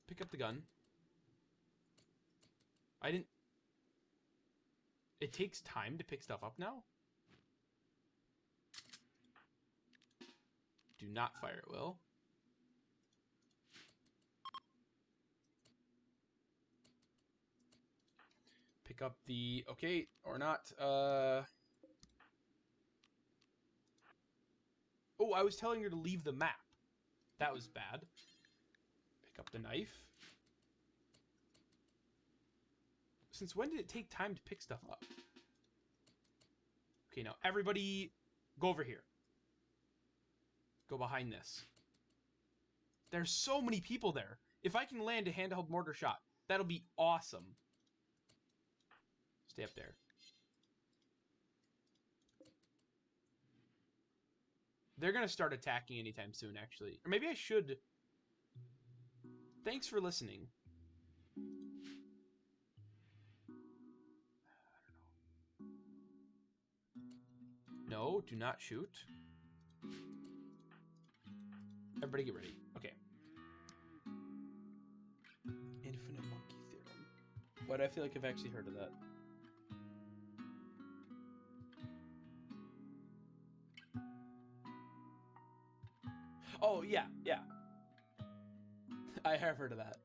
Pick up the gun. I didn't... It takes time to pick stuff up now? Do not fire at will. Pick up the... Okay, or not. Oh, I was telling her to leave the map. That was bad. Pick up the knife. Since when did it take time to pick stuff up? Okay, now everybody go over here. Go behind this. There's so many people there. If I can land a handheld mortar shot, that'll be awesome. Stay up there. They're going to start attacking anytime soon, actually. Or maybe I should... Thanks for listening. No, do not shoot. Everybody get ready. Okay. Infinite monkey theorem. Why do I feel like I've actually heard of that? Oh, yeah, yeah. I have heard of that.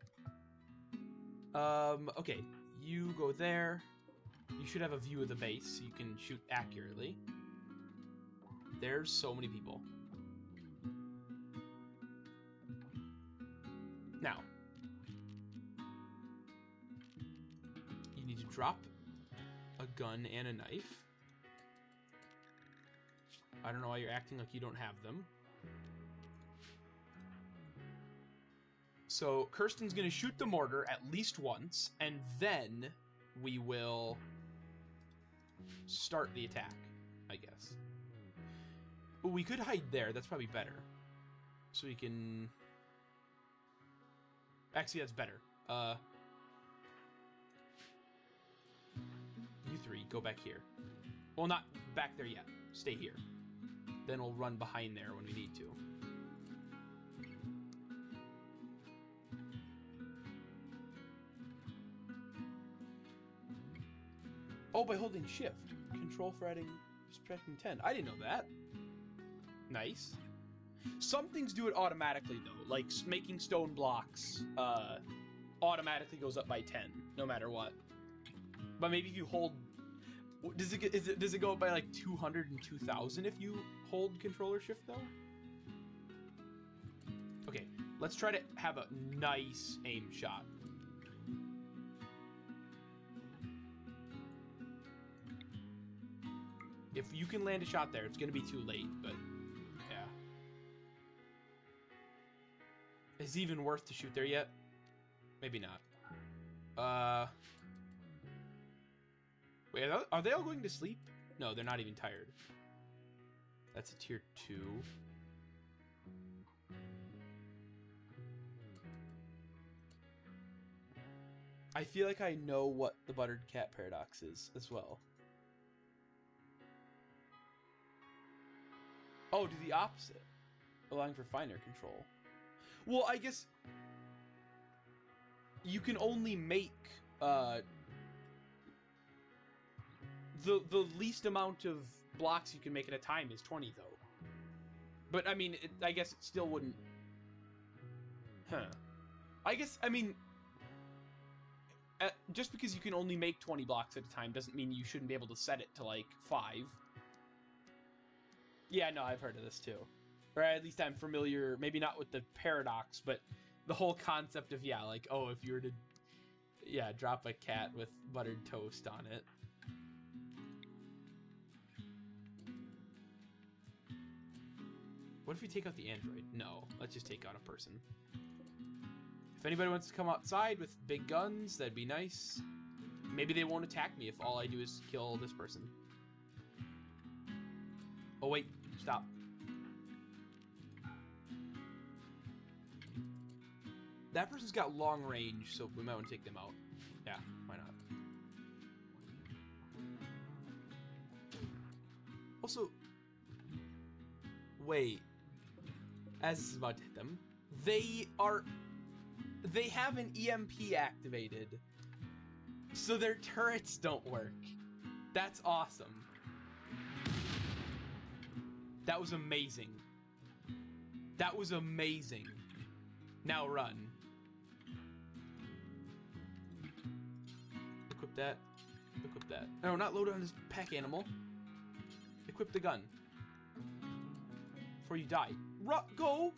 Okay. You go there. You should have a view of the base so you can shoot accurately. There's so many people. Now, you need to drop a gun and a knife. I don't know why you're acting like you don't have them. So Kirsten's going to shoot the mortar at least once, and then we will start the attack, I guess. Oh, we could hide there. That's probably better. So we can... Actually, that's better. You three, go back here. Well, not back there yet. Stay here. Then we'll run behind there when we need to. Oh, by holding shift. Control for adding, subtracting 10. I didn't know that. Nice. Some things do it automatically, though. Like, making stone blocks automatically goes up by 10, no matter what. But maybe if you hold... Does it go up by, like, 200 and 2,000 if you hold controller shift, though? Okay, let's try to have a nice aim shot. If you can land a shot there, it's going to be too late, but yeah. Is it even worth to shoot there yet? Maybe not. Wait, are they all going to sleep? No, they're not even tired. That's a tier 2. I feel like I know what the buttered cat paradox is as well. Oh, do the opposite. Allowing for finer control. Well, I guess you can only make the least amount of blocks you can make at a time is 20, though. But I mean, I guess it still wouldn't. Huh. I mean, just because you can only make 20 blocks at a time doesn't mean you shouldn't be able to set it to like 5. Yeah, no, I've heard of this too. Or at least I'm familiar, maybe not with the paradox, but the whole concept of, yeah, like, oh, if you were to, yeah, drop a cat with buttered toast on it. What if we take out the android? No, let's just take out a person. If anybody wants to come outside with big guns, that'd be nice. Maybe they won't attack me if all I do is kill this person. Oh, wait. Stop. That person's got long range, so we might want to take them out. Yeah, why not? Also, wait. As this is about to hit them, they have an EMP activated, so their turrets don't work. That's awesome. That was amazing. That was amazing. Now run. Equip that. Equip that. No, not load on his pack animal. Equip the gun. Before you die. Go!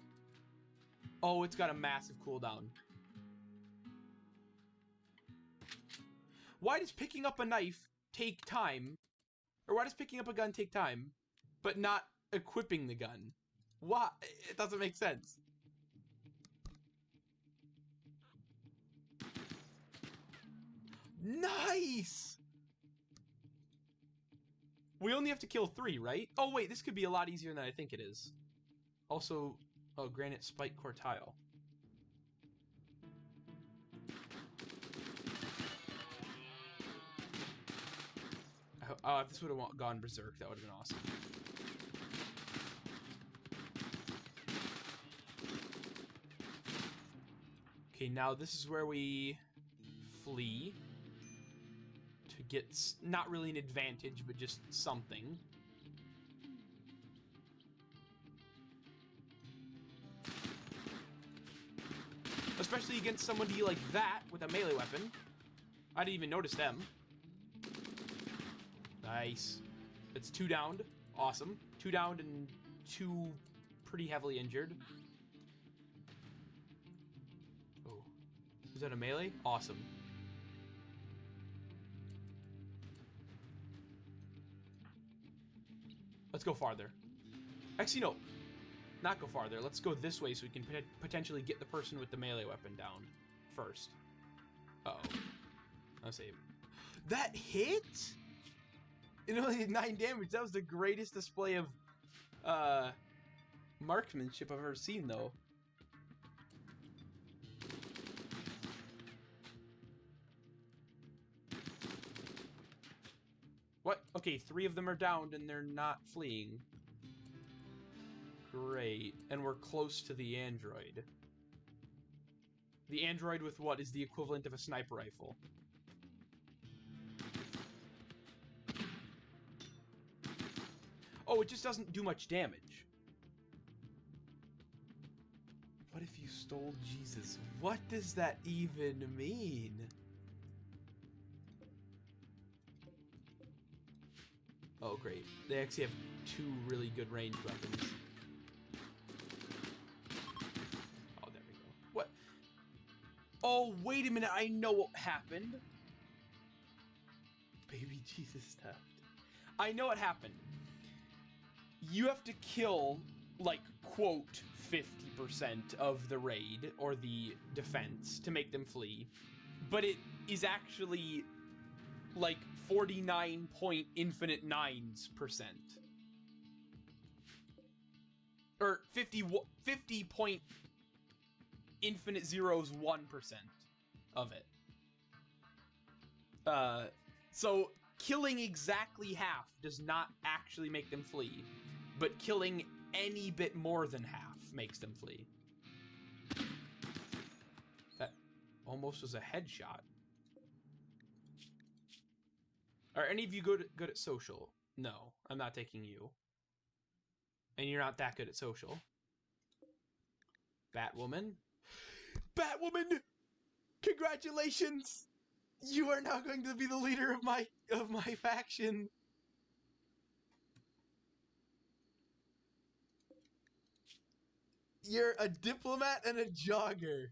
Oh, it's got a massive cooldown. Why does picking up a knife take time? Or why does picking up a gun take time, but not equipping the gun? Why? It doesn't make sense. Nice! We only have to kill 3, right? Oh wait, this could be a lot easier than I think it is. Also, oh, granite spike core tile. Oh, if this would have gone berserk, that would have been awesome. Okay, now this is where we flee to get not really an advantage, but just something. Especially against somebody like that with a melee weapon. I didn't even notice them. Nice. It's 2 downed. Awesome. 2 downed and 2 pretty heavily injured. Oh. Is that a melee? Awesome. Let's go farther. Actually, no. Not go farther. Let's go this way so we can potentially get the person with the melee weapon down first. Uh-oh. I'll save. That hit? It only did 9 damage. That was the greatest display of marksmanship I've ever seen, though. What? Okay, 3 of them are downed and they're not fleeing. Great. And we're close to the android. The android with what is the equivalent of a sniper rifle? Oh, it just doesn't do much damage. What if you stole Jesus? What does that even mean? Oh, great. They actually have 2 really good ranged weapons. Oh, there we go. What? Oh, wait a minute. I know what happened. Baby Jesus theft. I know what happened. You have to kill, like, quote, 50% of the raid or the defense to make them flee. But it is actually, like, 49 point infinite 9%. Or 50 point infinite zeros 1% of it. So killing exactly half does not actually make them flee, but killing any bit more than half makes them flee. That almost was a headshot. Are any of you good at social? No, I'm not taking you. And you're not that good at social. Batwoman? Batwoman! Congratulations! You are now going to be the leader of my faction. You're a diplomat and a jogger.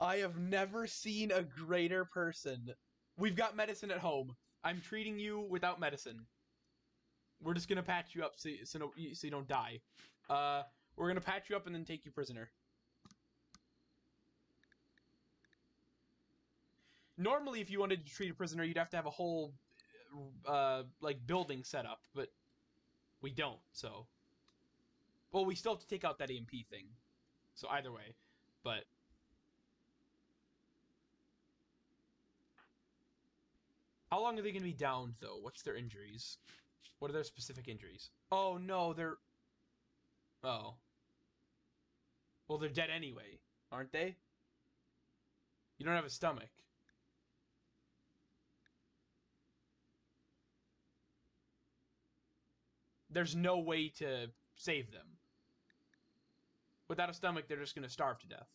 I have never seen a greater person. We've got medicine at home. I'm treating you without medicine. We're just gonna patch you up so you don't die. We're gonna patch you up and then take you prisoner. Normally, if you wanted to treat a prisoner, you'd have to have a whole, like, building set up, but we don't, so. Well, we still have to take out that EMP thing. So either way, but. How long are they gonna be downed, though? What's their injuries? What are their specific injuries? Oh, no, they're... Oh. Well, they're dead anyway, aren't they? You don't have a stomach. There's no way to save them. Without a stomach, they're just gonna starve to death.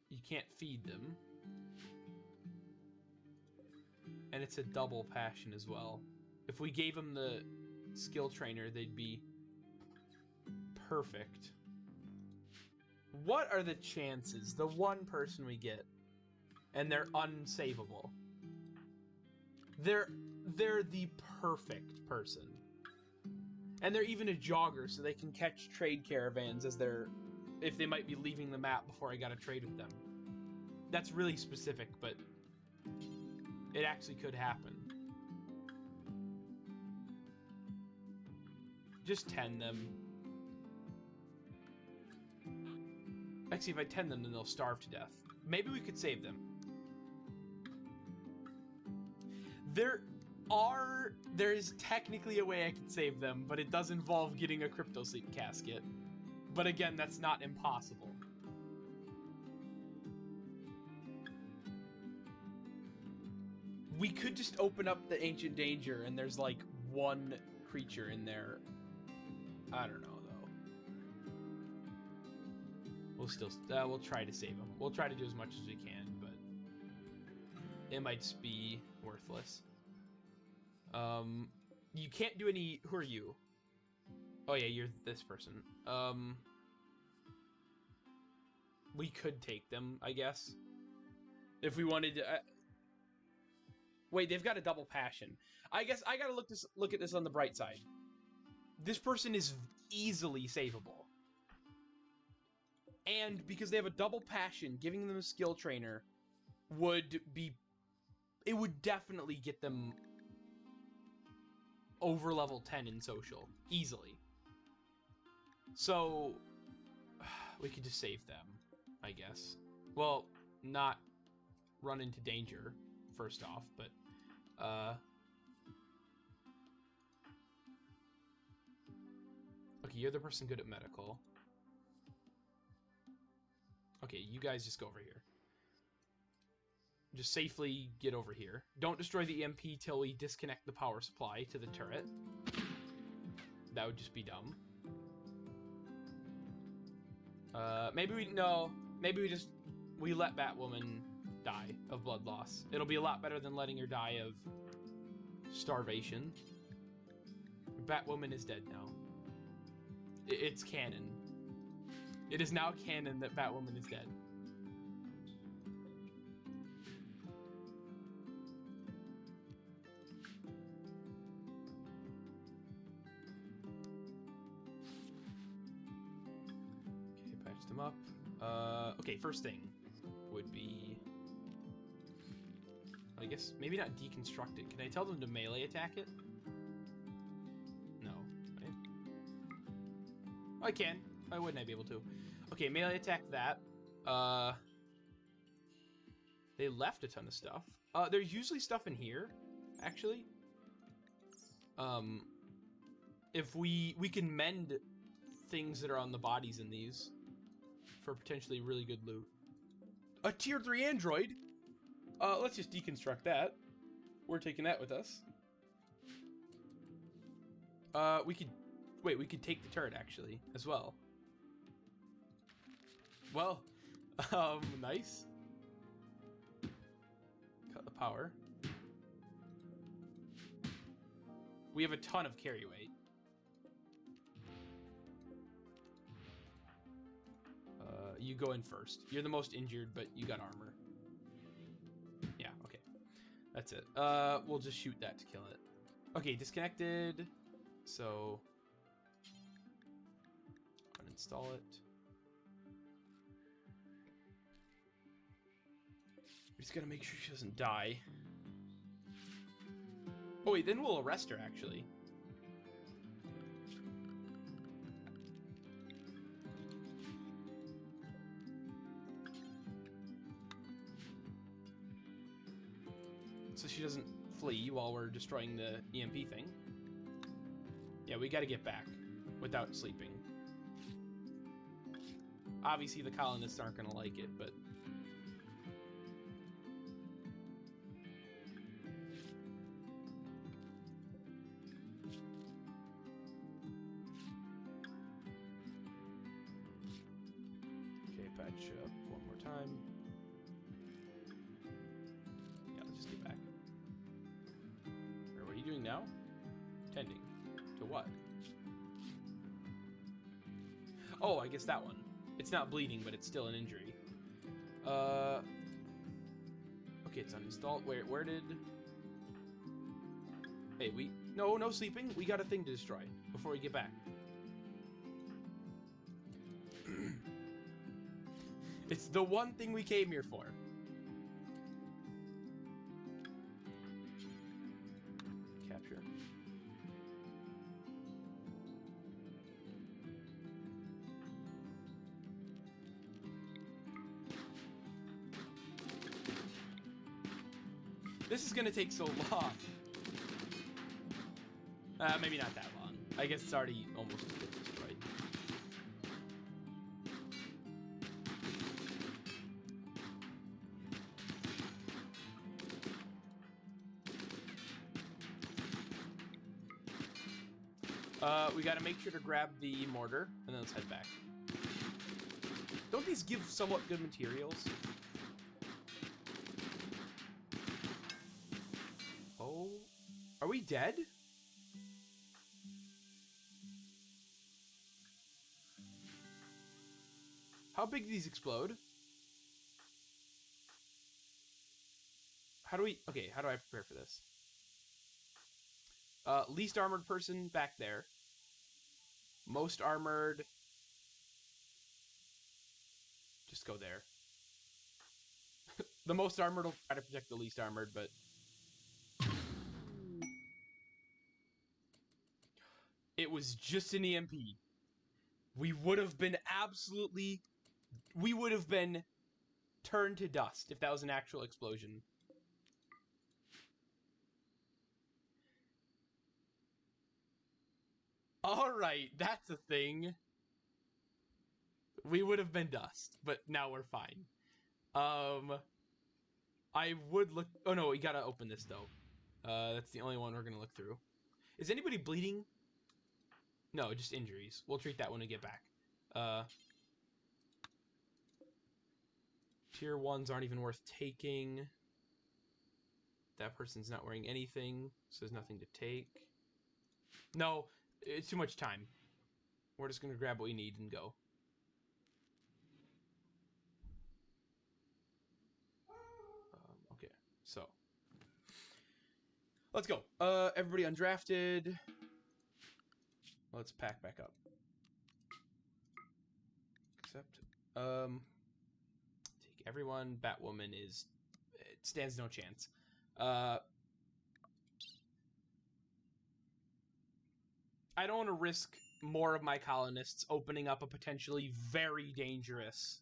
You can't feed them. And it's a double passion as well. If we gave them the skill trainer, they'd be perfect. What are the chances the one person we get and they're unsavable? They're the perfect person. And they're even a jogger, so they can catch trade caravans as they're... if they might be leaving the map before I gotta trade with them. That's really specific, but it actually could happen. Just tend them. Actually, if I tend them, then they'll starve to death. Maybe we could save them. There is technically a way I could save them, but it does involve getting a crypto sleep casket. But again, that's not impossible. We could just open up the Ancient Danger and there's like one creature in there. I don't know though. We'll still, we'll try to save them. We'll try to do as much as we can, but it might just be worthless. You can't do any, who are you? Oh yeah, you're this person. We could take them, I guess. If we wanted to... Wait, they've got a double passion. I guess I gotta look at this on the bright side. This person is easily savable. And because they have a double passion, giving them a skill trainer would be... It would definitely get them over level 10 in social. Easily. So, we could just save them, I guess. Well, not run into danger, first off, but... Okay, you're the person good at medical. Okay, you guys just go over here. Just safely get over here. Don't destroy the EMP till we disconnect the power supply to the turret. That would just be dumb. Maybe we let Batwoman die of blood loss. It'll be a lot better than letting her die of starvation. Batwoman is dead now. It's canon. It is now canon that Batwoman is dead. Okay, patched them up. Okay, first thing would be... I guess maybe not deconstruct it. Can I tell them to melee attack it? No. Right? I can. Why wouldn't I be able to? Okay, melee attack that. They left a ton of stuff. There's usually stuff in here, actually. If we can mend things that are on the bodies in these for potentially really good loot. A tier 3 android? Let's just deconstruct that. We're taking that with us. We could take the turret, actually, as well. Well, nice. Cut the power. We have a ton of carry weight. You go in first. You're the most injured, but you got armor. Yeah, okay. That's it. We'll just shoot that to kill it. Okay, disconnected. So, uninstall it. We just gotta make sure she doesn't die. Oh wait, then we'll arrest her, actually. So she doesn't flee while we're destroying the EMP thing. Yeah, we gotta get back without sleeping. Obviously the colonists aren't gonna like it, but... Okay, patch up one more time. Yeah, let's just get back. Or what are you doing now? Tending. To what? Oh, I guess that one. It's not bleeding, but it's still an injury. Okay, it's uninstalled. Where did... Hey, no sleeping. We got a thing to destroy before we get back. It's the one thing we came here for. Capture. This is gonna take so long. Maybe not that long. I guess it's already almost destroyed. We gotta make sure to grab the mortar, and then let's head back. Don't these give somewhat good materials? Oh, are we dead? How big do these explode? How do I prepare for this? Least armored person back there. Most armored. just go there. The most armored will try to protect the least armored, but... It was just an EMP. We would have been absolutely... We would have been turned to dust if that was an actual explosion. Alright, that's a thing. We would have been dust, but now we're fine. I would look... Oh no, we gotta open this though. That's the only one we're gonna look through. Is anybody bleeding? No, just injuries. We'll treat that when we get back. Tier 1s aren't even worth taking. That person's not wearing anything, so there's nothing to take. No, it's too much time. We're just gonna grab what we need and go. Okay, so. Let's go. Everybody undrafted. Let's pack back up. Except, take everyone. Batwoman is... It stands no chance. I don't want to risk more of my colonists opening up a potentially very dangerous,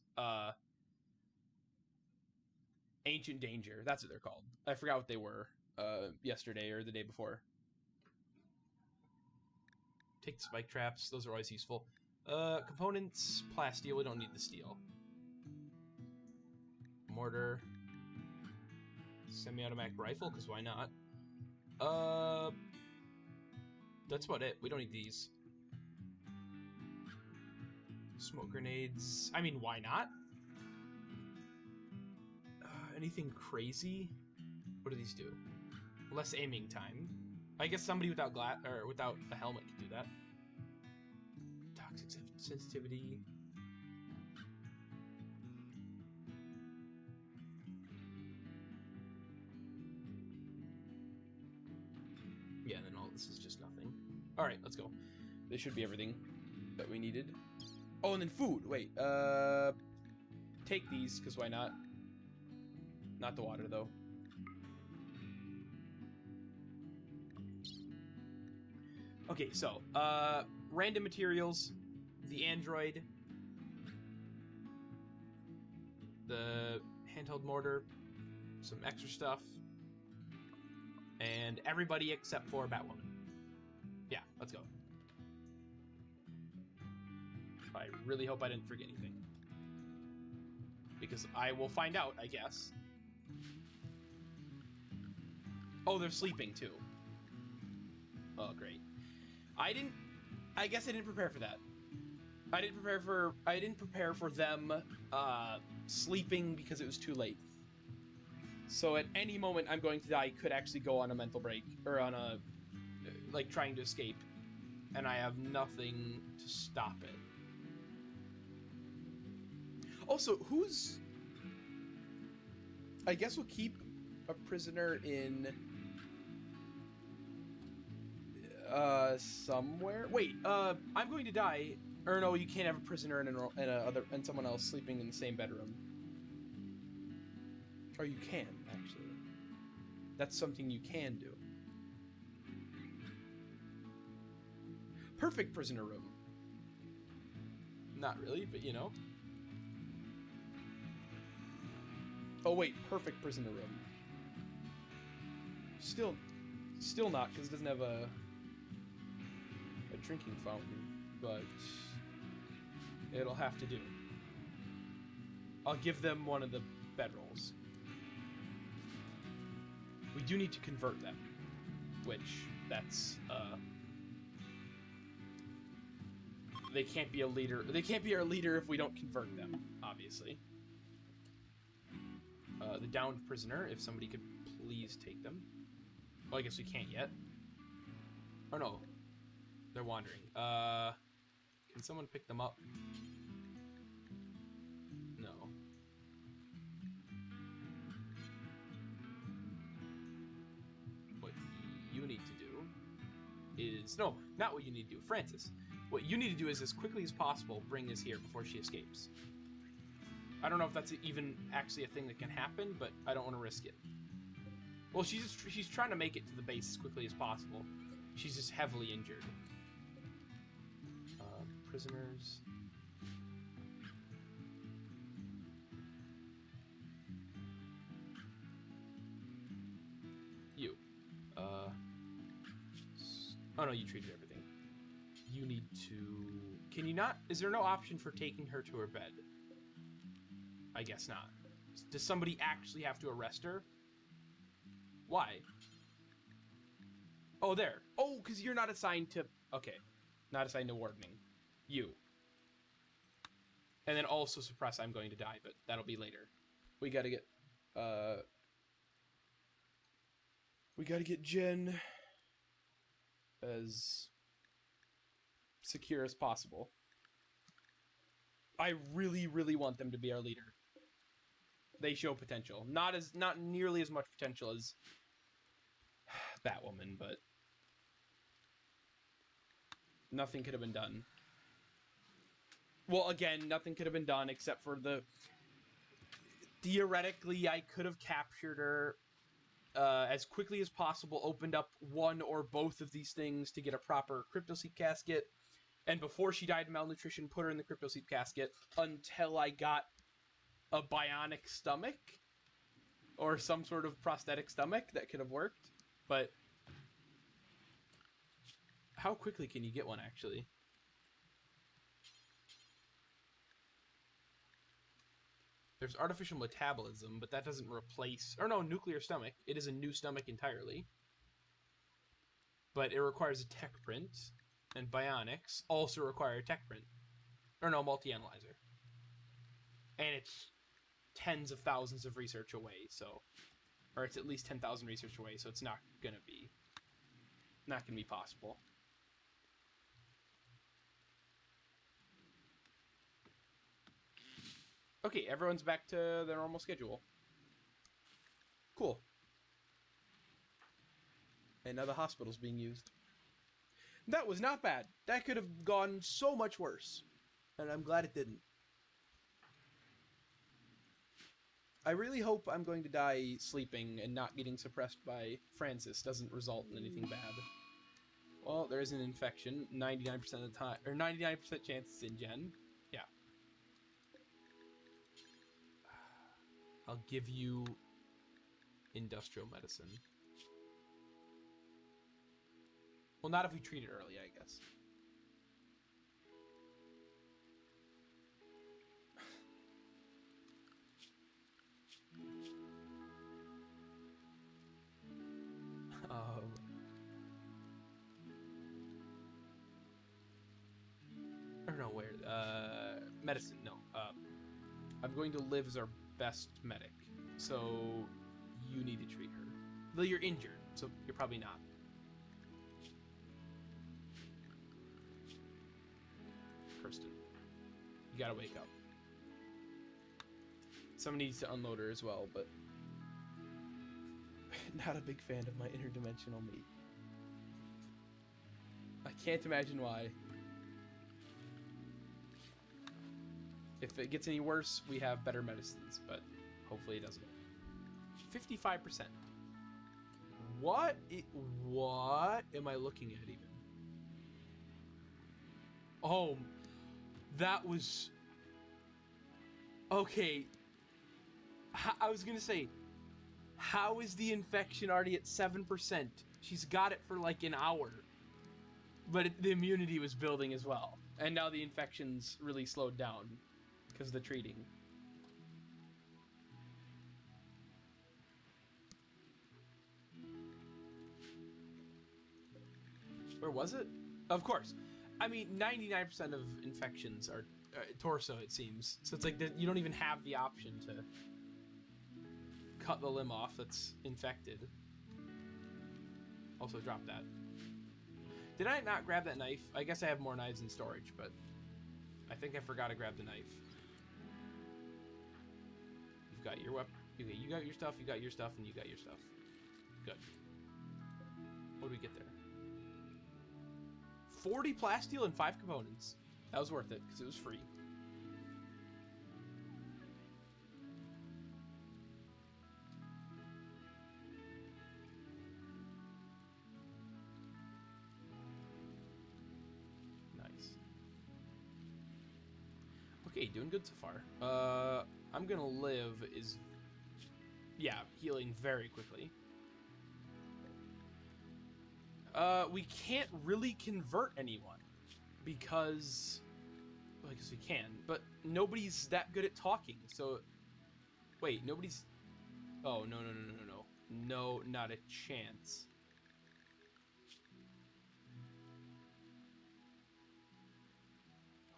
Ancient Danger. That's what they're called. I forgot what they were, yesterday or the day before. Take the spike traps. Those are always useful. Components, plasteel. We don't need the steel. Mortar. Semi-automatic rifle, because why not? That's about it. We don't need these. Smoke grenades. I mean, why not? Anything crazy? What do these do? Less aiming time. I guess somebody without without a helmet could do that. Toxic sensitivity. Yeah, then all this is just nothing. Alright, let's go. This should be everything that we needed. Oh, and then food. Wait, take these, because why not? Not the water, though. Okay, so, random materials, the android, the handheld mortar, some extra stuff, and everybody except for Batwoman. Yeah, let's go. I really hope I didn't forget anything. Because I will find out, I guess. Oh, they're sleeping, too. Oh, great. I guess I didn't prepare for that. I didn't prepare for them, sleeping because it was too late. So at any moment I'm going to die could actually go on a mental break, or on a, like, trying to escape. And I have nothing to stop it. Also, who's... I guess we'll keep a prisoner in... somewhere? Wait, I'm going to die. Or no, you can't have a prisoner and someone else sleeping in the same bedroom. Or you can, actually. That's something you can do. Perfect prisoner room. Not really, but you know. Oh wait, perfect prisoner room. Still not, because it doesn't have a drinking fountain, but it'll have to do. I'll give them one of the bedrolls. We do need to convert them, which, that's, they can't be a leader. They can't be our leader if we don't convert them, obviously. The downed prisoner, if somebody could please take them. Well, I guess we can't yet. Oh no. They're wandering. Can someone pick them up? No. What you need to do is... No, not what you need to do. Francis, what you need to do is, as quickly as possible, bring this here before she escapes. I don't know if that's even actually a thing that can happen, but I don't want to risk it. Well, she's trying to make it to the base as quickly as possible. She's just heavily injured. Prisoners. You. Oh no, you treated everything. You need to... Can you not... Is there no option for taking her to her bed? I guess not. Does somebody actually have to arrest her? Why? Oh, there. Oh, because you're not assigned to... Okay. Not assigned to wardening. You. And then also suppress I'm going to die, but that'll be later. We gotta get... We gotta get Jen as secure as possible. I really, really want them to be our leader. They show potential. Not nearly as much potential as Batwoman, but nothing could have been done. Well, again, nothing could have been done except for the... Theoretically, I could have captured her as quickly as possible, opened up one or both of these things to get a proper cryptosleep casket, and before she died of malnutrition, put her in the cryptosleep casket until I got a bionic stomach or some sort of prosthetic stomach that could have worked. But how quickly can you get one, actually? There's artificial metabolism, but that doesn't replace... Or no, nuclear stomach. It is a new stomach entirely. But it requires a tech print. And bionics also require a tech print. Or no, multi-analyzer. And it's tens of thousands of research away, so... Or it's at least 10,000 research away, so it's not gonna be... Not gonna be possible. Okay, everyone's back to their normal schedule. Cool. And now the hospital's being used. That was not bad. That could have gone so much worse. And I'm glad it didn't. I really hope I'm going to die sleeping and not getting suppressed by Francis doesn't result in anything bad. Well, there is an infection. 99% of the time. Or 99% chance it's in Jen. Yeah. I'll give you industrial medicine. Well, not if we treat it early, I guess. I don't know where. Medicine, no. I'm going to live as our best medic, so you need to treat her. Though you're injured, so you're probably not. Kirsten, you gotta wake up. Somebody needs to unload her as well, but not a big fan of my interdimensional meat. I can't imagine why. If it gets any worse, we have better medicines, but hopefully it doesn't. 55%. What am I looking at even? Oh, that was... Okay. I was gonna say, how is the infection already at 7%? She's got it for like an hour. But the immunity was building as well. And now the infection's really slowed down because of the treating. Where was it? Of course. I mean, 99% of infections are torso, it seems. So it's like you don't even have the option to cut the limb off that's infected. Also, drop that. Did I not grab that knife? I guess I have more knives in storage, but I think I forgot to grab the knife. You've got your weapon. Okay, you got your stuff, you got your stuff, and you got your stuff. Good. What do we get there? 40 plasteel and 5 components. That was worth it, because it was free. Okay, doing good so far. I'm gonna live is... Yeah, healing very quickly. We can't really convert anyone. Because... Well, I guess we can, but nobody's that good at talking, so... Wait, nobody's... Oh, no. No, not a chance.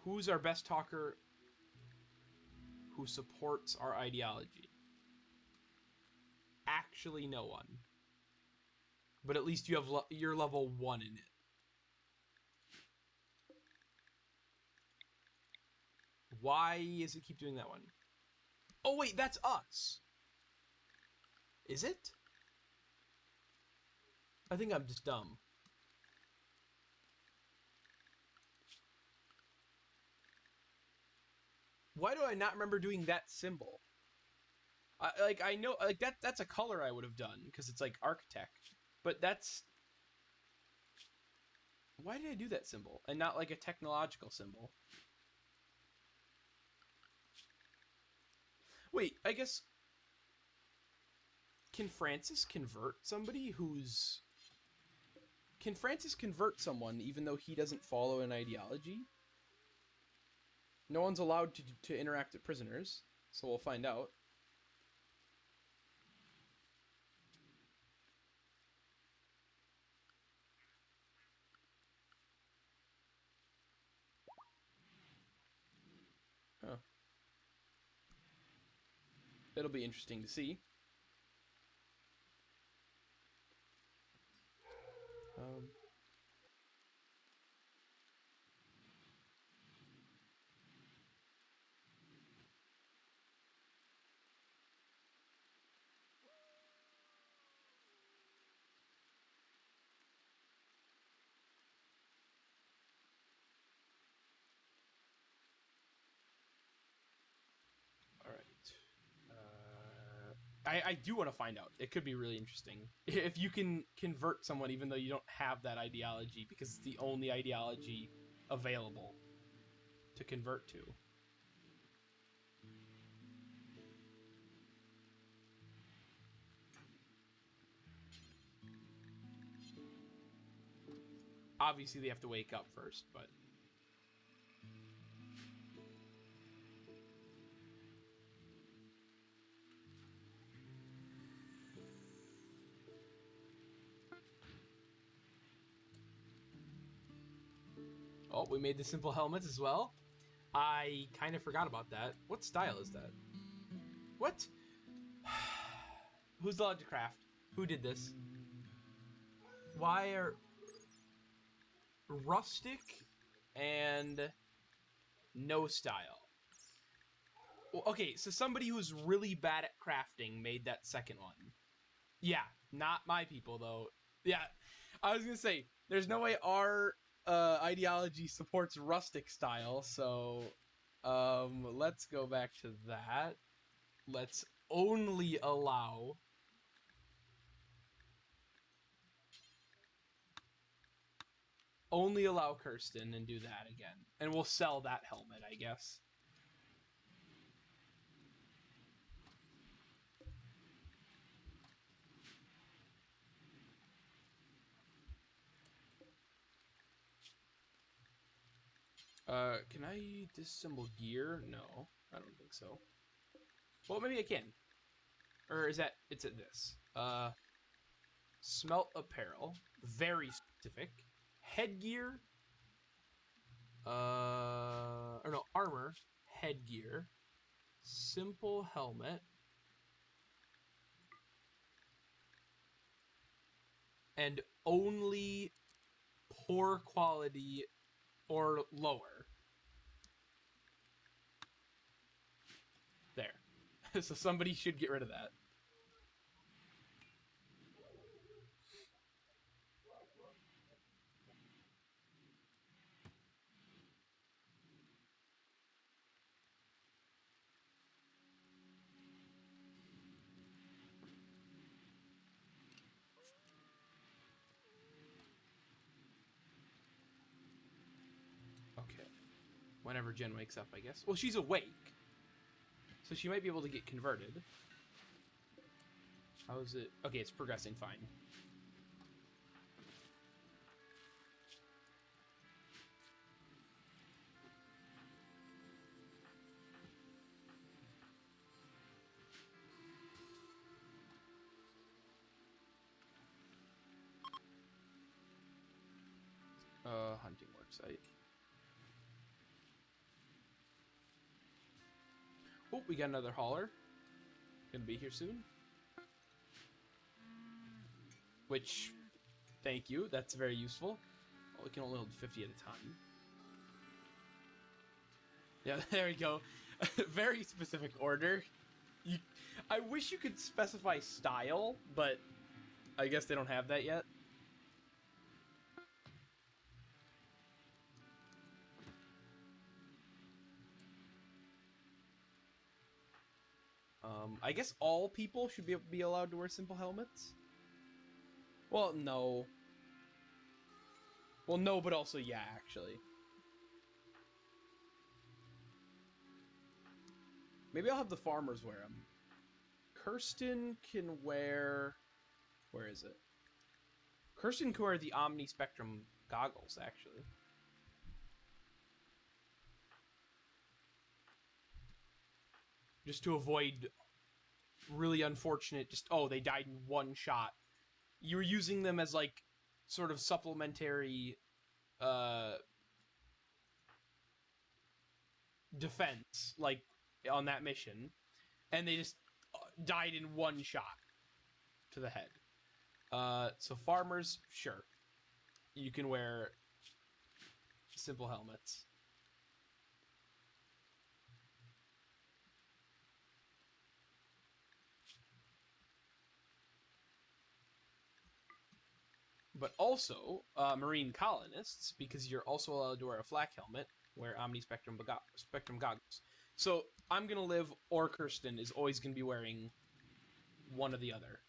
Who's our best talker who supports our ideology? Actually, no one. But at least you have you're level 1 in it. Why does it keep doing that one? Oh, wait, that's us. Is it? I think I'm just dumb. Why do I not remember doing that symbol? I know, like, that's a color I would have done, because it's, like, Architect. But that's... Why did I do that symbol, and not, like, a technological symbol? Wait, I guess... Can Francis convert somebody who's... Can Francis convert someone even though he doesn't follow an ideology? No one's allowed to interact with prisoners, so we'll find out. Huh. It'll be interesting to see. I do want to find out. It could be really interesting. If you can convert someone even though you don't have that ideology, because it's the only ideology available to convert to. Obviously, they have to wake up first, but... Oh, we made the simple helmets as well. I kind of forgot about that. What style is that? What? Who's allowed to craft? Who did this? Why are... Rustic and no style. Well, okay, so somebody who's really bad at crafting made that second one. Yeah, not my people, though. Yeah, I was gonna say, there's no way our ideology supports rustic style, so let's go back to that. Let's only allow... Only allow Kirsten and do that again. And we'll sell that helmet, I guess. Can I disassemble gear? No, I don't think so. Well, maybe I can. Or is that... It's at this. Smelt apparel. Very specific. Headgear. Or no, armor. Headgear. Simple helmet. And only poor quality or lower. There. So somebody should get rid of that. Whenever Jen wakes up, I guess. Well, she's awake. So she might be able to get converted. How is it? Okay, it's progressing fine. Hunting worksite. Oh, we got another hauler. Gonna be here soon. Which, thank you. That's very useful. Oh, we can only hold 50 at a time. Yeah, there we go. Very specific order. I wish you could specify style, but I guess they don't have that yet. I guess all people should be allowed to wear simple helmets. Well, no. Well, no, but also yeah, actually. Maybe I'll have the farmers wear them. Kirsten can wear... Where is it? Kirsten can wear the Omni Spectrum goggles, actually. Just to avoid really unfortunate, just, oh, they died in one shot. You were using them as, like, sort of supplementary, defense, like, on that mission. And they just died in one shot to the head. So farmers, sure. You can wear simple helmets. But also, marine colonists, because you're also allowed to wear a flak helmet, wear Omni Spectrum goggles. So, I'm gonna live, or Kirsten is always gonna be wearing one or the other,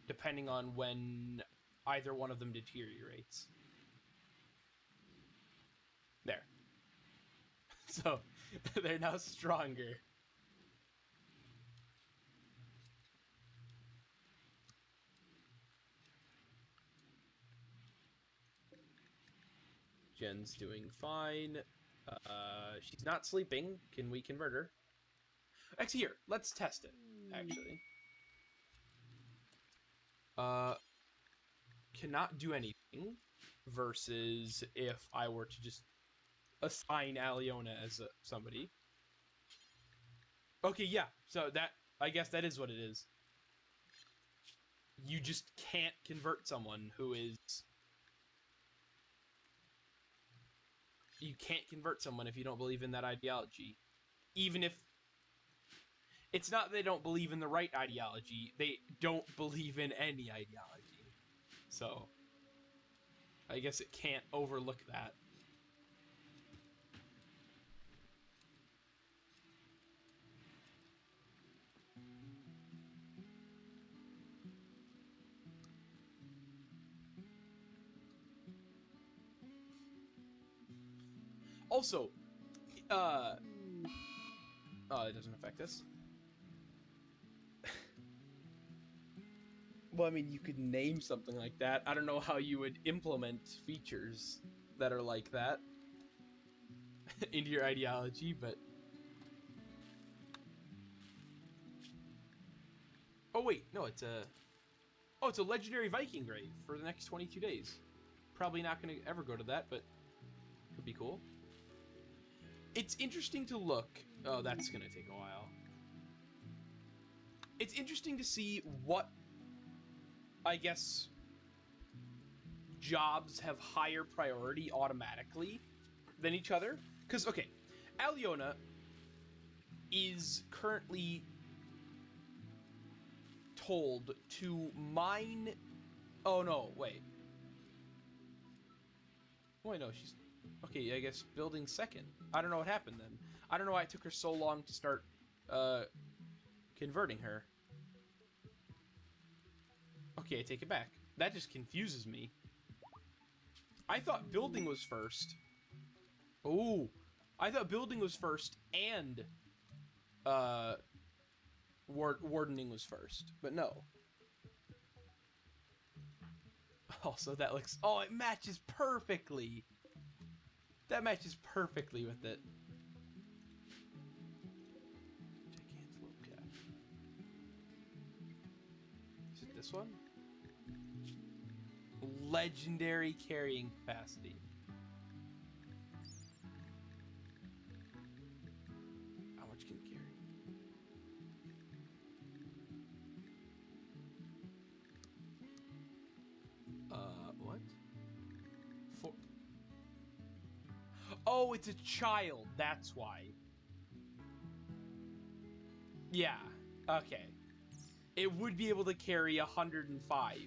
depending on when either one of them deteriorates. There. So, they're now stronger. Jen's doing fine. She's not sleeping. Can we convert her? Actually, here, let's test it, actually. Cannot do anything versus if I were to just assign Aliona as somebody. Okay, yeah, so that, I guess that is what it is. You just can't convert someone who is... You can't convert someone if you don't believe in that ideology. Even if... It's not they don't believe in the right ideology, they don't believe in any ideology. So, I guess it can't overlook that. Also, oh, it doesn't affect us. Well, I mean, you could name something like that. I don't know how you would implement features that are like that into your ideology, but... Oh, wait, no, it's a... Oh, it's a legendary Viking grave for the next 22 days. Probably not going to ever go to that, but could be cool. It's interesting to look... Oh, that's going to take a while. It's interesting to see what, I guess, jobs have higher priority automatically than each other. Because, okay, Aliona is currently told to mine... Oh, no, wait. Wait, no, she's... Okay, I guess building second. I don't know what happened then. I don't know why it took her so long to start converting her. Okay, I take it back. That just confuses me. I thought building was first. Ooh, I thought building was first and wardening was first, but no. Also, that looks... Oh, it matches perfectly! That matches perfectly with it. Gigantic cap. Is it this one? Legendary carrying capacity. How much can it carry? What? Oh, it's a child. That's why. Yeah. Okay. It would be able to carry 105.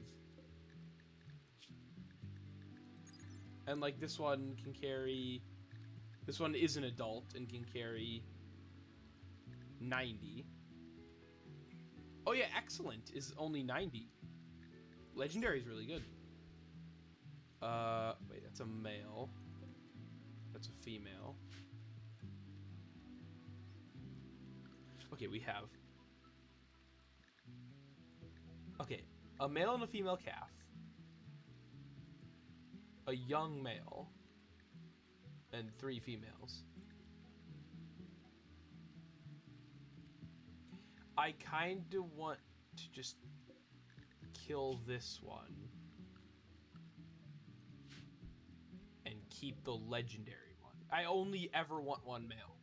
And like this one can carry... This one is an adult and can carry 90. Oh yeah, excellent is only 90. Legendary is really good. Wait, that's a male. That's a female. Okay, we have... Okay, a male and a female calf. A young male. And 3 females. I kinda want to just kill this one. And keep the legendary one. I only ever want one male.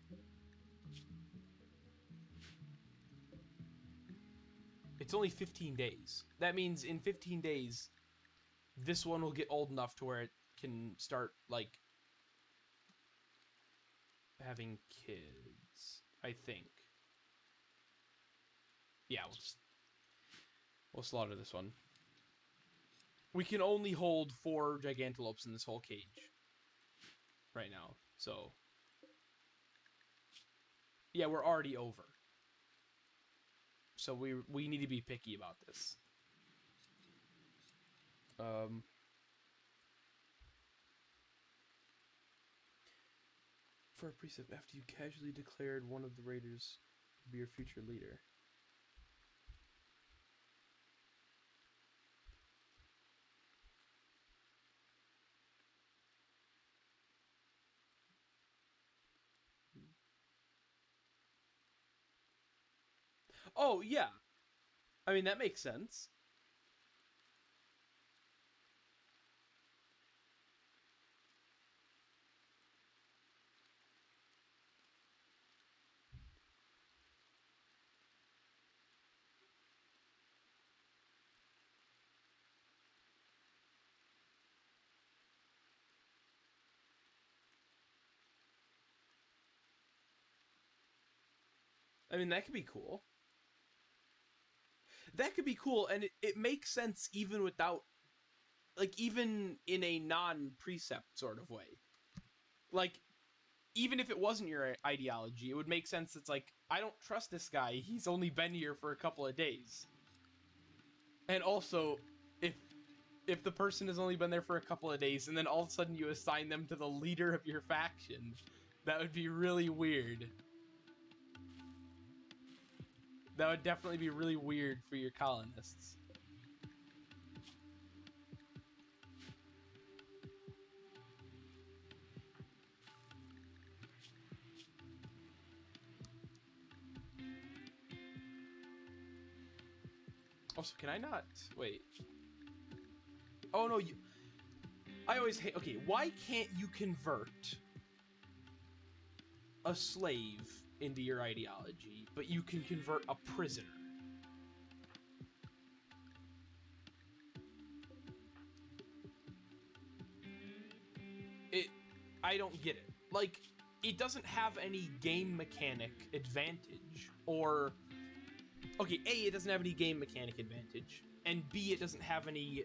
It's only 15 days. That means in 15 days, this one will get old enough to where it can start, like, having kids, I think. Yeah, we'll slaughter this one. We can only hold 4 gigantelopes in this whole cage right now, so... Yeah, we're already over. So we need to be picky about this. For a precept, after you casually declared one of the raiders to be your future leader. Oh, yeah. I mean, that makes sense. I mean, that could be cool. That could be cool, and it makes sense even without... Like, even in a non-precept sort of way. Like, even if it wasn't your ideology, it would make sense. It's like, I don't trust this guy. He's only been here for a couple of days. And also, if the person has only been there for a couple of days, and then all of a sudden you assign them to the leader of your faction, that would be really weird. That would definitely be really weird for your colonists. Also, can I not... Wait. Oh, no, you... I always hate... Okay, why can't you convert a slave into your ideology, but you can convert a prisoner? I don't get it. Like, it doesn't have any game mechanic advantage, or... Okay, A, it doesn't have any game mechanic advantage, and B, it doesn't have any...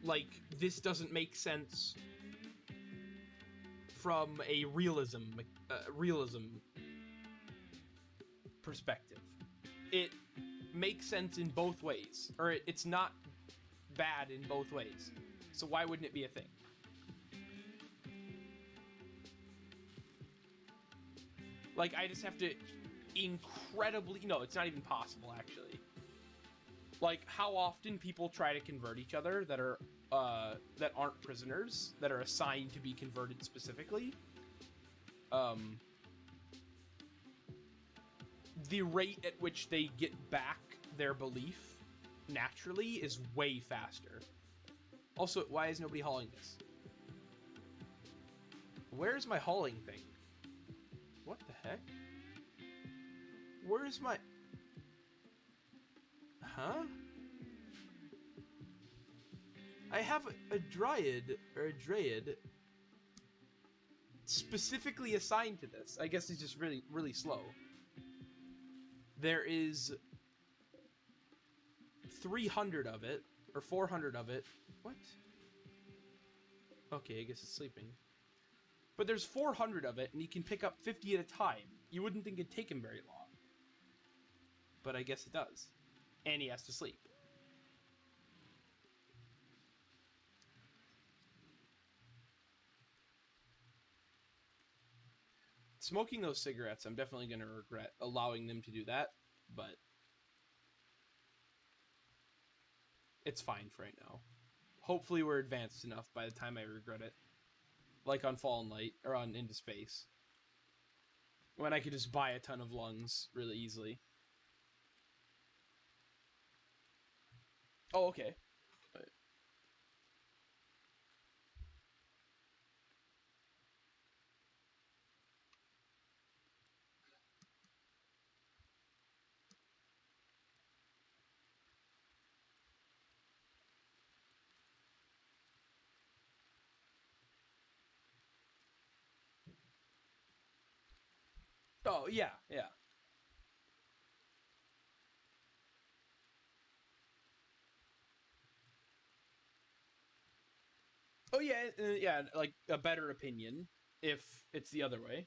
Like, this doesn't make sense from a realism perspective. It makes sense in both ways, or it's not bad in both ways. So why wouldn't it be a thing? Like, I just have to incredibly... No, it's not even possible, actually. Like, how often people try to convert each other that are, that aren't prisoners, that are assigned to be converted specifically. The rate at which they get back their belief naturally is way faster. Also, why is nobody hauling this? Where's my hauling thing? What the heck? Where's my... Huh? I have a dryad, or a dryad, specifically assigned to this. I guess it's just really, really slow. There is 300 of it, or 400 of it. What? Okay, I guess it's sleeping. But there's 400 of it, and he can pick up 50 at a time. You wouldn't think it'd take him very long. But I guess it does. And he has to sleep. Smoking those cigarettes, I'm definitely going to regret allowing them to do that, but it's fine for right now. Hopefully we're advanced enough by the time I regret it. Like on Fallen Light, or on Into Space. When I could just buy a ton of lungs really easily. Oh, okay. Oh, yeah, yeah. Oh, yeah, yeah, like, a better opinion, if it's the other way.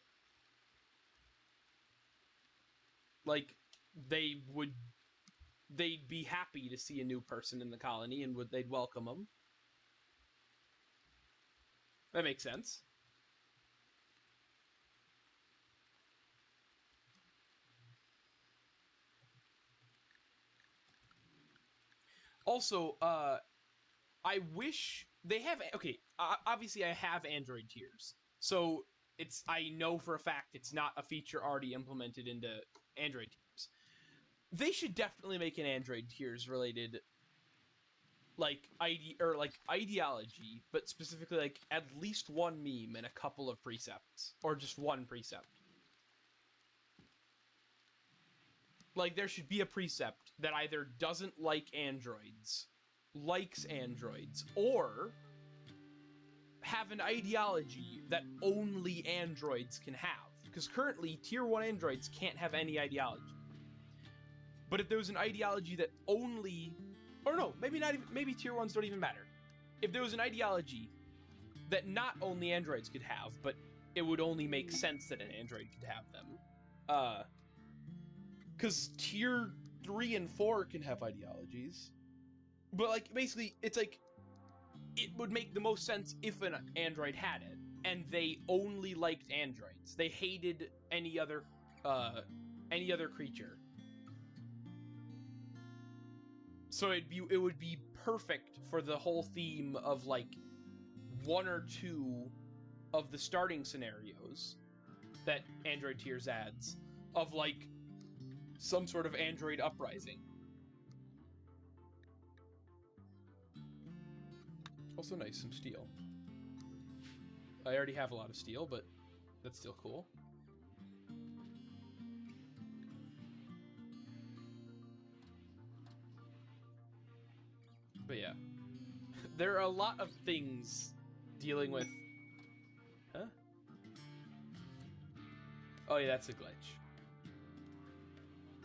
Like, they'd be happy to see a new person in the colony, and they'd welcome them. That makes sense. Also, I wish they have... Okay, obviously I have Android tiers. So, I know for a fact it's not a feature already implemented into Android tiers. They should definitely make an Android tiers related, like, ideology, but specifically, like, at least one meme and a couple of precepts. Or just one precept. Like, there should be a precept that either doesn't like androids, likes androids, or have an ideology that only androids can have. Because currently, Tier 1 androids can't have any ideology. But if there was an ideology that only... Or no, maybe not even... Maybe Tier 1s don't even matter. If there was an ideology that not only androids could have, but it would only make sense that an android could have them. Because Tier 3 and 4 can have ideologies. But, like, basically, it's like... It would make the most sense if an android had it. And they only liked androids. They hated any other creature. So it would be perfect for the whole theme of, like, one or two of the starting scenarios that Android Tiers adds. Of, like, some sort of android uprising. Also nice, some steel. I already have a lot of steel, but that's still cool. But yeah. There are a lot of things dealing with... Huh? Oh yeah, that's a glitch.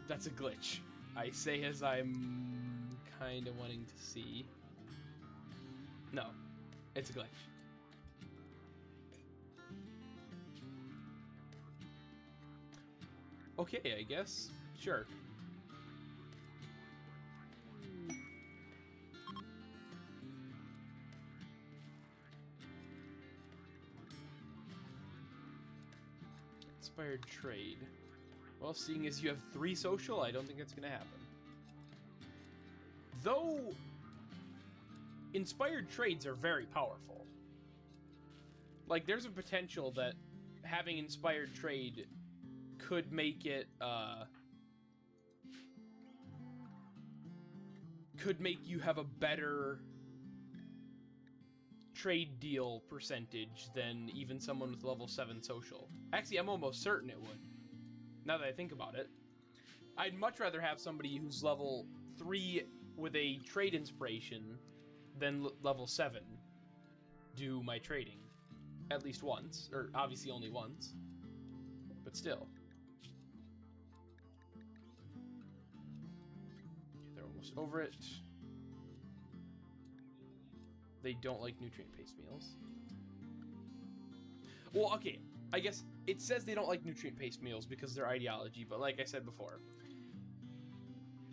That's a glitch. I say as I'm kind of wanting to see. No, it's a glitch. Okay, I guess. Sure. Let's Inspired trade. Well, seeing as you have 3 social, I don't think that's gonna happen. Though, inspired trades are very powerful. Like, there's a potential that having inspired trade could make it, could make you have a better trade deal percentage than even someone with level 7 social. Actually, I'm almost certain it would, now that I think about it. I'd much rather have somebody who's level 3 with a trade inspiration than level 7 do my trading. At least once, or obviously only once, but still. Okay, they're almost over it. They don't like nutrient-based meals. Well, okay, I guess it says they don't like nutrient-based meals because of their ideology, but like I said before,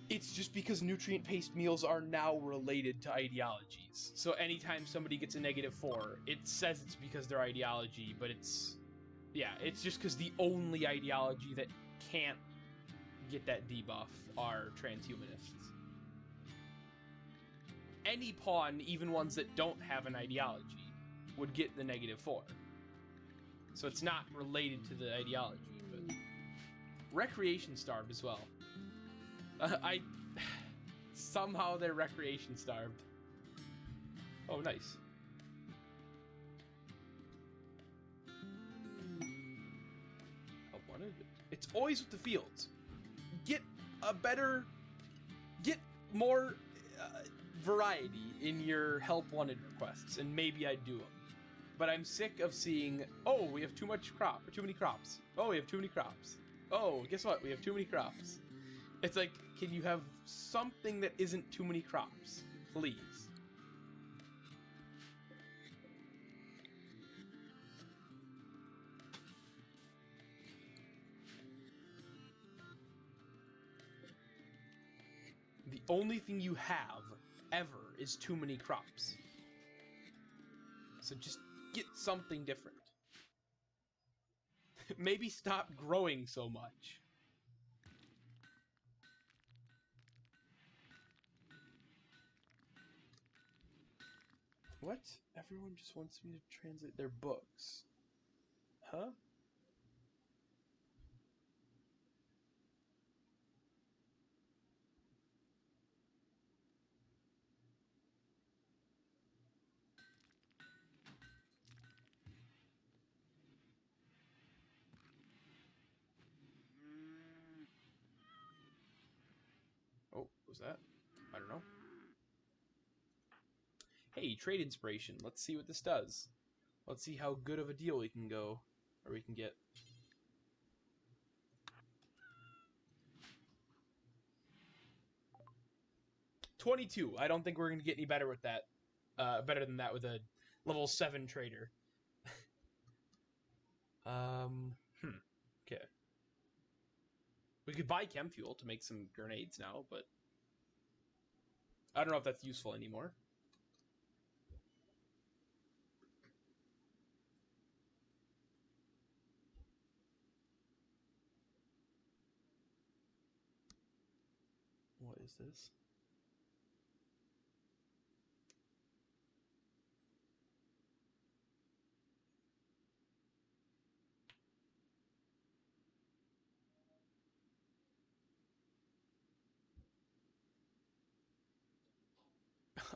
it's just because nutrient-based meals are now related to ideologies. So anytime somebody gets a -4, it says it's because their ideology, but it's... yeah, it's just because the only ideology that can't get that debuff are transhumanists. Any pawn, even ones that don't have an ideology, would get the -4. So it's not related to the ideology, but... recreation starved as well. Somehow they're recreation starved. Oh, nice. I wanted it. It's always with the fields. Get more variety in your help wanted requests, and maybe I'd do them. But I'm sick of seeing, oh, we have too many crops. Oh, we have too many crops. Oh, guess what? We have too many crops. It's like, can you have something that isn't too many crops? Please. The only thing you have, ever, is too many crops. So just get something different. Maybe stop growing so much. What? Everyone just wants me to translate their books. Huh? Oh, what was that? I don't know. Hey, trade inspiration. Let's see what this does. Let's see how good of a deal we can go, or we can get. $22. I don't think we're gonna get any better with that. Better than that with a level 7 trader. Okay. We could buy chem fuel to make some grenades now, but I don't know if that's useful anymore. What is this?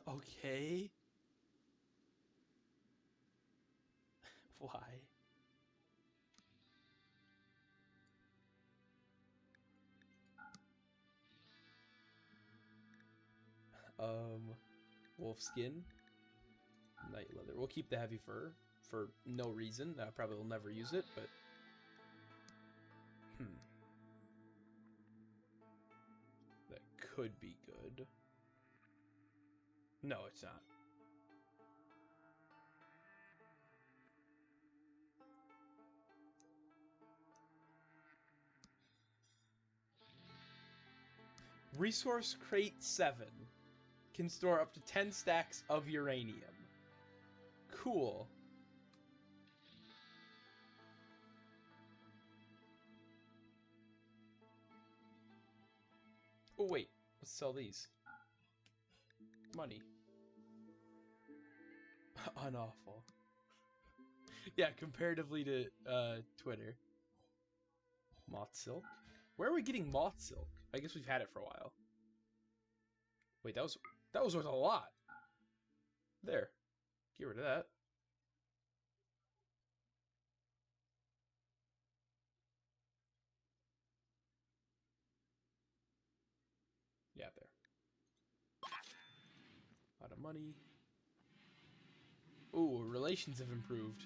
Okay. Why? Wolf skin, night leather. We'll keep the heavy fur for no reason. I probably will never use it, but that could be good. No, it's not. Resource Crate 7 can store up to 10 stacks of uranium. Cool. Oh, wait. Let's sell these. Money. Unawful. Yeah, comparatively to Twitter. Moth silk. Where are we getting moth silk? I guess we've had it for a while. Wait, that was worth a lot. There. Get rid of that. Yeah, there. A lot of money. Ooh, relations have improved.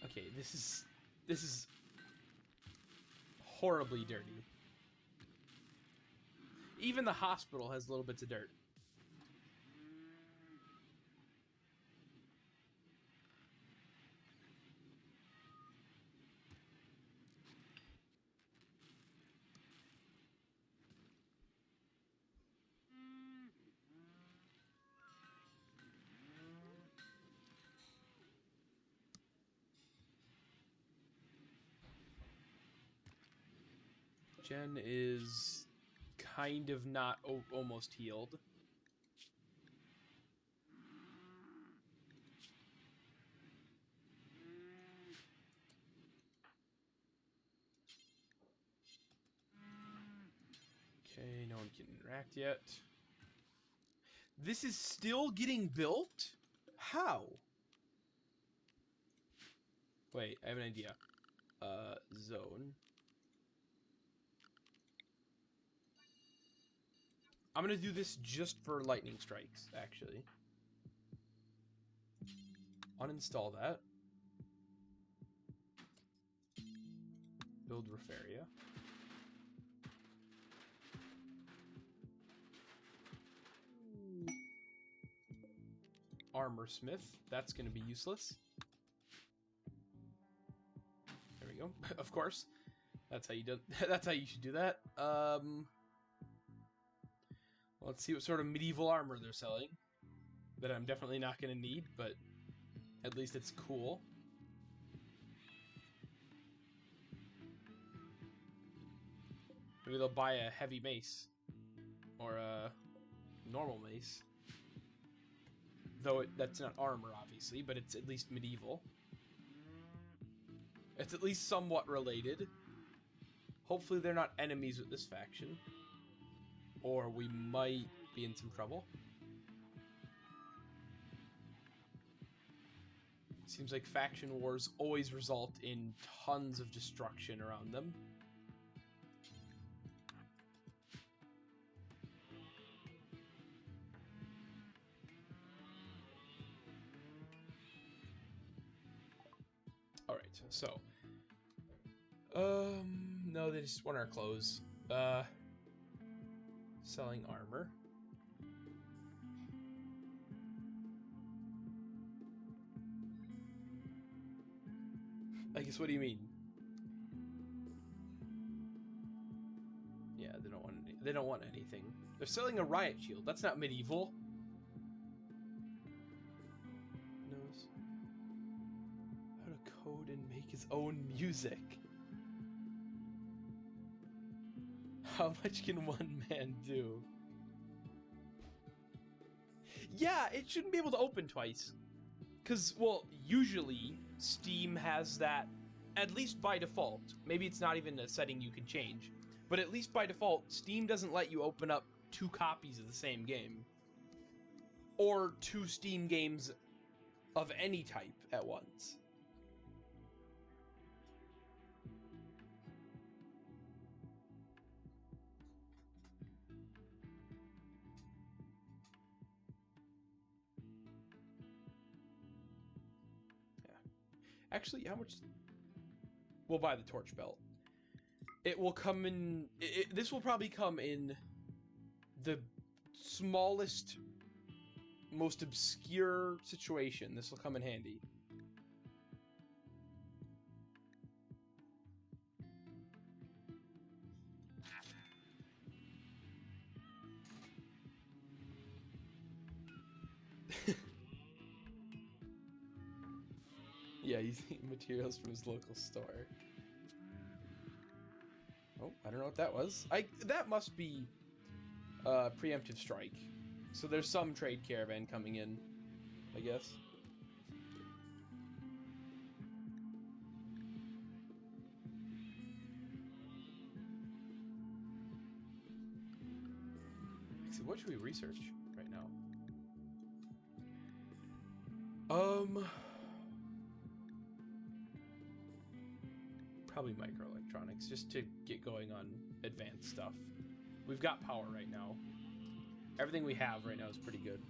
Okay, this is horribly dirty. Even the hospital has little bits of dirt. Jen is kind of not almost healed. Okay, no one can interact yet. This is still getting built? How? Wait, I have an idea. Zone. I'm gonna do this just for lightning strikes, actually. Uninstall that. Build Refaria. Armor Smith. That's gonna be useless. There we go. Of course. That's how you do. That's how you should do that. Let's see what sort of medieval armor they're selling. That I'm definitely not gonna need, but at least it's cool. Maybe they'll buy a heavy mace. Or a normal mace. Though that's not armor, obviously, but it's at least medieval. It's at least somewhat related. Hopefully they're not enemies with this faction. Or we might be in some trouble. Seems like faction wars always result in tons of destruction around them. Alright, so. No, they just want our clothes. Selling armor. I guess, what do you mean? Yeah, they don't want anything. They're selling a riot shield. That's not medieval. Knows how to code and make his own music. How much can one man do? Yeah, it shouldn't be able to open twice. Because, well, usually Steam has that, at least by default. Maybe it's not even a setting you can change. But at least by default, Steam doesn't let you open up 2 copies of the same game. Or 2 Steam games of any type at once. Actually, how much? We'll buy the torch belt. It will come in. This will probably come in the smallest, most obscure situation. This will come in handy. Yeah, he's eating materials from his local store. Oh, I don't know what that was. That must be preemptive strike. So there's some trade caravan coming in, I guess. Actually, what should we research right now? Probably microelectronics, just to get going on advanced stuff. We've got power right now. Everything we have right now is pretty good.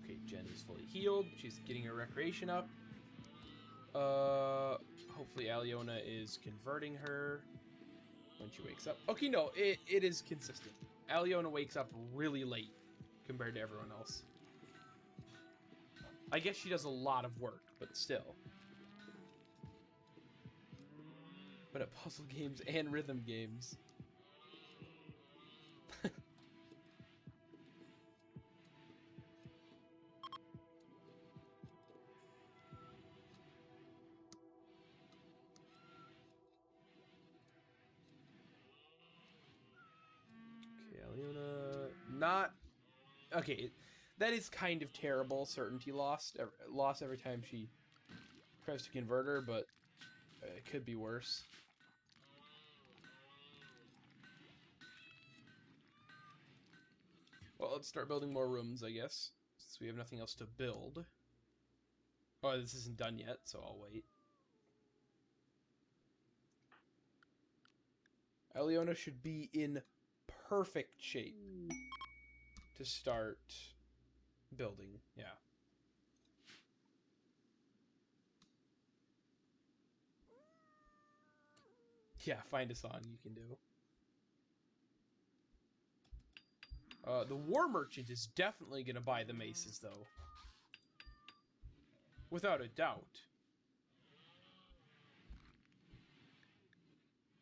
Okay, Jen is fully healed. She's getting her recreation up. Hopefully Aliona is converting her when she wakes up. Okay, no, it is consistent. Aliona wakes up really late compared to everyone else. I guess she does a lot of work, but still. But at puzzle games and rhythm games. Okay, Aliona, not... Okay, that is kind of terrible. Certainty loss every time she tries to convert her, but it could be worse. Well, let's start building more rooms, I guess, since we have nothing else to build. Oh, this isn't done yet, so I'll wait. Aliona should be in perfect shape to start building, yeah. Yeah, find a song you can do. The War Merchant is definitely going to buy the maces, though. Without a doubt.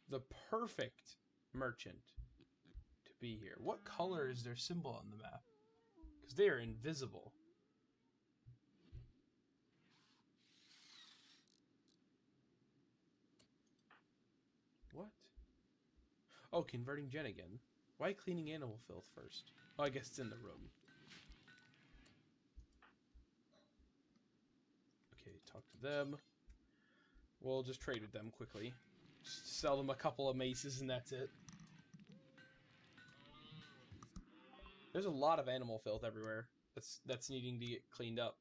The perfect merchant to be here. What color is their symbol on the map? Because they are invisible. What? Oh, converting Jen again. Why cleaning animal filth first? Oh, I guess it's in the room. Okay, talk to them. We'll just trade with them quickly. Just sell them a couple of maces and that's it. There's a lot of animal filth everywhere. That's needing to get cleaned up.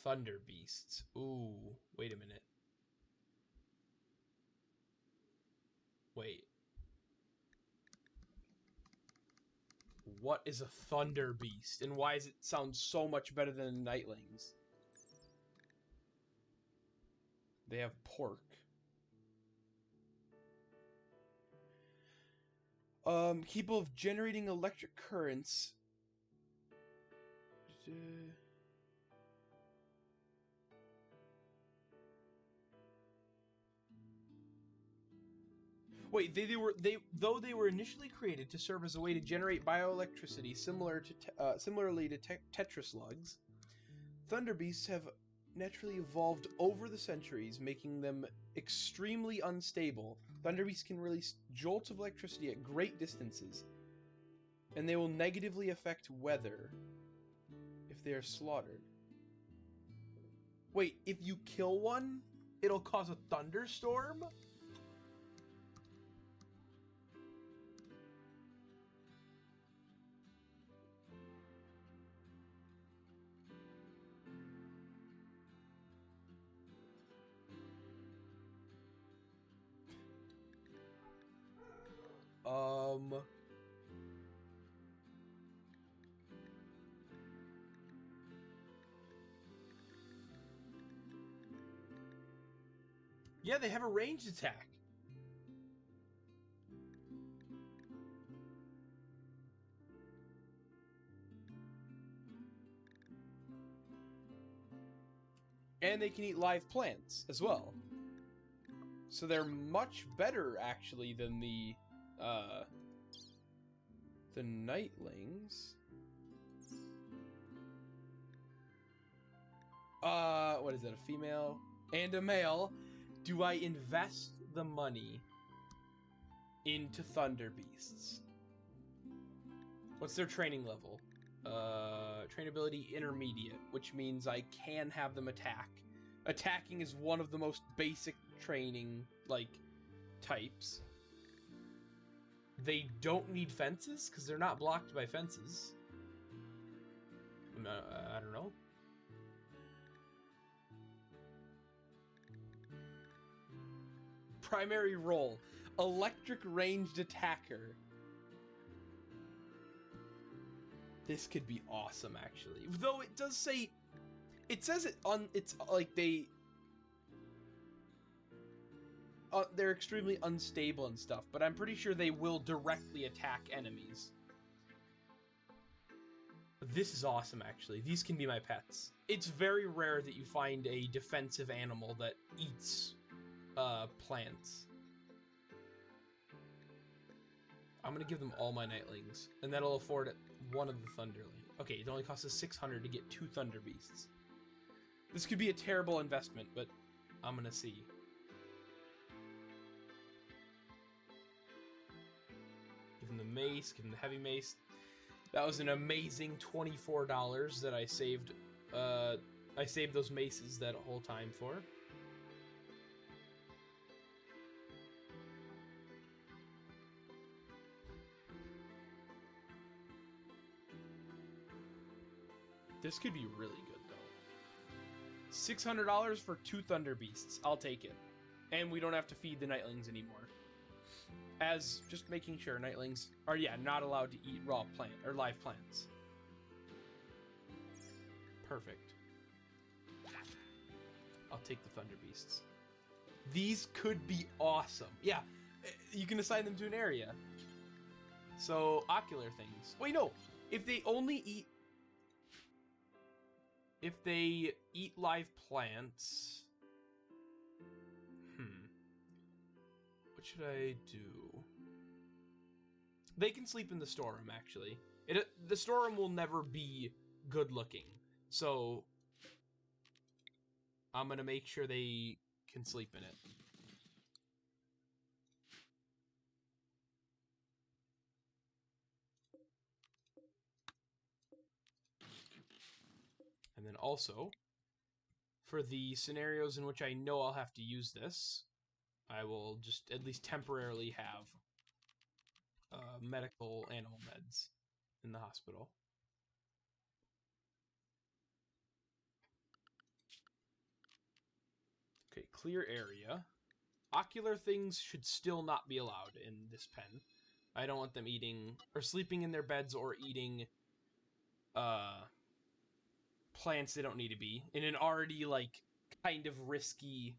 Thunder beasts. Ooh, wait a minute. Wait. What is a thunder beast, and why does it sound so much better than nightlings? They have pork. Capable of generating electric currents. Wait, though they were initially created to serve as a way to generate bioelectricity, similarly to tetraslugs, thunder beasts have naturally evolved over the centuries, making them extremely unstable. Thunder beasts can release jolts of electricity at great distances, and they will negatively affect weather if they are slaughtered. Wait, if you kill one, it'll cause a thunderstorm? Yeah, they have a ranged attack. And they can eat live plants as well. So they're much better, actually, than the nightlings. What is it, a female and a male? Do I invest the money into Thunder Beasts? What's their training level? Trainability intermediate, which means I can have them attack. Attacking is one of the most basic training, like, types. They don't need fences, because they're not blocked by fences. I don't know. Primary role, electric ranged attacker. This could be awesome, actually. Though it does say, it says it on, it's like they're extremely unstable and stuff, but I'm pretty sure they will directly attack enemies. This is awesome, actually. These can be my pets. It's very rare that you find a defensive animal that eats plants. I'm gonna give them all my nightlings, and that'll afford one of the thunderling. Okay, it only costs us 600 to get 2 thunder beasts. This could be a terrible investment, but I'm gonna see. Give them the mace, give them the heavy mace. That was an amazing $24 that I saved. I saved those maces that whole time for. This could be really good, though. $600 for 2 Thunder Beasts. I'll take it. And we don't have to feed the Nightlings anymore. As just making sure Nightlings are, not allowed to eat raw plant or live plants. Perfect. I'll take the Thunder Beasts. These could be awesome. Yeah, you can assign them to an area. So, ocular things. Wait, no. If they only eat... If they eat live plants... What should I do? They can sleep in the storeroom, actually. The storeroom will never be good looking. So... I'm going to make sure they can sleep in it. And then also, for the scenarios in which I know I'll have to use this, I will just at least temporarily have medical animal meds in the hospital. Okay, clear area. Ocular things should still not be allowed in this pen. I don't want them eating or sleeping in their beds or eating plants they don't need to be in an already like kind of risky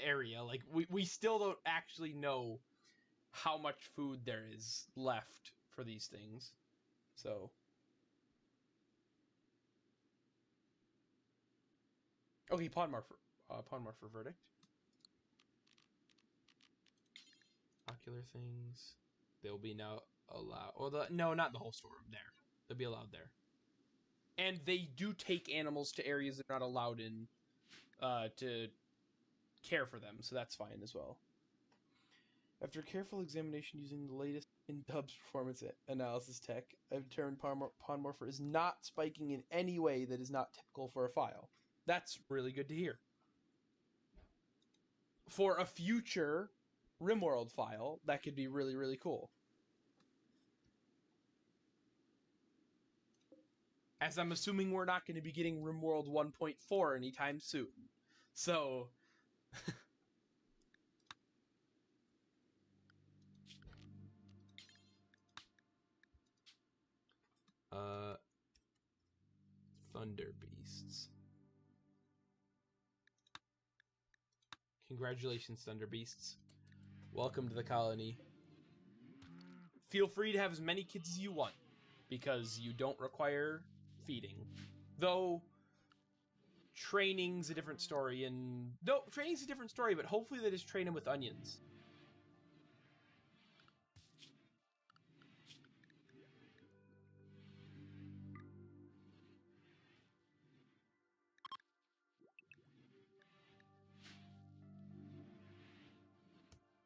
area. Like we still don't actually know how much food there is left for these things. So okay, pawn morpher verdict. Ocular things. They'll be now allowed. Or no, not the whole storeroom. There. They'll be allowed there. And they do take animals to areas they're not allowed in to care for them, so that's fine as well. After careful examination using the latest in Dub's performance analysis tech, I've determined pawn morpher is not spiking in any way that is not typical for a file. That's really good to hear. For a future RimWorld file, that could be really, really cool. As I'm assuming we're not going to be getting RimWorld 1.4 anytime soon. So... Thunder Beasts. Congratulations, Thunder Beasts. Welcome to the colony. Feel free to have as many kids as you want, because you don't require feeding. Though, training's a different story, and... No, training's a different story, but hopefully they just train him with onions.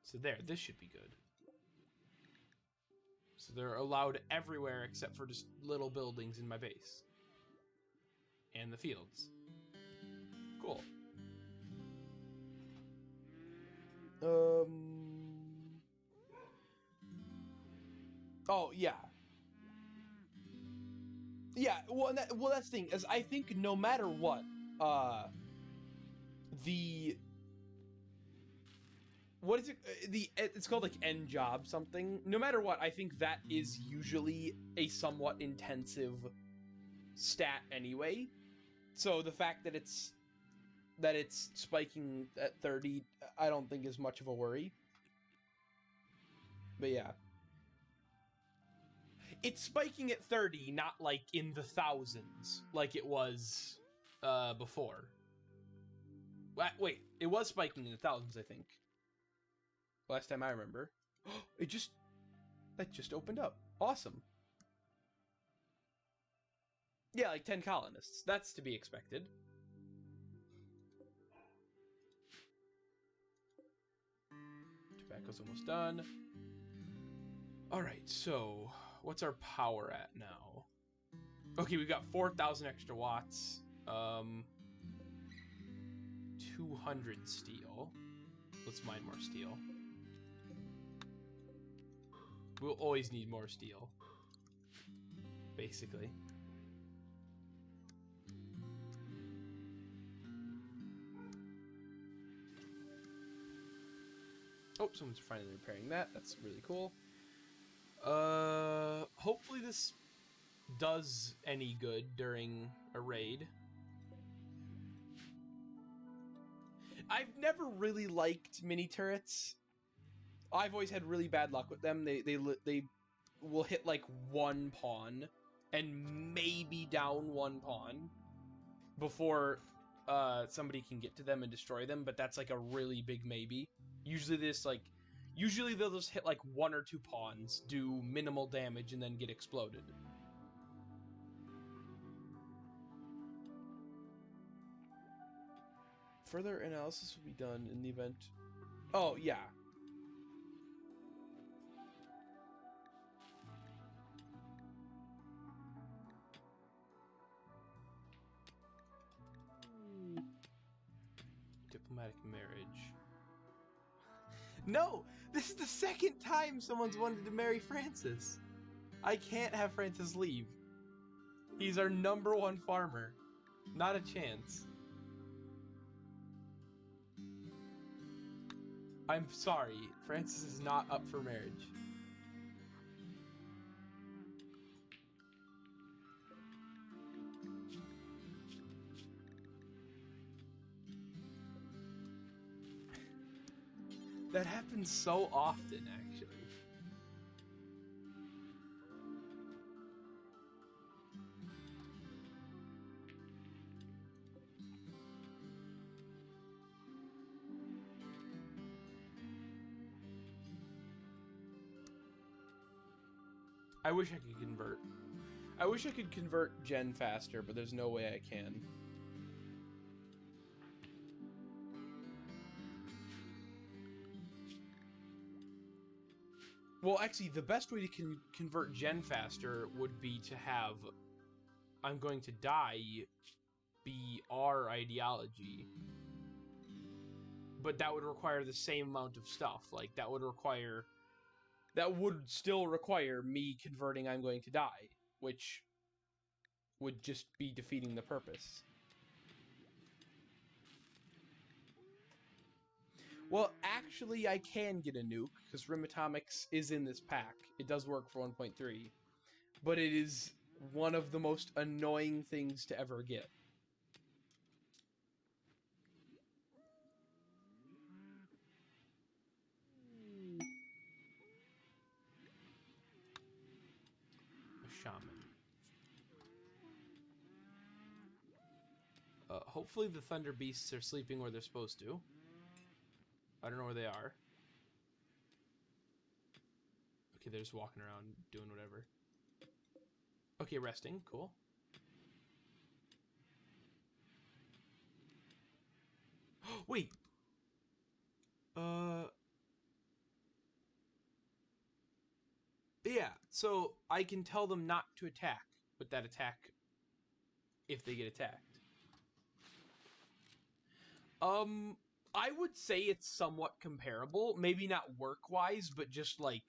So there, this should be good. So they're allowed everywhere except for just little buildings in my base. And the fields. Cool. Oh, yeah. Yeah, well, that's the thing, is I think no matter what, what is it? It's called like end job something. No matter what, I think that is usually a somewhat intensive stat anyway. So the fact that it's spiking at 30, I don't think is much of a worry. But yeah. It's spiking at 30, not like in the thousands, like it was before. Wait, it was spiking in the thousands, I think. Last time I remember. That just opened up. Awesome. Yeah, like 10 colonists. That's to be expected. Tobacco's almost done. Alright, so what's our power at now? Okay, we've got 4,000 extra watts. 200 steel. Let's mine more steel. We'll always need more steel. Basically. Oh, someone's finally repairing that. That's really cool. Hopefully this does any good during a raid. I've never really liked mini turrets. I've always had really bad luck with them. They will hit like one pawn and maybe down one pawn before somebody can get to them and destroy them, but that's like a really big maybe. Usually they'll just hit like one or two pawns, do minimal damage, and then get exploded. Further analysis will be done in the event... Oh, yeah. Diplomatic marriage. No! This is the second time someone's wanted to marry Francis. I can't have Francis leave. He's our #1 farmer. Not a chance. I'm sorry, Francis is not up for marriage. That happens so often, actually. I wish I could convert. I wish I could convert gen faster, but there's no way I can. Well, actually, the best way to convert gen faster would be to have I'm going to die be our ideology. But that would require the same amount of stuff. Like, that would still require me converting I'm going to die, which would just be defeating the purpose. Well, actually, I can get a nuke, because RimAtomics is in this pack. It does work for 1.3. But it is one of the most annoying things to ever get. A shaman. Hopefully the Thunder Beasts are sleeping where they're supposed to. I don't know where they are. Okay, they're just walking around doing whatever. Okay, resting. Cool. Wait. Yeah, so I can tell them not to attack, but that attack if they get attacked. I would say it's somewhat comparable. Maybe not work-wise, but just like...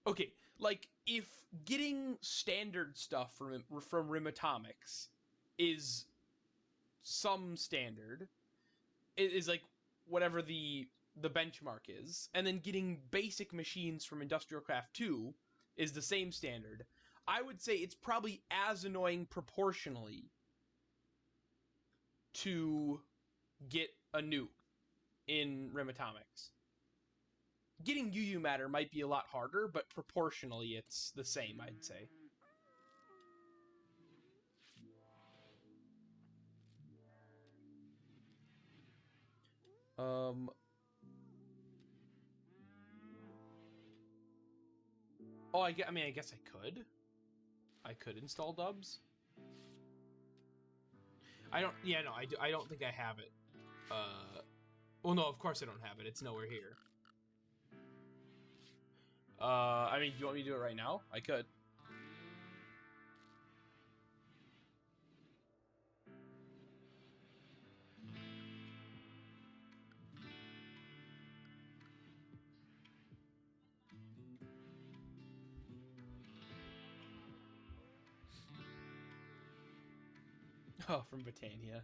Okay, like, if getting standard stuff from RimAtomics is some standard, it is like whatever the benchmark is, and then getting basic machines from Industrial Craft 2 is the same standard, I would say it's probably as annoying proportionally to get a nuke in RimAtomics. Getting UU matter might be a lot harder, but proportionally it's the same, I'd say. Oh, I guess I could. I could install dubs. I don't. Yeah, no, I don't think I have it. Well, no, of course I don't have it. It's nowhere here. I mean, do you want me to do it right now? I could. Oh, from Britannia.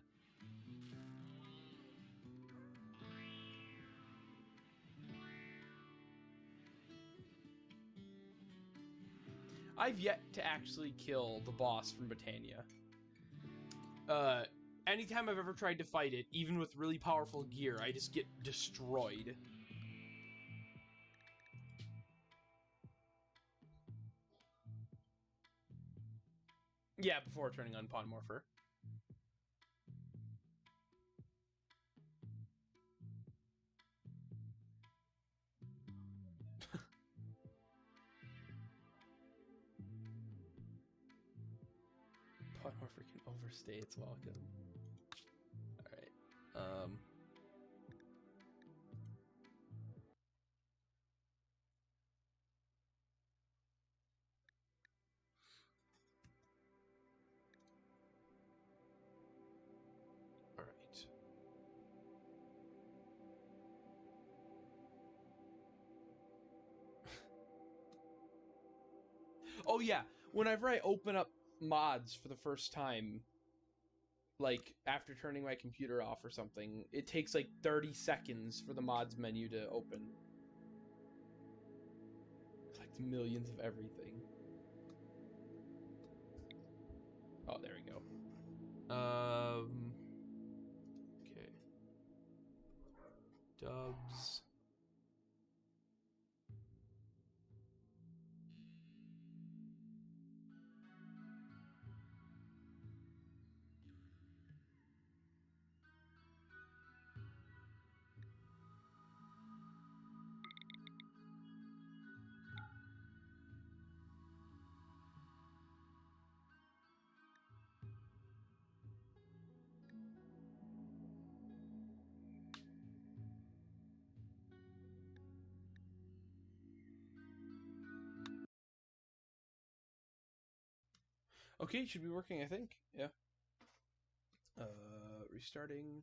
I've yet to actually kill the boss from Britannia. Anytime I've ever tried to fight it, even with really powerful gear, I just get destroyed. Yeah, before turning on Podmorpher. Podmorpher can overstay its welcome. Alright. Alright. Oh yeah, whenever I open up mods for the first time, like after turning my computer off or something, it takes like 30 seconds for the mods menu to open. Collect millions of everything. Oh, there we go. Okay. Dubs. Okay, should be working, I think. Yeah. Restarting.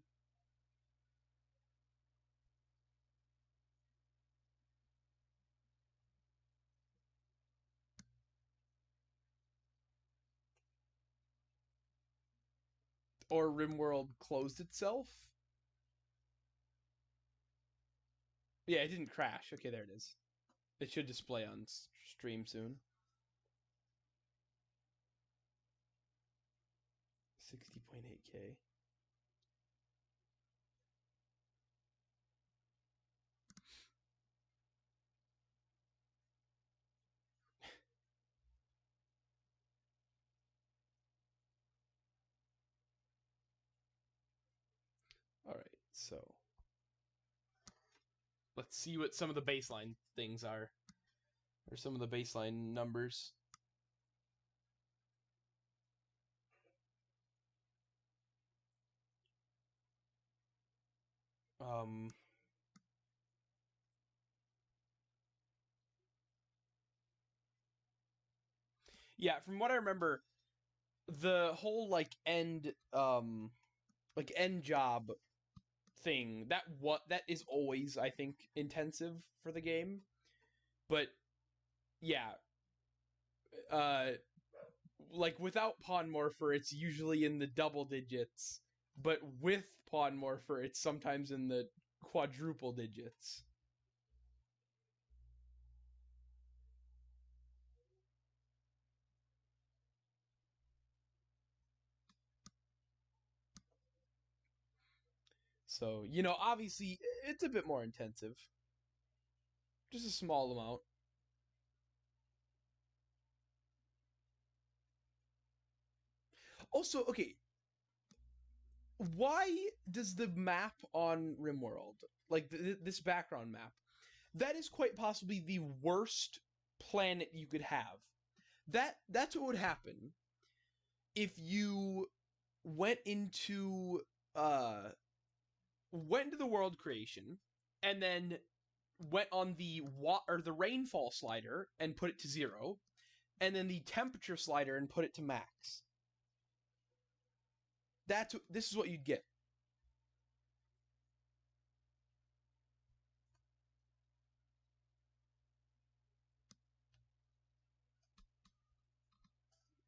Or RimWorld closed itself? Yeah, it didn't crash. Okay, there it is. It should display on stream soon. 60.8K. So let's see what some of the baseline things are, or some of the baseline numbers. Yeah, from what I remember, the whole like end job thing, that is always, I think, intensive for the game. But yeah, like without pawn morpher, it's usually in the double digits, but with pawn morpher, it's sometimes in the quadruple digits. So, you know, obviously, it's a bit more intensive. Just a small amount. Also, okay, why does the map on RimWorld, like this background map, that is quite possibly the worst planet you could have. That's what would happen if you went into the world creation and then went on the the rainfall slider and put it to 0, and then the temperature slider and put it to max. This is what you'd get.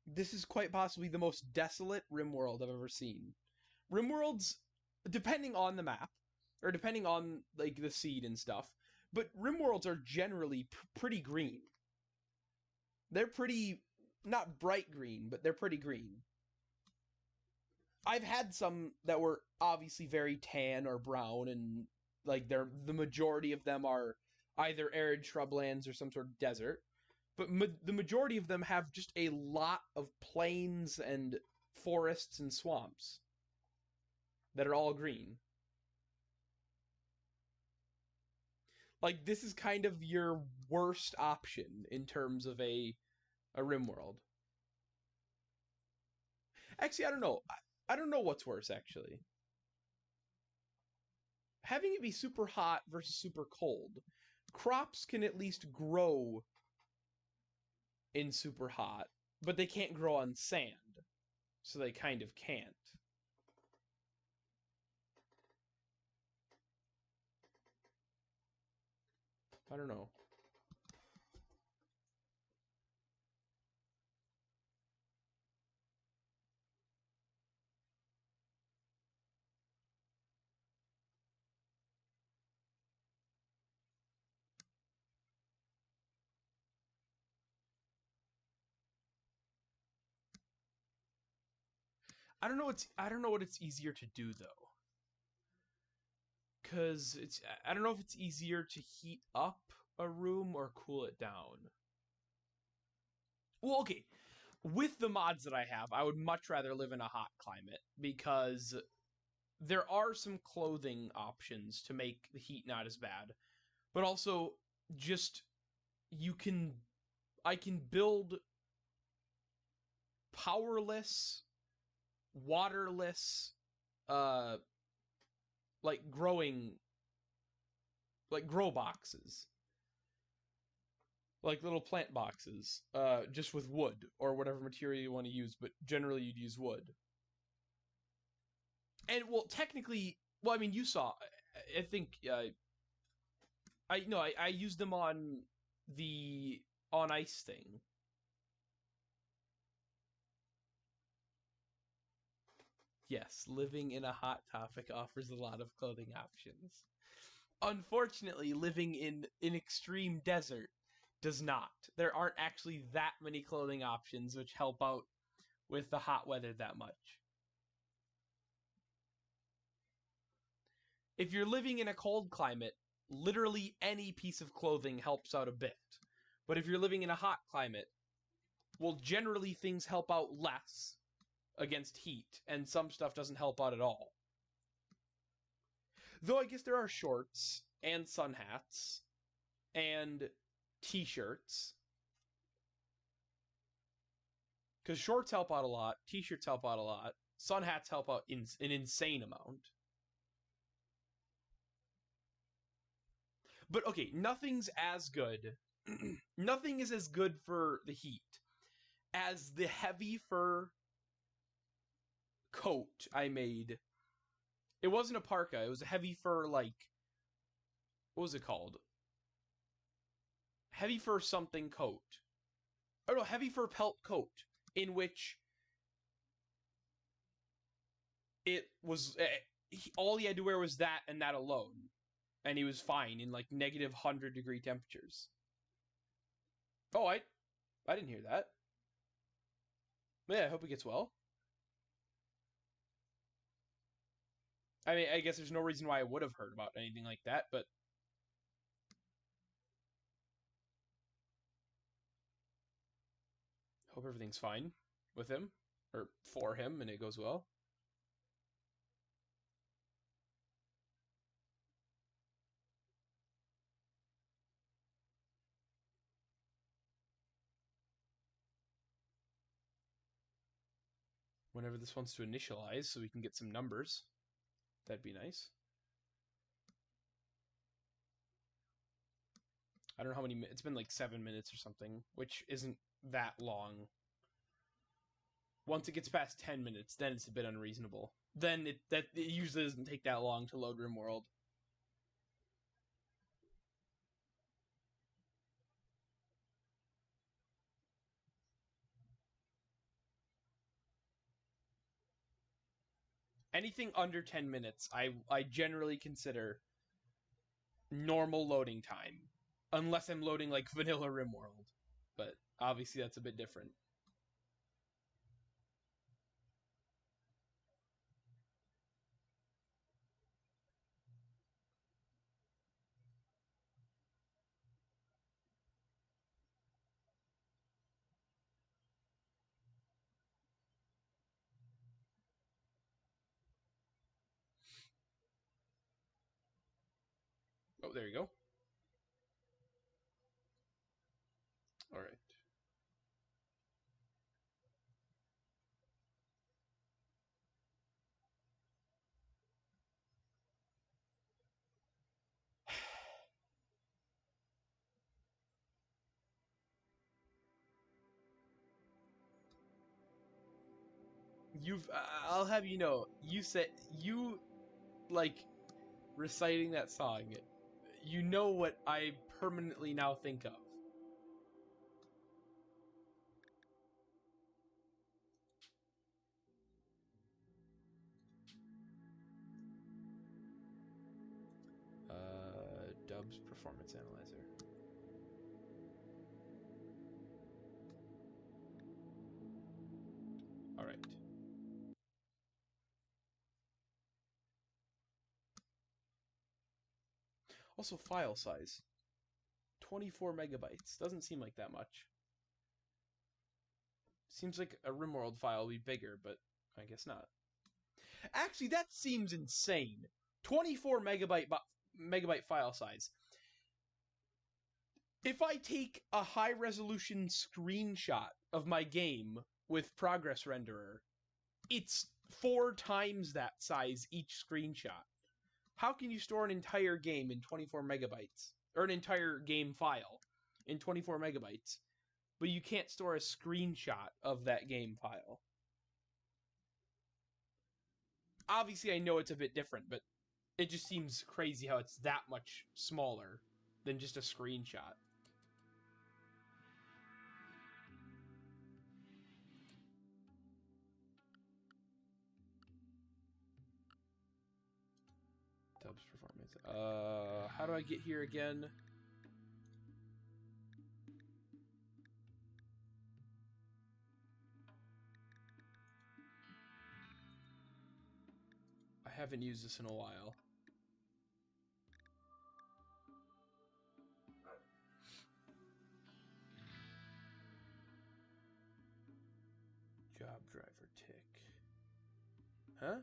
This is quite possibly the most desolate RimWorld I've ever seen. RimWorlds, depending on the map, or depending on like the seed and stuff, but RimWorlds are generally pretty green. They're pretty, not bright green, but they're pretty green. I've had some that were obviously very tan or brown, and like the majority of them are either arid shrublands or some sort of desert. But the majority of them have just a lot of plains and forests and swamps that are all green. Like, this is kind of your worst option in terms of a RimWorld. Actually, I don't know. I don't know what's worse, actually. Having it be super hot versus super cold. Crops can at least grow in super hot, but they can't grow on sand. So they kind of can't. I don't know. I don't know what it's easier to do though. Cause I don't know if it's easier to heat up a room or cool it down. Well, okay. With the mods that I have, I would much rather live in a hot climate because there are some clothing options to make the heat not as bad. But also just I can build powerless, waterless, uh like grow boxes, like little plant boxes, just with wood or whatever material you want to use, but generally you'd use wood. And well, technically, well, I mean, you saw, I think, I used them on the on ice thing. Yes, living in a hot topic offers a lot of clothing options. Unfortunately, living in an extreme desert does not. There aren't actually that many clothing options which help out with the hot weather that much. If you're living in a cold climate, literally any piece of clothing helps out a bit. But if you're living in a hot climate, well, generally things help out less against heat, and some stuff doesn't help out at all. Though I guess there are shorts and sun hats and t-shirts. Because shorts help out a lot, t-shirts help out a lot, sun hats help out an insane amount. But okay, nothing's as good. Nothing is as good for the heat as the heavy fur coat I made. It wasn't a parka, it was a heavy fur, like, what was it called? Heavy fur something coat. Oh no, heavy fur pelt coat, in which it was, all he had to wear was that and that alone. And he was fine in like negative 100-degree temperatures. Oh, I didn't hear that. Yeah, I hope he gets well. I mean, I guess there's no reason why I would have heard about anything like that, but hope everything's fine with him, or for him, and it goes well. Whenever this wants to initialize so we can get some numbers, that'd be nice. I don't know how many minutes, it's been like 7 minutes or something, which isn't that long. Once it gets past 10 minutes, then it's a bit unreasonable. Then it usually doesn't take that long to load RimWorld. Anything under 10 minutes, I generally consider normal loading time. Unless I'm loading like vanilla RimWorld. But obviously that's a bit different. Oh, there you go. All right. I'll have you know, you like reciting that song. You know what I permanently now think of. Dubs Performance Analyzer. All right. Also, file size. 24 megabytes. Doesn't seem like that much. Seems like a RimWorld file would be bigger, but I guess not. Actually, that seems insane. 24 megabyte file size. If I take a high-resolution screenshot of my game with Progress Renderer, it's 4 times that size each screenshot. How can you store an entire game in 24 megabytes? Or an entire game file in 24 megabytes, but you can't store a screenshot of that game file? Obviously, I know it's a bit different, but it just seems crazy how it's that much smaller than just a screenshot. Dubs Performance. How do I get here again? I haven't used this in a while. Job driver tick. Huh?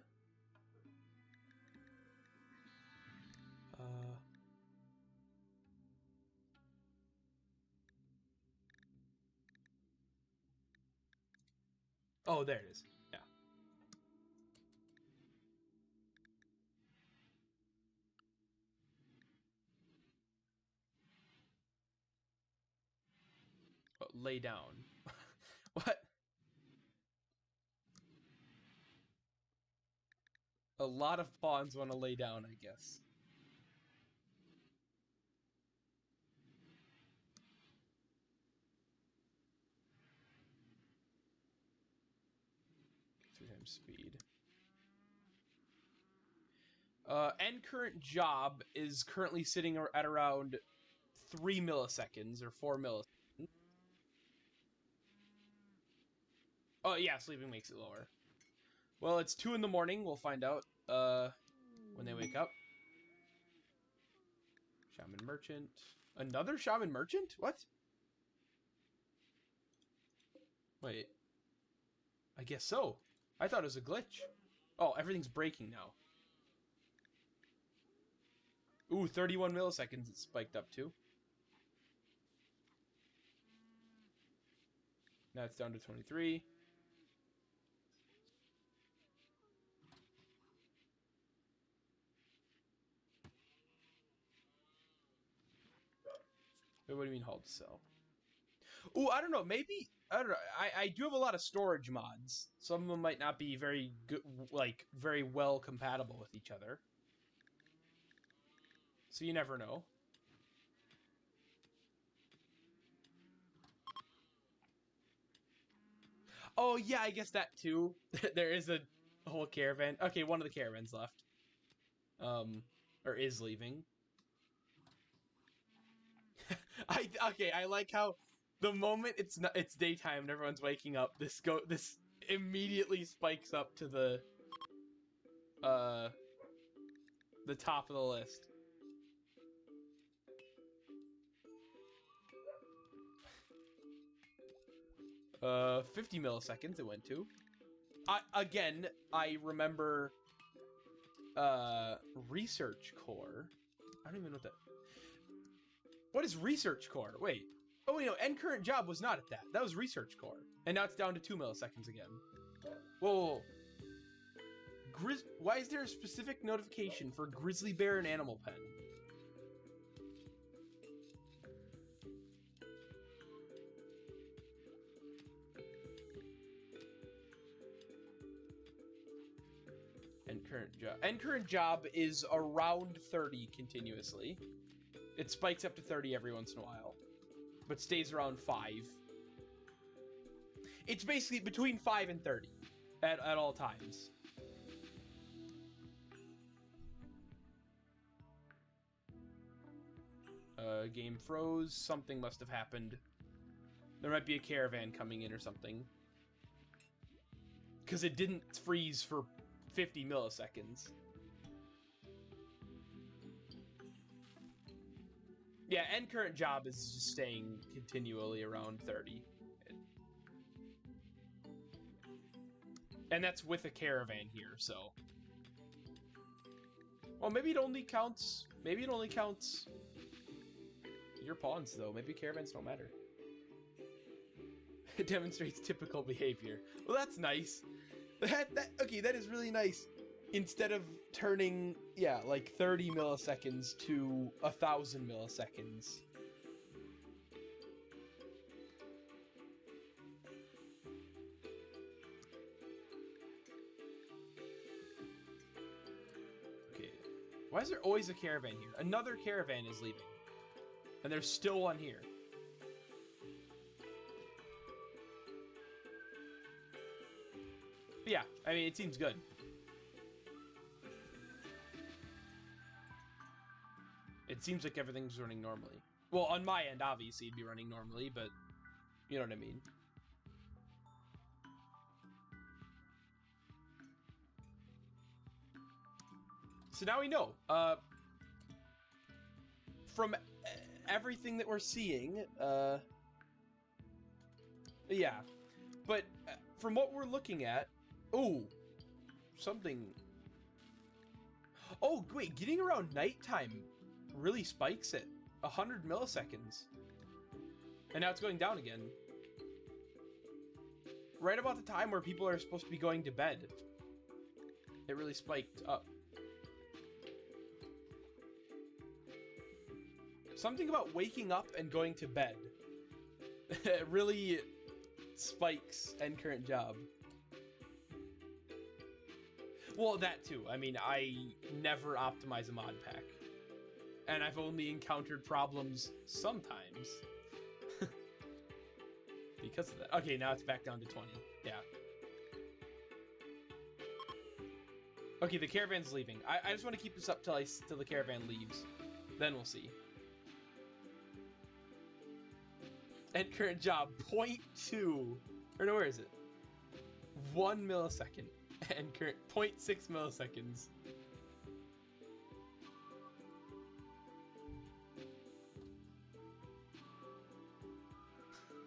Oh, there it is. Yeah. Oh, lay down. What? A lot of pawns want to lay down, I guess. Three times speed. End current job is currently sitting at around 3 milliseconds or 4 milliseconds. Oh, yeah, sleeping makes it lower. Well, it's 2 in the morning. We'll find out when they wake up. Shaman Merchant. Another Shaman Merchant? What? Wait. I guess so. I thought it was a glitch. Oh, everything's breaking now. Ooh, 31 milliseconds it spiked up to. Now it's down to 23. Wait, what do you mean hold to sell? Ooh, I don't know. Maybe I don't know. I do have a lot of storage mods. Some of them might not be very good, like very well compatible with each other. So you never know. Oh yeah, I guess that too. There is a whole caravan. Okay, one of the caravans left. Or is leaving. I like how the moment it's daytime and everyone's waking up, this immediately spikes up to the top of the list. 50 milliseconds it went to. I remember research core. I don't even know what that. What is research core? Wait. Oh, you know, end current job was not at that. That was research core. And now it's down to 2 milliseconds again. Whoa. Why is there a specific notification for grizzly bear and animal pen? End current job is around 30 continuously. It spikes up to 30 every once in a while, but stays around 5. It's basically between 5 and 30 at all times. Game froze. Something must have happened. There might be a caravan coming in or something. Because it didn't freeze for 50 milliseconds. Yeah, end current job is just staying continually around 30. And that's with a caravan here, so. Well, maybe it only counts. Maybe it only counts your pawns, though. Maybe caravans don't matter. It demonstrates typical behavior. Well, that's nice. Okay, that is really nice. Instead of turning, yeah, like 30 milliseconds to 1,000 milliseconds. Okay. Why is there always a caravan here? Another caravan is leaving. And there's still one here. But yeah, I mean, it seems good. It seems like everything's running normally. Well, on my end, obviously, it'd be running normally, but you know what I mean. So now we know. From everything that we're seeing, yeah. But from what we're looking at, oh, something. Oh, wait, getting around nighttime really spikes it. 100 milliseconds. And now it's going down again. right about the time where people are supposed to be going to bed. It really spiked up. Something about waking up and going to bed. It really spikes end current job. Well, that too. I mean, I never optimize a mod pack. And I've only encountered problems sometimes. Because of that. Okay, now it's back down to 20. Yeah. Okay, the caravan's leaving. I just want to keep this up till the caravan leaves. Then we'll see. End current job, 0.2. Or no, where is it? 1 millisecond. And current 0.6 milliseconds.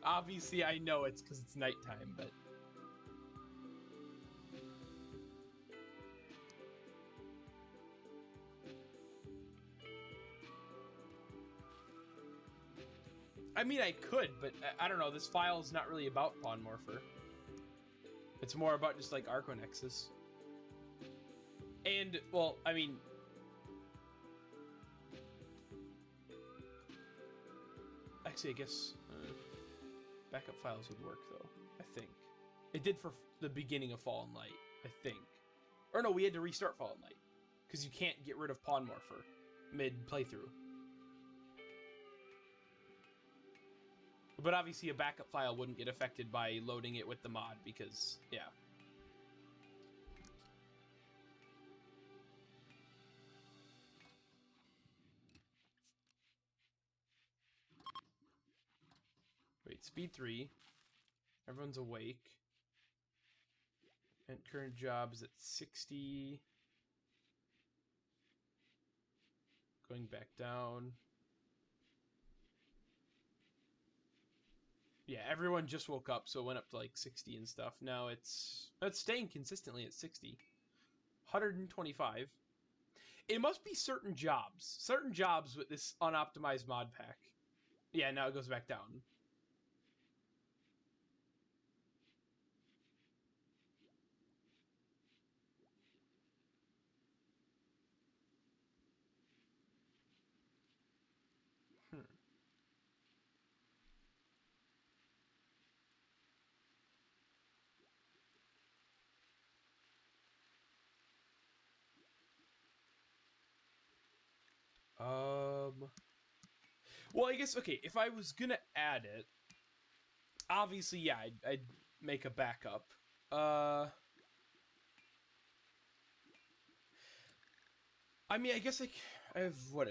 Obviously, I know it's because it's nighttime, but... I mean, I could, but I don't know. This file is not really about Pawn Morpher. It's more about just, like, Archonexus. And, well, I mean... Actually, I guess... backup files would work, though, I think. It did for the beginning of Fallen Light, I think. Or no, we had to restart Fallen Light. Because you can't get rid of Pawn Morpher mid-playthrough. But obviously a backup file wouldn't get affected by loading it with the mod, because, yeah. Wait, speed 3. Everyone's awake. And current job is at 60. Going back down. Yeah, everyone just woke up, so it went up to like 60 and stuff. Now it's staying consistently at 60. 125. It must be certain jobs. Certain jobs with this unoptimized mod pack. Yeah, now it goes back down. Well, I guess, okay, if I was gonna add it, obviously, yeah, I'd make a backup. I mean, I guess, like, I have, what,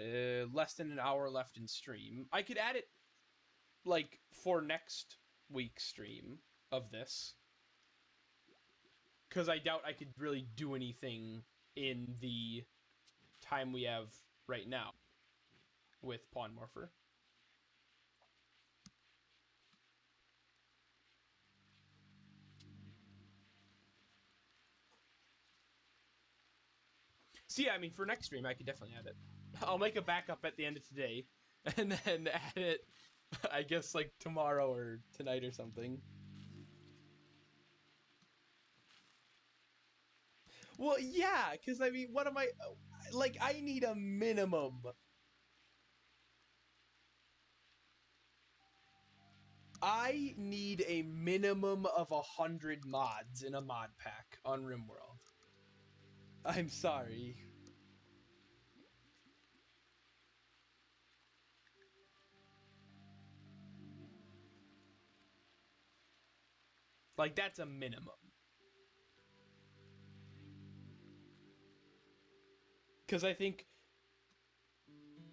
less than an hour left in stream. I could add it, like, for next week's stream of this. Because I doubt I could really do anything in the time we have right now with Pawn Morpher. So yeah, I mean, for next stream, I could definitely add it. I'll make a backup at the end of today, and then add it, I guess, like, tomorrow or tonight or something. Well, yeah, because, I mean, what am I... Like, I need a minimum. I need a minimum of 100 mods in a mod pack on RimWorld. I'm sorry. Like, that's a minimum. Because I think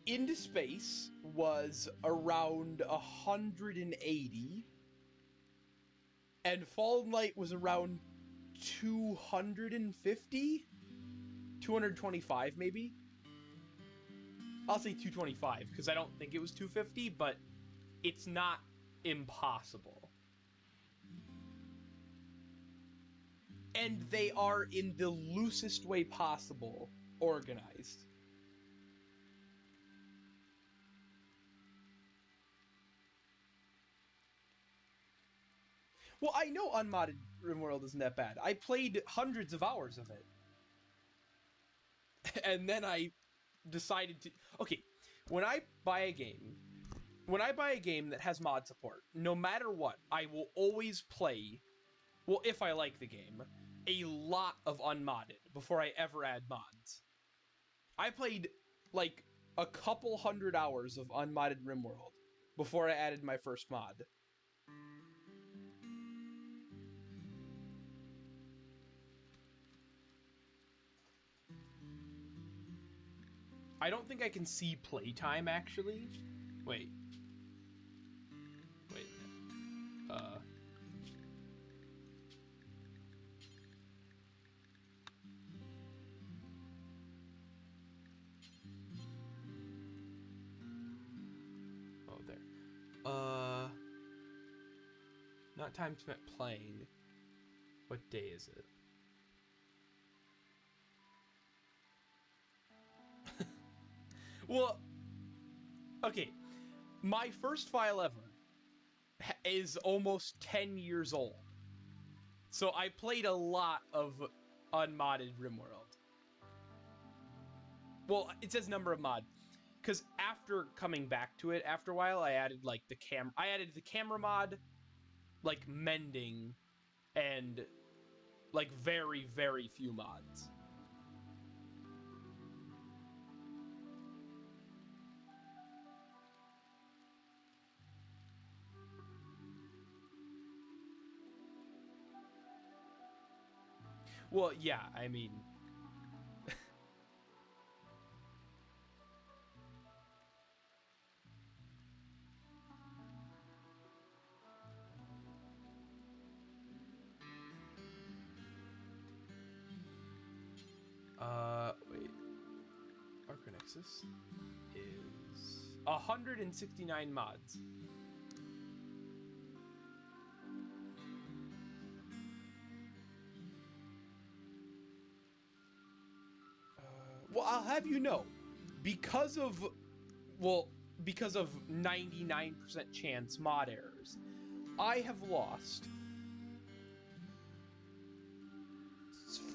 Into Space was around 180, and Fallen Light was around 250? 225, maybe? I'll say 225, because I don't think it was 250, but it's not impossible. And they are, in the loosest way possible, organized. Well, I know unmodded RimWorld isn't that bad. I played hundreds of hours of it. And then I decided to... Okay, when I buy a game that has mod support, no matter what, I will always play, well, if I like the game, a lot of unmodded before I ever add mods. I played, like, a couple hundred hours of unmodded RimWorld before I added my first mod. I don't think I can see playtime, actually. Wait. Wait. Oh, there. Not time spent playing. What day is it? Well, okay. My first file ever is almost 10 years old. So I played a lot of unmodded RimWorld. Well, it says number of mod. Because after coming back to it, after a while, I added like the camera mod, like mending, and like very, very few mods. Well, yeah, I mean... wait. Archonexus is 169 mods. Well, I'll have you know, because of 99% chance mod errors, I have lost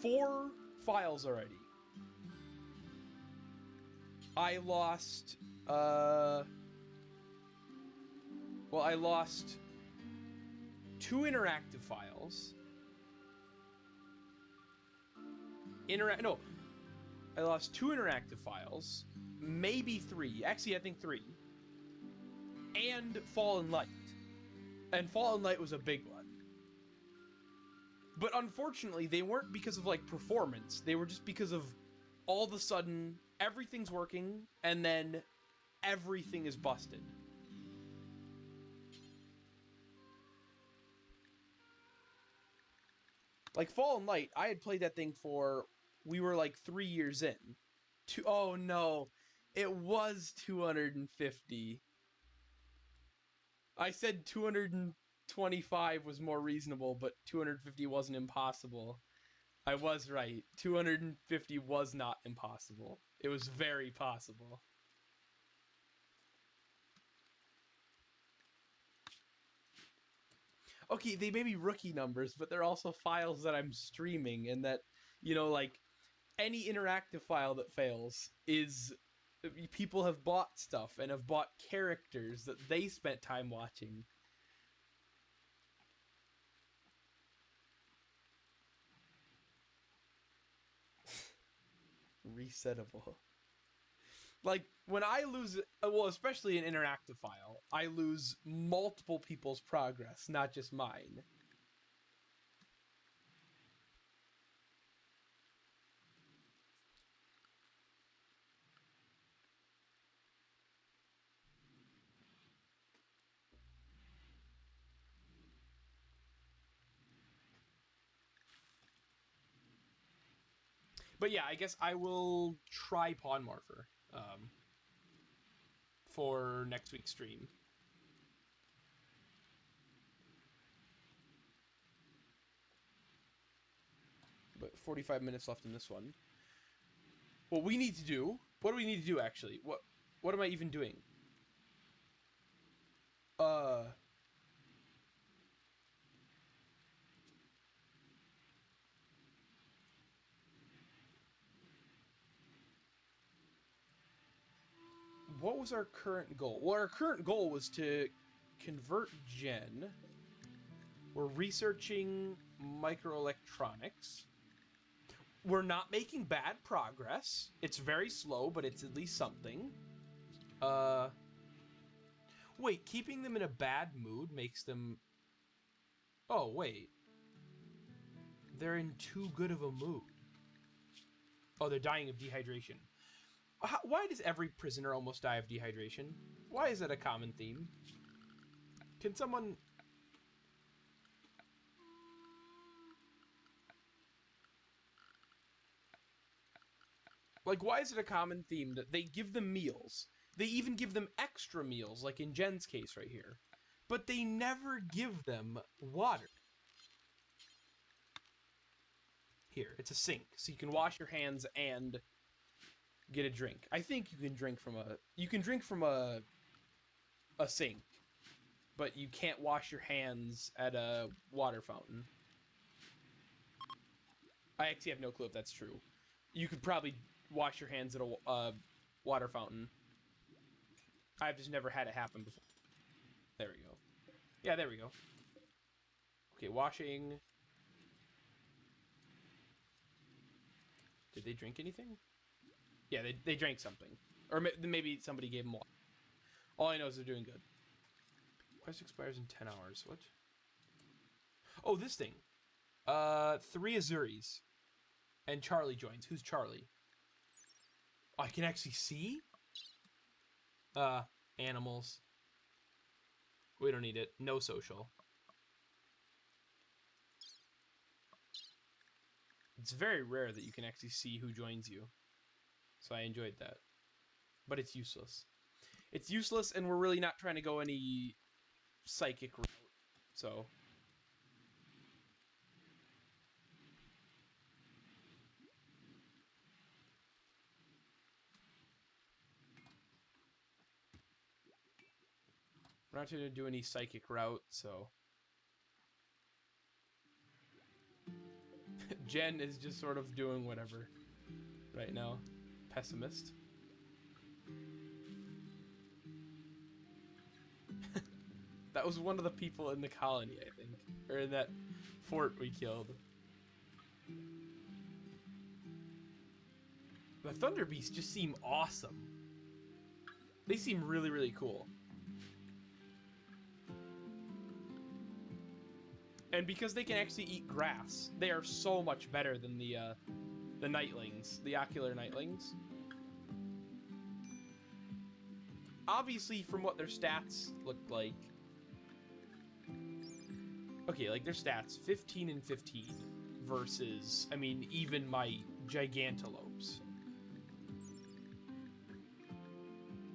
4 files already. I lost, I lost 2 interactive files. I lost 2 interactive files, maybe 3. Actually, I think 3. And Fallen Light. And Fallen Light was a big one. But unfortunately, they weren't because of, like, performance. They were just because of all of a sudden, everything's working, and then everything is busted. Like, Fallen Light, I had played that thing for... We were, like, 3 years in. Oh, no. It was 250. I said 225 was more reasonable, but 250 wasn't impossible. I was right. 250 was not impossible. It was very possible. Okay, they may be rookie numbers, but they're also files that I'm streaming, and that, you know, like, any interactive file that fails is... People have bought stuff, and have bought characters that they spent time watching. Resettable. Like, when I lose, well, especially an interactive file, I lose multiple people's progress, not just mine. But yeah, I guess I will try Pawn Morpher for next week's stream. But 45 minutes left in this one. What we need to do... What do we need to do, actually? What am I even doing? what was our current goal? Well, our current goal was to convert Jen. We're researching microelectronics. We're not making bad progress. It's very slow, but it's at least something. Wait, keeping them in a bad mood makes them... Oh, wait. They're in too good of a mood. Oh, they're dying of dehydration. Why does every prisoner almost die of dehydration? Why is that a common theme? Can someone... Like, why is it a common theme that they give them meals? They even give them extra meals, like in Jen's case right here. But they never give them water. Here, it's a sink, so you can wash your hands and get a drink. I think you can drink from a sink, but you can't wash your hands at a water fountain. I actually have no clue if that's true. You could probably wash your hands at a water fountain. I've just never had it happen before. There we go. Yeah, there we go. Okay, washing. Did they drink anything? Yeah, they drank something. Or maybe somebody gave them water. All I know is they're doing good. Quest expires in 10 hours. What? Oh, this thing. 3 Azuris. And Charlie joins. Who's Charlie? Oh, I can actually see? Animals. We don't need it. No social. It's very rare that you can actually see who joins you. So I enjoyed that. But it's useless. It's useless, and we're really not trying to go any psychic route. So... we're not going to do any psychic route, so... Jen is just sort of doing whatever right now. Pessimist. That was one of the people in the colony, I think. Or in that fort we killed. The Thunder Beasts just seem awesome. They seem really, really cool. And because they can actually eat grass, they are so much better than the Nightlings, the ocular Nightlings. Obviously, from what their stats looked like... Okay, like their stats, 15 and 15 versus, I mean, even my Gigantolopes.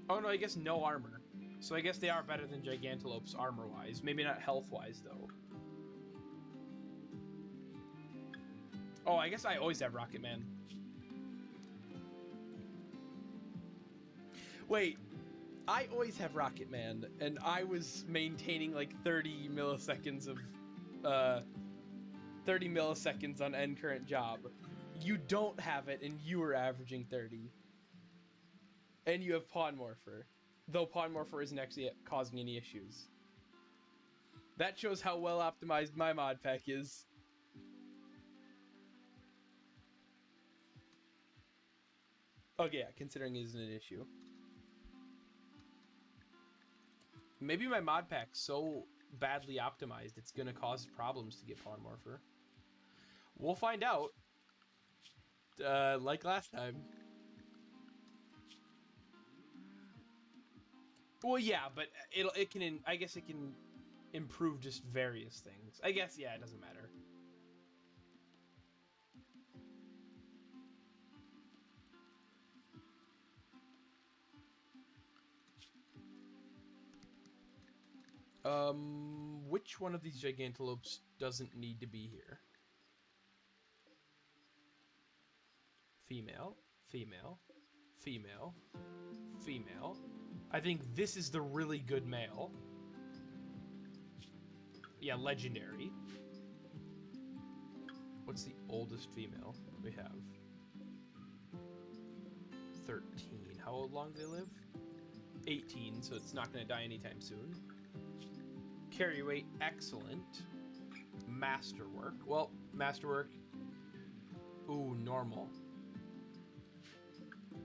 Oh no, I guess no armor. So I guess they are better than Gigantolopes armor-wise. Maybe not health-wise, though. Oh, I guess I always have Rocket Man. Wait, I always have Rocket Man, and I was maintaining like 30 milliseconds of 30 milliseconds on end current job. You don't have it, and you were averaging 30. And you have Pawn Morpher, though Pawn Morpher isn't actually causing any issues. That shows how well optimized my mod pack is. Okay, yeah, considering it isn't an issue. Maybe my mod pack's so badly optimized it's gonna cause problems to get Pawn Morpher. We'll find out. Like last time. Well, yeah, but it can I guess it can improve just various things. I guess, yeah, it doesn't matter. Which one of these Gigantolopes doesn't need to be here? Female, female, female, female. I think this is the really good male. Yeah, legendary. What's the oldest female we have? 13. How long do they live? 18, so it's not going to die anytime soon. Carry weight, excellent. Masterwork. Well, masterwork. Ooh, normal.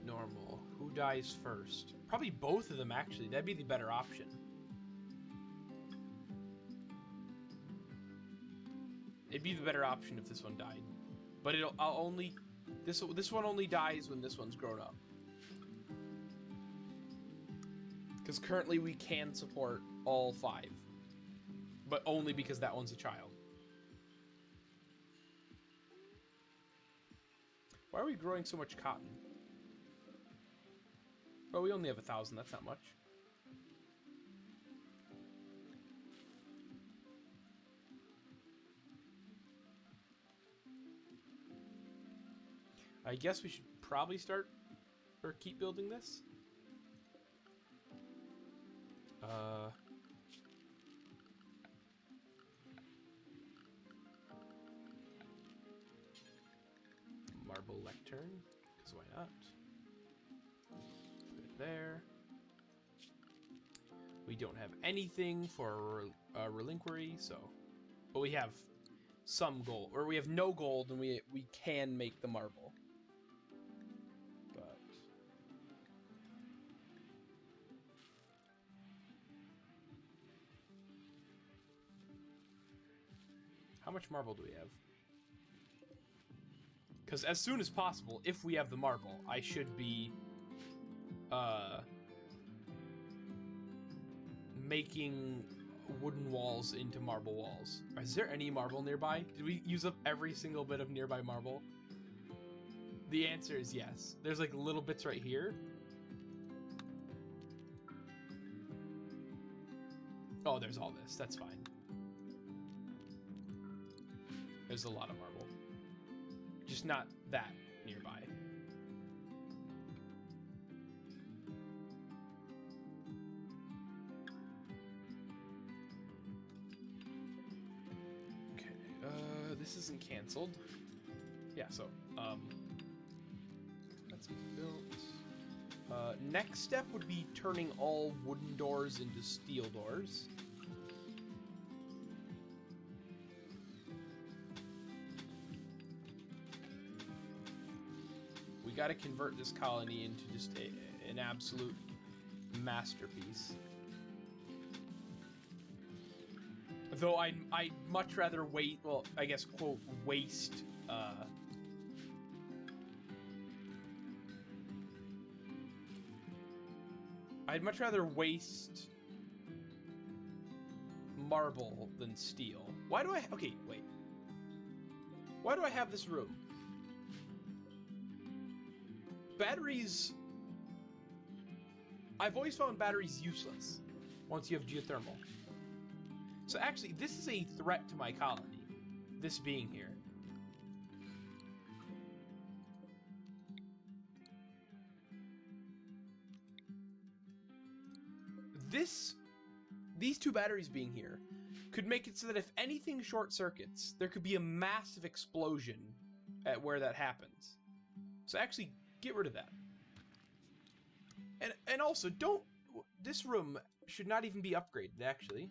Normal. Who dies first? Probably both of them, actually. That'd be the better option. It'd be the better option if this one died. But I'll only... This one only dies when this one's grown up. Because currently we can support all 5. But only because that one's a child. Why are we growing so much cotton? Well, we only have 1,000. That's not much. I guess we should probably start or keep building this. Marble lectern, because why not? Put it there. We don't have anything for relinquery, so... But we have some gold, or we have no gold, and we can make the marble. But... How much marble do we have? Because as soon as possible, if we have the marble, I should be making wooden walls into marble walls. Is there any marble nearby? Did we use up every single bit of nearby marble? The answer is yes. There's like little bits right here. Oh, there's all this. That's fine. There's a lot of marble. Just not that nearby. Okay, this isn't canceled. Yeah, so, that's built. Next step would be turning all wooden doors into steel doors. We got to convert this colony into just an absolute masterpiece. Though I'd much rather wait, well, I guess, quote, waste, I'd much rather waste marble than steel. Why do I, okay, wait. Why do I have this room? Batteries... I've always found batteries useless once you have geothermal. So actually, this is a threat to my colony, this being here. These 2 batteries being here could make it so that if anything short circuits, there could be a massive explosion at where that happens. So actually, get rid of that. And also, don't... This room should not even be upgraded, actually.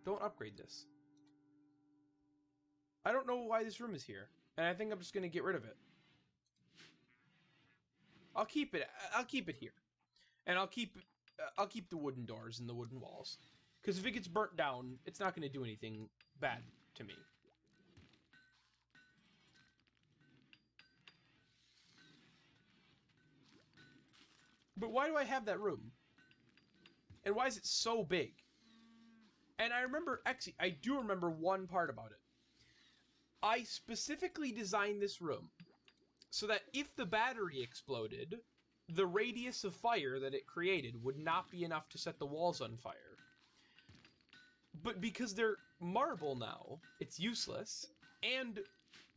Don't upgrade this. I don't know why this room is here. And I think I'm just going to get rid of it. I'll keep it here. And I'll keep the wooden doors and the wooden walls. Because if it gets burnt down, it's not going to do anything bad to me. But why do I have that room? And why is it so big? And I remember, actually, I do remember one part about it. I specifically designed this room so that if the battery exploded, the radius of fire that it created would not be enough to set the walls on fire. But because they're marble now, it's useless, and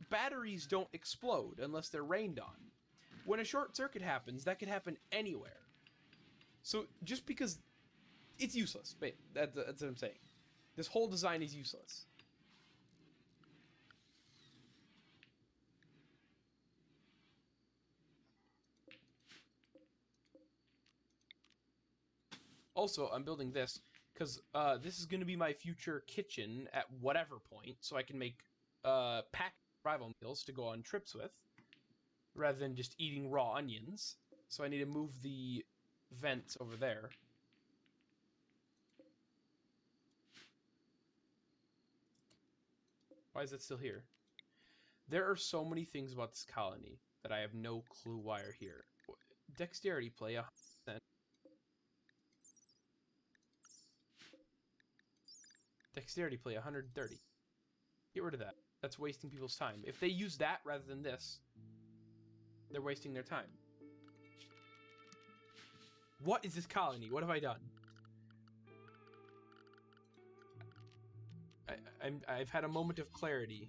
batteries don't explode unless they're rained on. When a short circuit happens, that could happen anywhere. So just because it's useless, that's what I'm saying. This whole design is useless. Also, I'm building this because this is going to be my future kitchen at whatever point, so I can make packed survival meals to go on trips with, rather than just eating raw onions. So I need to move the vents over there. Why is it still here? There are so many things about this colony that I have no clue why are here. Dexterity play 100%. Dexterity play 130. Get rid of that. That's wasting people's time. If they use that rather than this, they're wasting their time. What is this colony? What have I done? I've had a moment of clarity.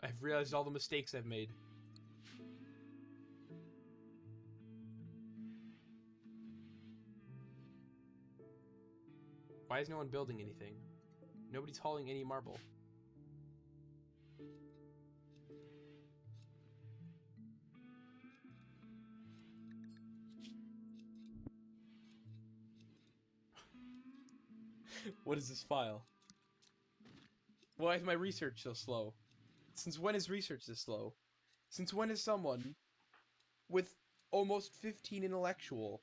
I've realized all the mistakes I've made. Why is no one building anything? Nobody's hauling any marble. What is this file? Why is my research so slow? Since when is research this slow? Since when is someone with almost 15 intellectual?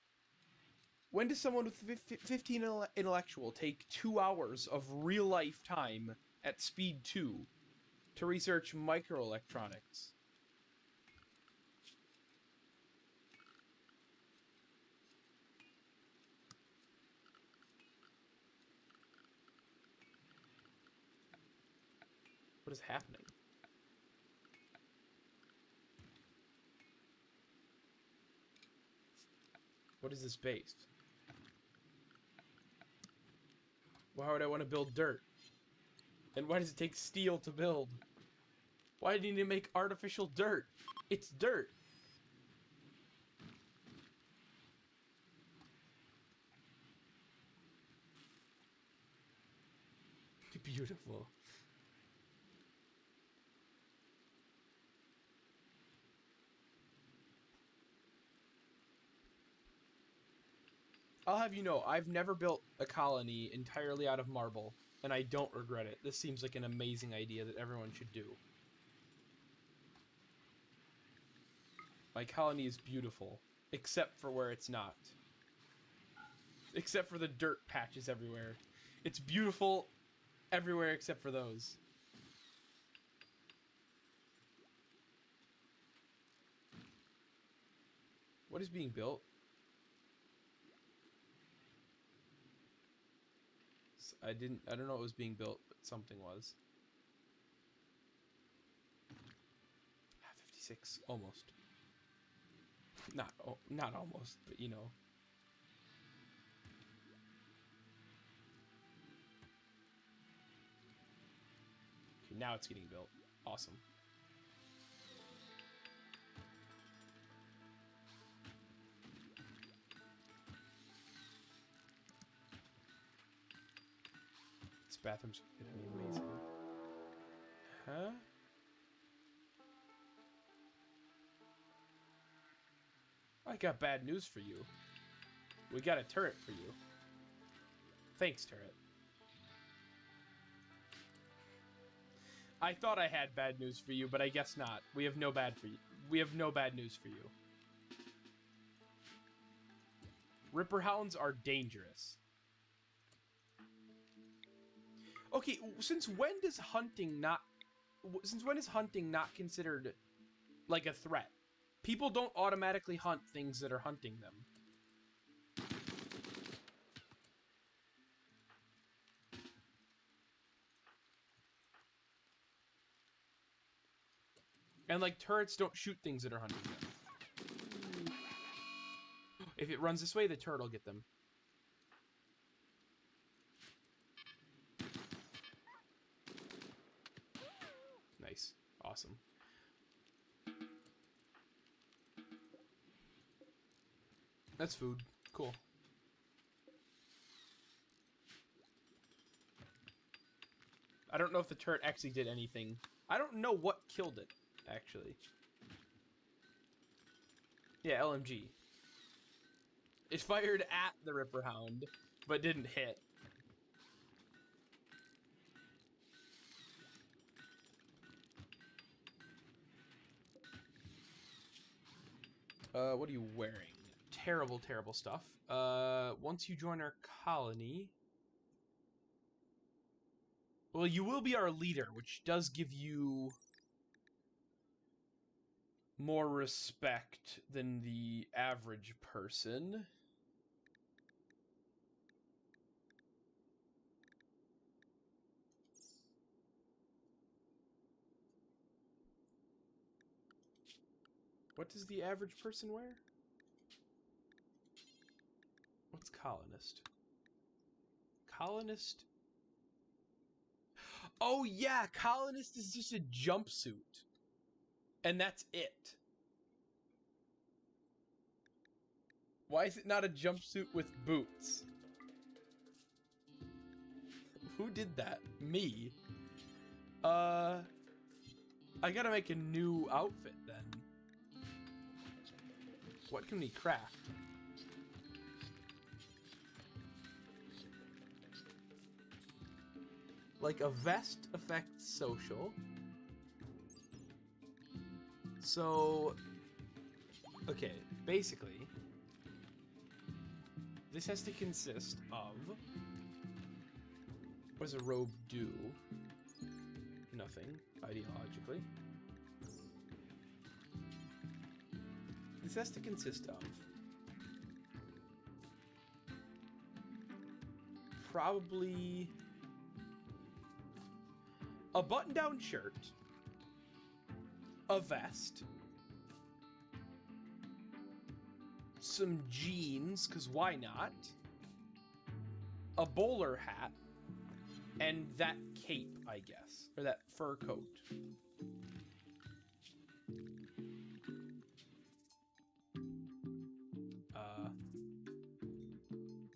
When does someone with 15 intellectual take 2 hours of real life time at speed 2 to research microelectronics? What is happening? What is this based? Why would I want to build dirt? And why does it take steel to build? Why do you need to make artificial dirt? It's dirt. Beautiful. I'll have you know, I've never built a colony entirely out of marble, and I don't regret it. This seems like an amazing idea that everyone should do. My colony is beautiful, except for where it's not. Except for the dirt patches everywhere. It's beautiful everywhere except for those. What is being built? I don't know what was being built, but something was. 56, almost. Not almost, but you know. Okay, now it's getting built. Awesome. This bathroom's gonna be amazing. Huh? I got bad news for you. We got a turret for you. Thanks, turret. I thought I had bad news for you, but I guess not. We have no bad for you. We have no bad news for you. Ripper hounds are dangerous. Okay, since when is hunting not considered like a threat? People don't automatically hunt things that are hunting them. And like turrets don't shoot things that are hunting them. If it runs this way, the turret will get them. Nice. Awesome. That's food. Cool. I don't know if the turret actually did anything. I don't know what killed it, actually. Yeah, LMG. It fired at the Ripper Hound, but didn't hit. What are you wearing? Terrible, terrible stuff. Once you join our colony... Well, you will be our leader, which does give you more respect than the average person. What does the average person wear? What's colonist? Colonist? Oh yeah, colonist is just a jumpsuit. And that's it. Why is it not a jumpsuit with boots? Who did that? Me. I gotta make a new outfit then. What can we craft? Like a vest affects social. So, okay, basically, this has to consist of, what does a robe do? Nothing, ideologically. This has to consist of probably a button-down shirt, a vest, some jeans, because why not, a bowler hat, and that cape, I guess, or that fur coat.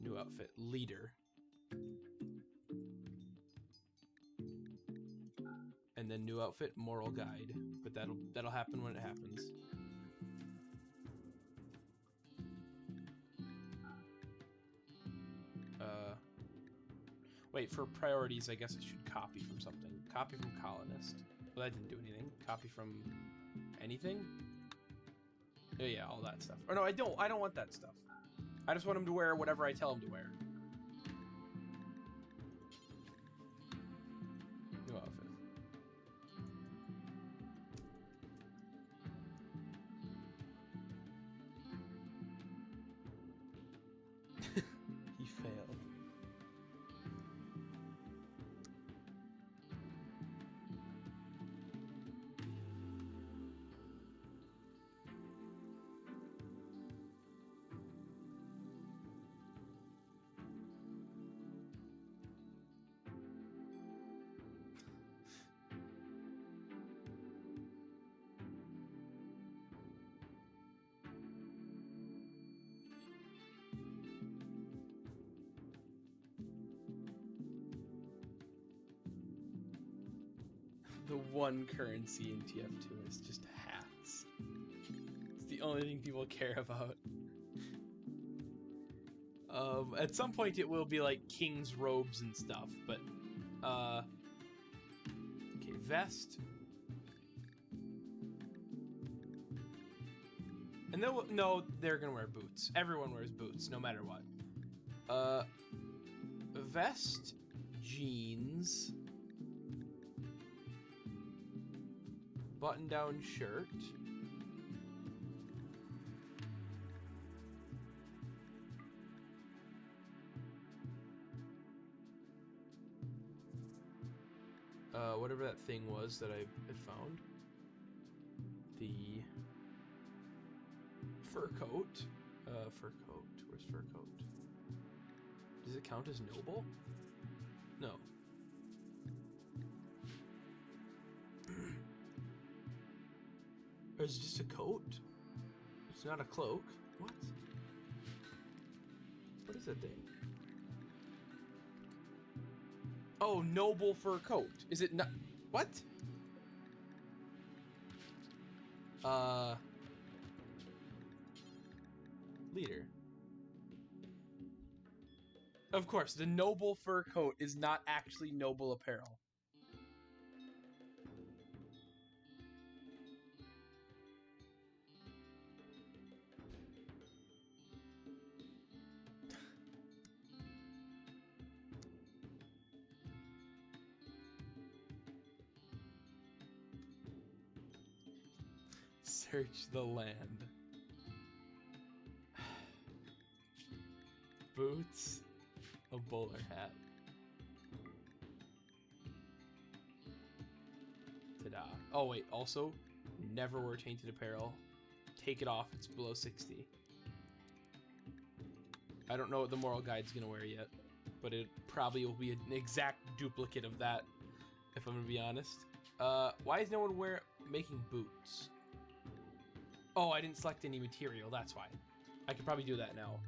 New outfit, leader. And then new outfit, moral guide. But that'll happen when it happens. Wait, for priorities, I guess I should copy from something. Copy from colonist. Well, that didn't do anything. Copy from anything? Oh, yeah, all that stuff. Or no, I don't want that stuff. I just want him to wear whatever I tell him to wear. New outfit. He failed. The one currency in TF2 is just hats. It's the only thing people care about. At some point it will be like king's robes and stuff, but okay, vest. And no, they're gonna wear boots. Everyone wears boots, no matter what. Vest, jeans, button-down shirt, whatever that thing was that I had found, the fur coat, where's fur coat? Does it count as noble? No. Or is it just a coat? It's not a cloak. What? What is that thing? Oh, noble fur coat. Is it not? What? leader. Of course, the noble fur coat is not actually noble apparel. Search the land. Boots, a bowler hat. Ta-da. Oh wait, also, never wear tainted apparel. Take it off, it's below 60. I don't know what the moral guide's gonna wear yet, but it probably will be an exact duplicate of that, if I'm gonna be honest. Why is no one making boots? Oh, I didn't select any material, that's why. I could probably do that now.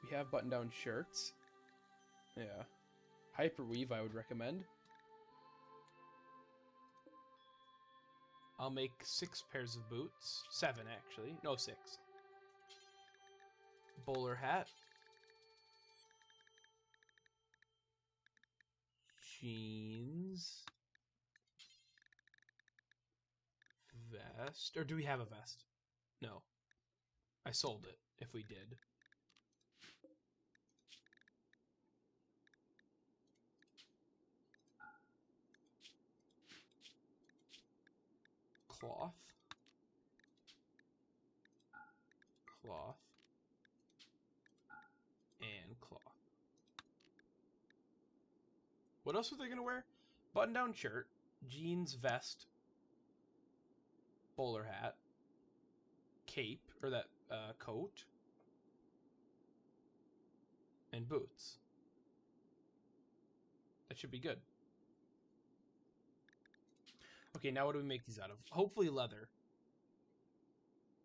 We have button-down shirts. Yeah. Hyperweave, I would recommend. I'll make 6 pairs of boots. 7, actually. No, 6. Bowler hat. Jeans. Vest. Or do we have a vest? No. I sold it, if we did. Cloth. Cloth. And cloth. What else are they going to wear? Button-down shirt, jeans, vest, bowler hat, cape, or that coat, and boots. That should be good. Okay, now what do we make these out of? Hopefully leather.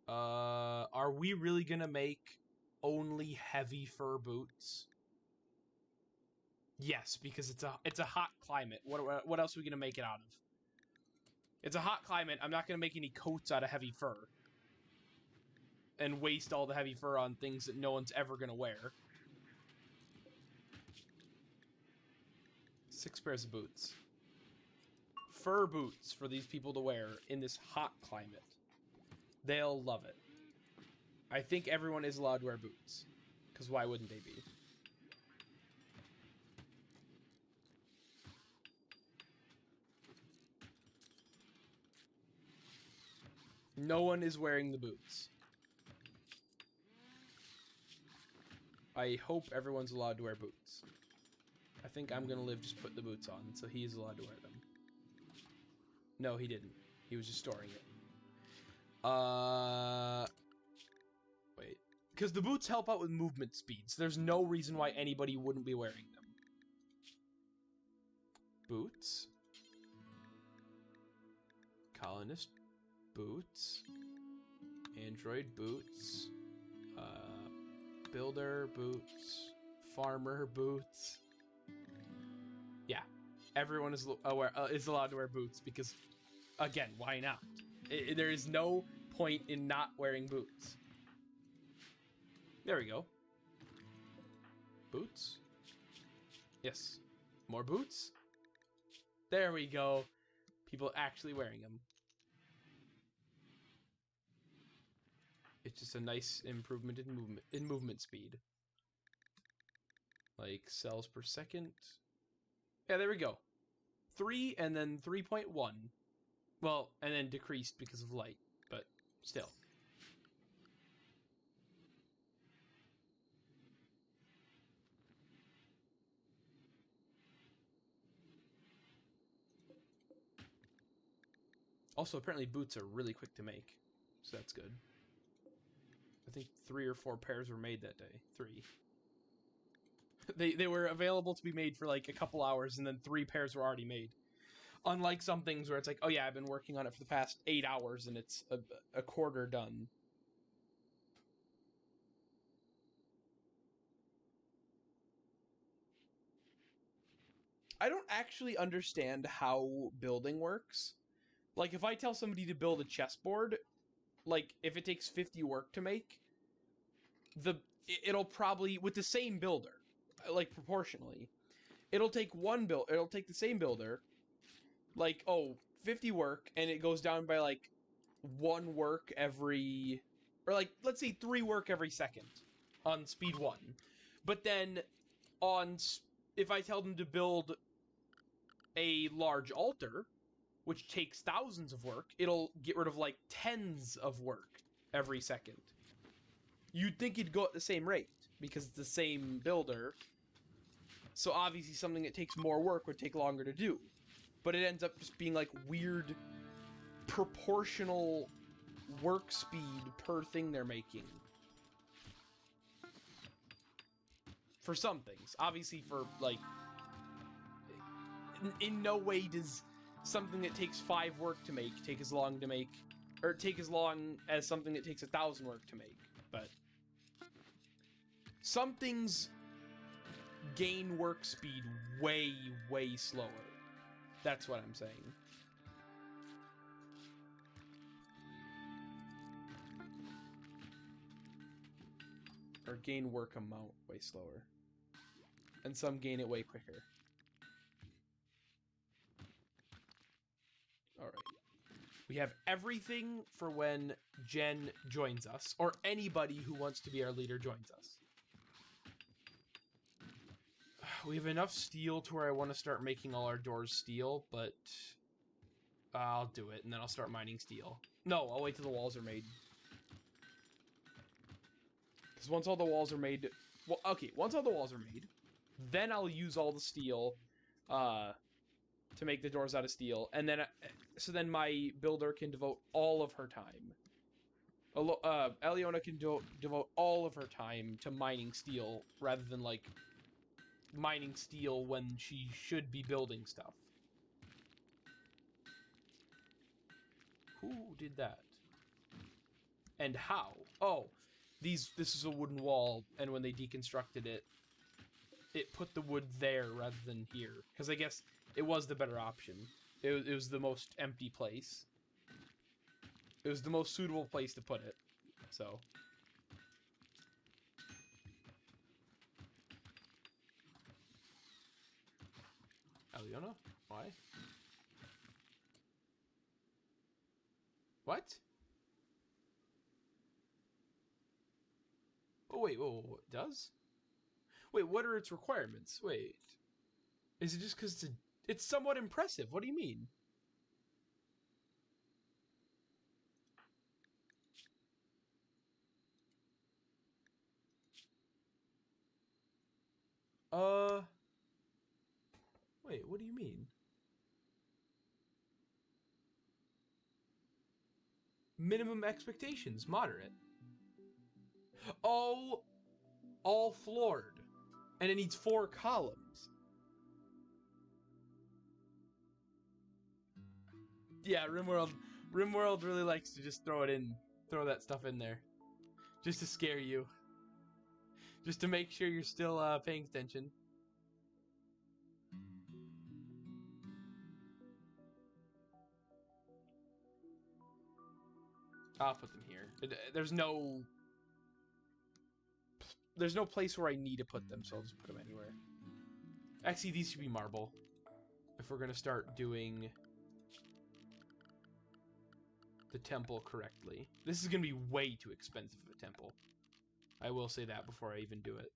Are we really gonna make only heavy fur boots? Yes, because it's a hot climate. What else are we gonna make it out of? It's a hot climate. I'm not gonna make any coats out of heavy fur and waste all the heavy fur on things that no one's ever gonna wear. 6 pairs of boots. Fur boots for these people to wear in this hot climate. They'll love it. I think everyone is allowed to wear boots. Because why wouldn't they be? No one is wearing the boots. I hope everyone's allowed to wear boots. I think I'm gonna live just put the boots on, so he's allowed to wear them. No, he didn't. He was just storing it. Wait. Because the boots help out with movement speeds. There's no reason why anybody wouldn't be wearing them. Boots. Colonist boots. Android boots. Builder boots. Farmer boots. Yeah. Everyone is allowed to wear boots because, again, why not? There is no point in not wearing boots. There we go. Boots? Yes. More boots? There we go. People actually wearing them. It's just a nice improvement in movement speed. Like cells per second. Yeah, there we go. 3 and then 3.1. Well, and then decreased because of light, but still. Also, apparently boots are really quick to make, so that's good. I think 3 or 4 pairs were made that day. 3. They were available to be made for like a couple hours, and then 3 pairs were already made. Unlike some things where it's like, oh yeah, I've been working on it for the past 8 hours, and it's a quarter done. I don't actually understand how building works, Like, if I tell somebody to build a chessboard, like, if it takes 50 work to make, it'll probably, with the same builder, like, proportionally, it'll take the same builder, like, 50 work, and it goes down by, like, 1 work every, or, like, let's say 3 work every second on speed 1. But then, if I tell them to build a large altar, which takes thousands of work, it'll get rid of, like, tens of work every second. You'd think it'd go at the same rate, because it's the same builder, so obviously something that takes more work would take longer to do. But it ends up just being, like, weird proportional work speed per thing they're making. For some things. Obviously for, like, in no way does something that takes 5 work to make take as long to make, or take as long as something that takes 1,000 work to make. But some things gain work speed way, way slower. That's what I'm saying. Or gain work amount way slower. And some gain it way quicker. Alright. We have everything for when Jen joins us, or anybody who wants to be our leader joins us. We have enough steel to where I want to start making all our doors steel, but I'll do it, and then I'll start mining steel. No, I'll wait till the walls are made. Because once all the walls are made... Well, okay, once all the walls are made, then I'll use all the steel to make the doors out of steel, and then... So then my builder can devote all of her time. Eliona can devote all of her time to mining steel, rather than, like, mining steel when she should be building stuff. Who did that? And how? Oh, this is a wooden wall, and when they deconstructed it, it put the wood there rather than here. Because I guess it was the better option. It was the most empty place. It was the most suitable place to put it. So. Eliona? Why? What? Oh, wait, whoa, it does? Wait, what are its requirements? Wait. Is it just because it's somewhat impressive? What do you mean? Wait, what do you mean? Minimum expectations, moderate. Oh, all floored. And it needs 4 columns. Yeah, RimWorld really likes to just throw that stuff in there. Just to scare you. Just to make sure you're still paying attention. I'll put them here. There's no place where I need to put them, so I'll just put them anywhere. Actually, these should be marble. If we're gonna start doing the temple correctly. This is gonna be way too expensive of a temple. I will say that before I even do it.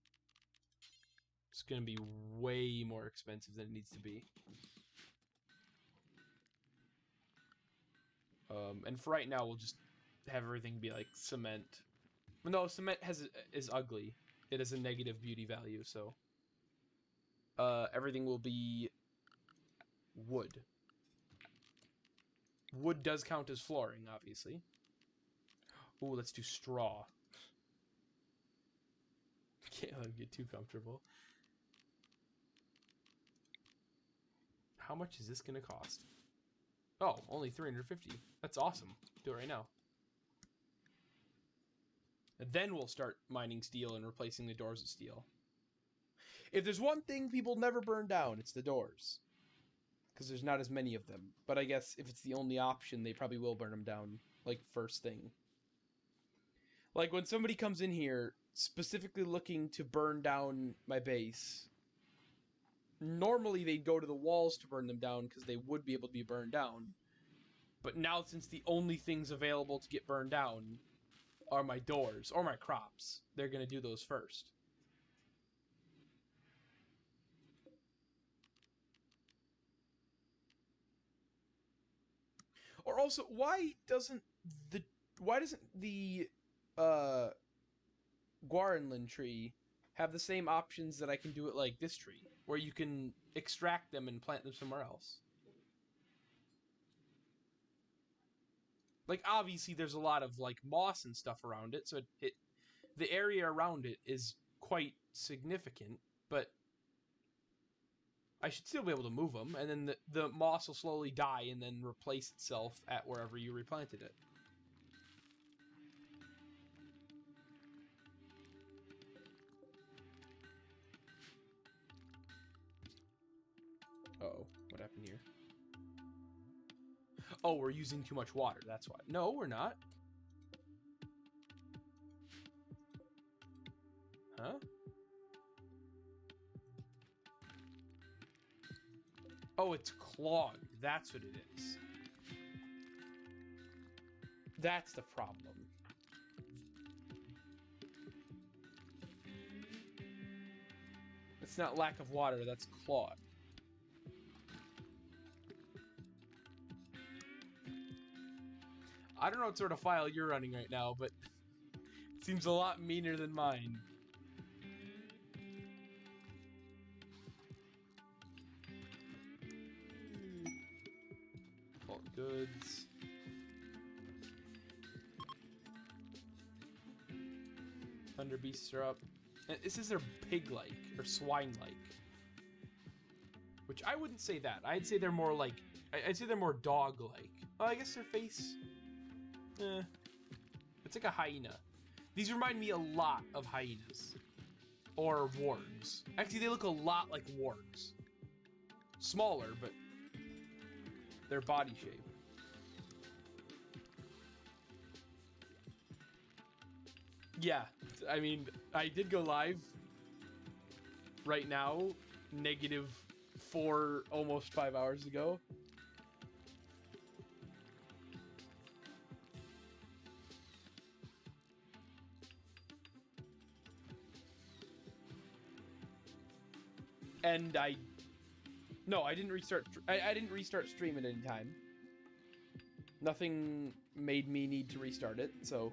It's gonna be way more expensive than it needs to be. And for right now, we'll just have everything be like cement. But no, cement is ugly. It has a negative beauty value, so everything will be wood. Wood does count as flooring, obviously. Ooh, let's do straw. Can't let him get too comfortable. How much is this gonna cost? Oh, only 350. That's awesome. Do it right now. And then we'll start mining steel and replacing the doors with steel. If there's one thing people never burn down, it's the doors. because there's not as many of them. But I guess if it's the only option, they probably will burn them down, like, first thing. Like, when somebody comes in here specifically looking to burn down my base, normally they'd go to the walls to burn them down because they would be able to be burned down. But now, since the only things available to get burned down are my doors or my crops, they're going to do those first. Or also, why doesn't the Guaranlin tree have the same options that I can do it like this tree, where you can extract them and plant them somewhere else? Like, obviously there's a lot of like moss and stuff around it, so the area around it is quite significant, but I should still be able to move them, and then the moss will slowly die and then replace itself at wherever you replanted it. Uh-oh, what happened here? Oh, we're using too much water, that's why. No, we're not. Huh? Oh, it's clogged. That's what it is. That's the problem. It's not lack of water, that's clogged. I don't know what sort of file you're running right now, but it seems a lot meaner than mine. Default goods. Thunder beasts are up. And this is their pig-like, or swine-like. Which I wouldn't say that. I'd say they're more like... I'd say they're more dog-like. Oh, I guess their face... It's like a hyena. These remind me a lot of hyenas. Or wargs. Actually, they look a lot like wargs. Smaller, but... their body shape. Yeah, I mean, I did go live right now, -4, almost 5 hours ago. And no, I didn't restart, I didn't restart stream at any time. Nothing made me need to restart it, so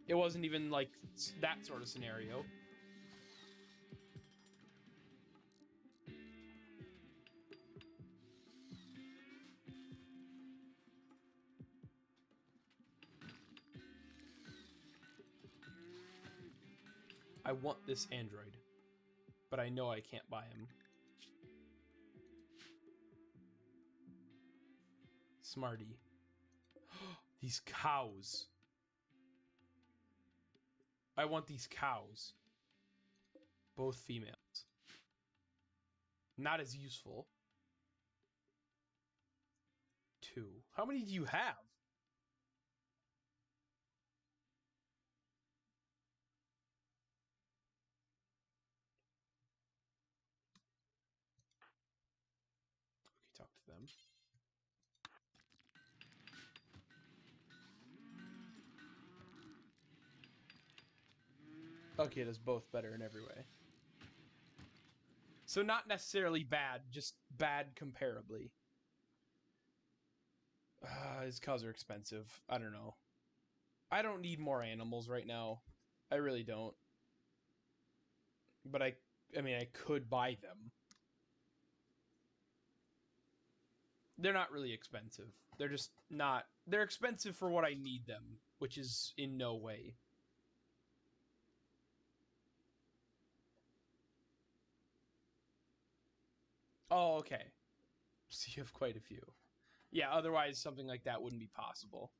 it wasn't even like that sort of scenario. I want this android, but I know I can't buy him. Smarty. These cows. I want these cows. Both females. Not as useful. 2. How many do you have? Okay, talk to them. Okay, it is both better in every way. So not necessarily bad, just bad comparably. His cows are expensive. I don't know. I don't need more animals right now. I really don't. But I mean, I could buy them. They're not really expensive. They're just not... They're expensive for what I need them, which is in no way. Oh, okay. So you have quite a few. Yeah, otherwise something like that wouldn't be possible.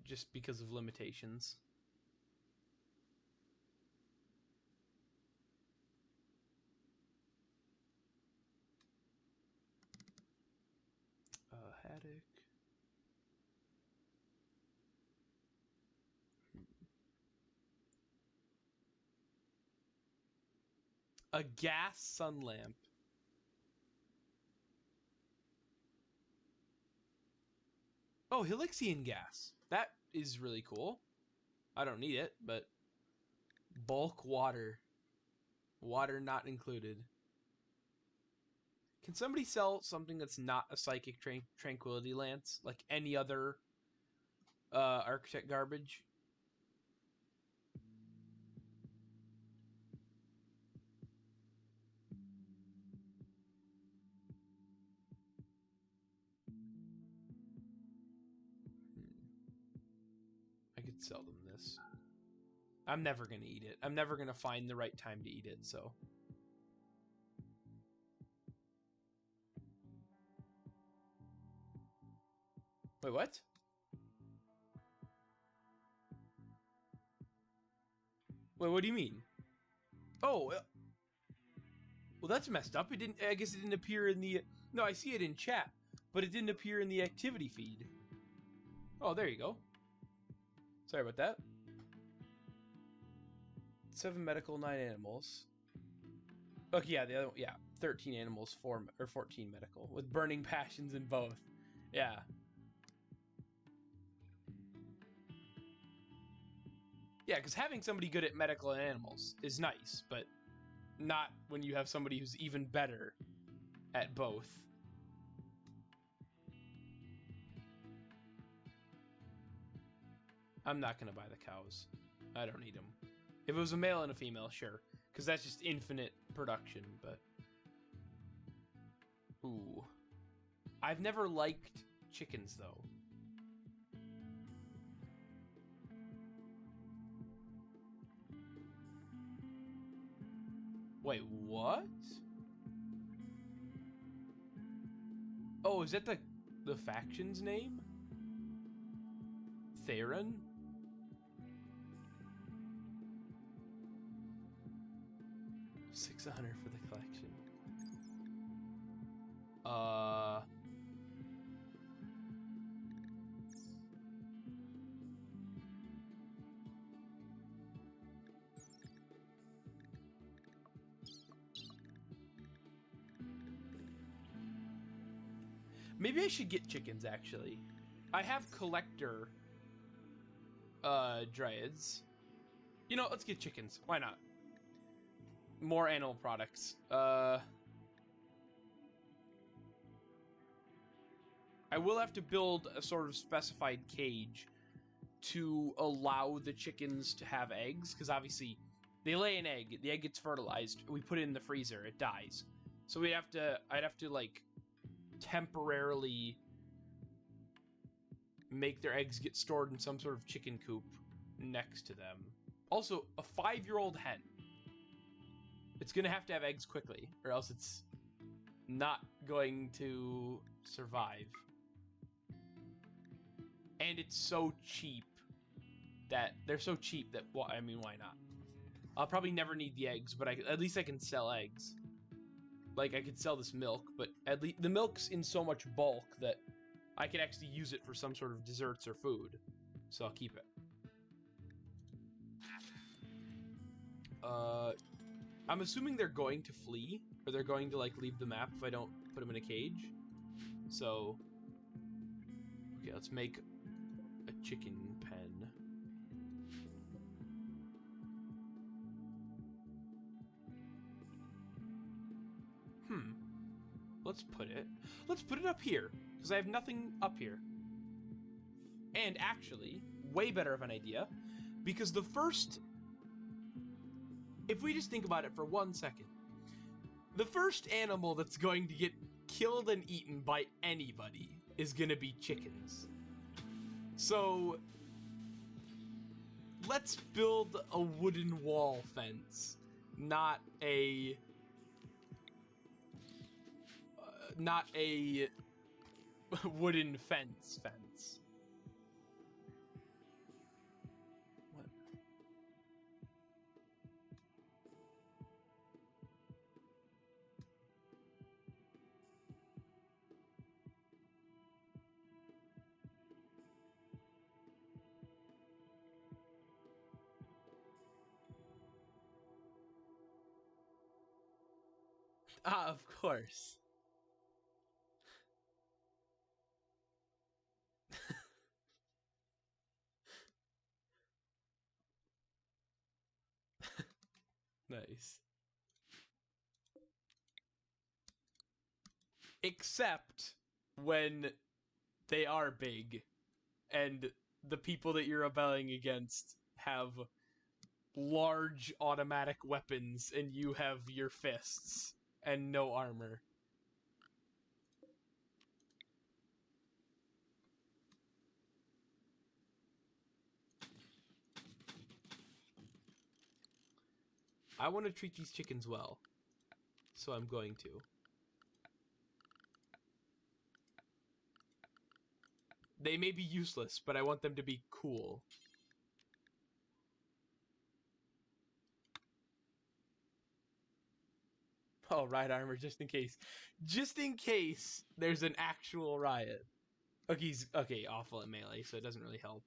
Just because of limitations. Static. A gas sun lamp. Oh, Helixian gas. That is really cool. I don't need it, but bulk water. Water not included. Can somebody sell something that's not a psychic tranquility lance, like any other architect garbage? I could sell them this. I'm never gonna eat it. I'm never gonna find the right time to eat it, so. Wait, what? Wait, what do you mean? Oh, well, that's messed up. It didn't. I guess it didn't appear in the. No, I see it in chat, but it didn't appear in the activity feed. Oh, there you go. Sorry about that. 7 medical, 9 animals. Okay, yeah, the other, yeah, 13 animals, 14 medical, with burning passions in both. Yeah. Yeah, because having somebody good at medical and animals is nice, but not when you have somebody who's even better at both. I'm not going to buy the cows. I don't need them. If it was a male and a female, sure. Because that's just infinite production, but... Ooh. I've never liked chickens, though. Wait, what? Oh, is that the faction's name? Theron? $600 for the collection. Maybe I should get chickens, actually. I have collector dryads. You know, let's get chickens. Why not? More animal products. I will have to build a sort of specified cage to allow the chickens to have eggs, because obviously they lay an egg, the egg gets fertilized, we put it in the freezer, it dies. So I'd have to like temporarily make their eggs get stored in some sort of chicken coop next to them. Also, a 5-year-old hen. It's gonna have to have eggs quickly, or else it's not going to survive. And it's so cheap that they're so cheap that, well, I mean, why not? I'll probably never need the eggs, but at least I can sell eggs. Like, I could sell this milk, but at least the milk's in so much bulk that I could actually use it for some sort of desserts or food. So I'll keep it. I'm assuming they're going to flee, or they're going to, like, leave the map if I don't put them in a cage. So, okay, let's make a chicken pen. Let's put it up here, because I have nothing up here. And actually, way better of an idea, because the first, if we just think about it for 1 second, the first animal that's going to get killed and eaten by anybody is going to be chickens. So, let's build a wooden wall fence, not a wooden fence. What? Ah, of course. Nice. Except when they are big and the people that you're rebelling against have large automatic weapons and you have your fists and no armor. I want to treat these chickens well, so I'm going to. They may be useless, but I want them to be cool. Oh, riot armor, just in case. Just in case there's an actual riot. Okay, he's awful at melee, so it doesn't really help.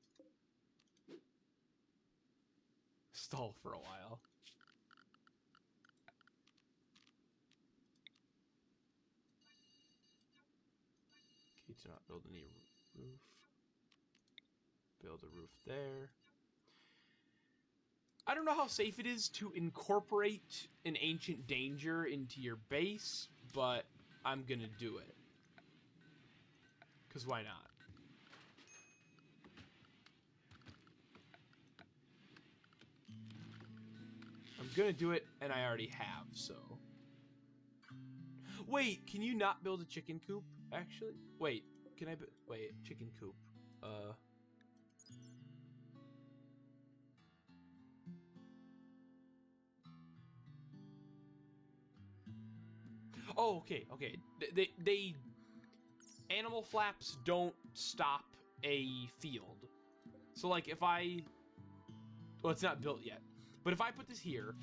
Stall for a while. Okay, to not build any roof. Build a roof there. I don't know how safe it is to incorporate an ancient danger into your base, but I'm gonna do it. Because why not? I'm gonna do it, and I already have, so... Wait, can you not build a chicken coop, actually? Wait, can I... Wait, chicken coop. Oh, okay. They animal flaps don't stop a field. So, like, if I... Well, it's not built yet. But if I put this here,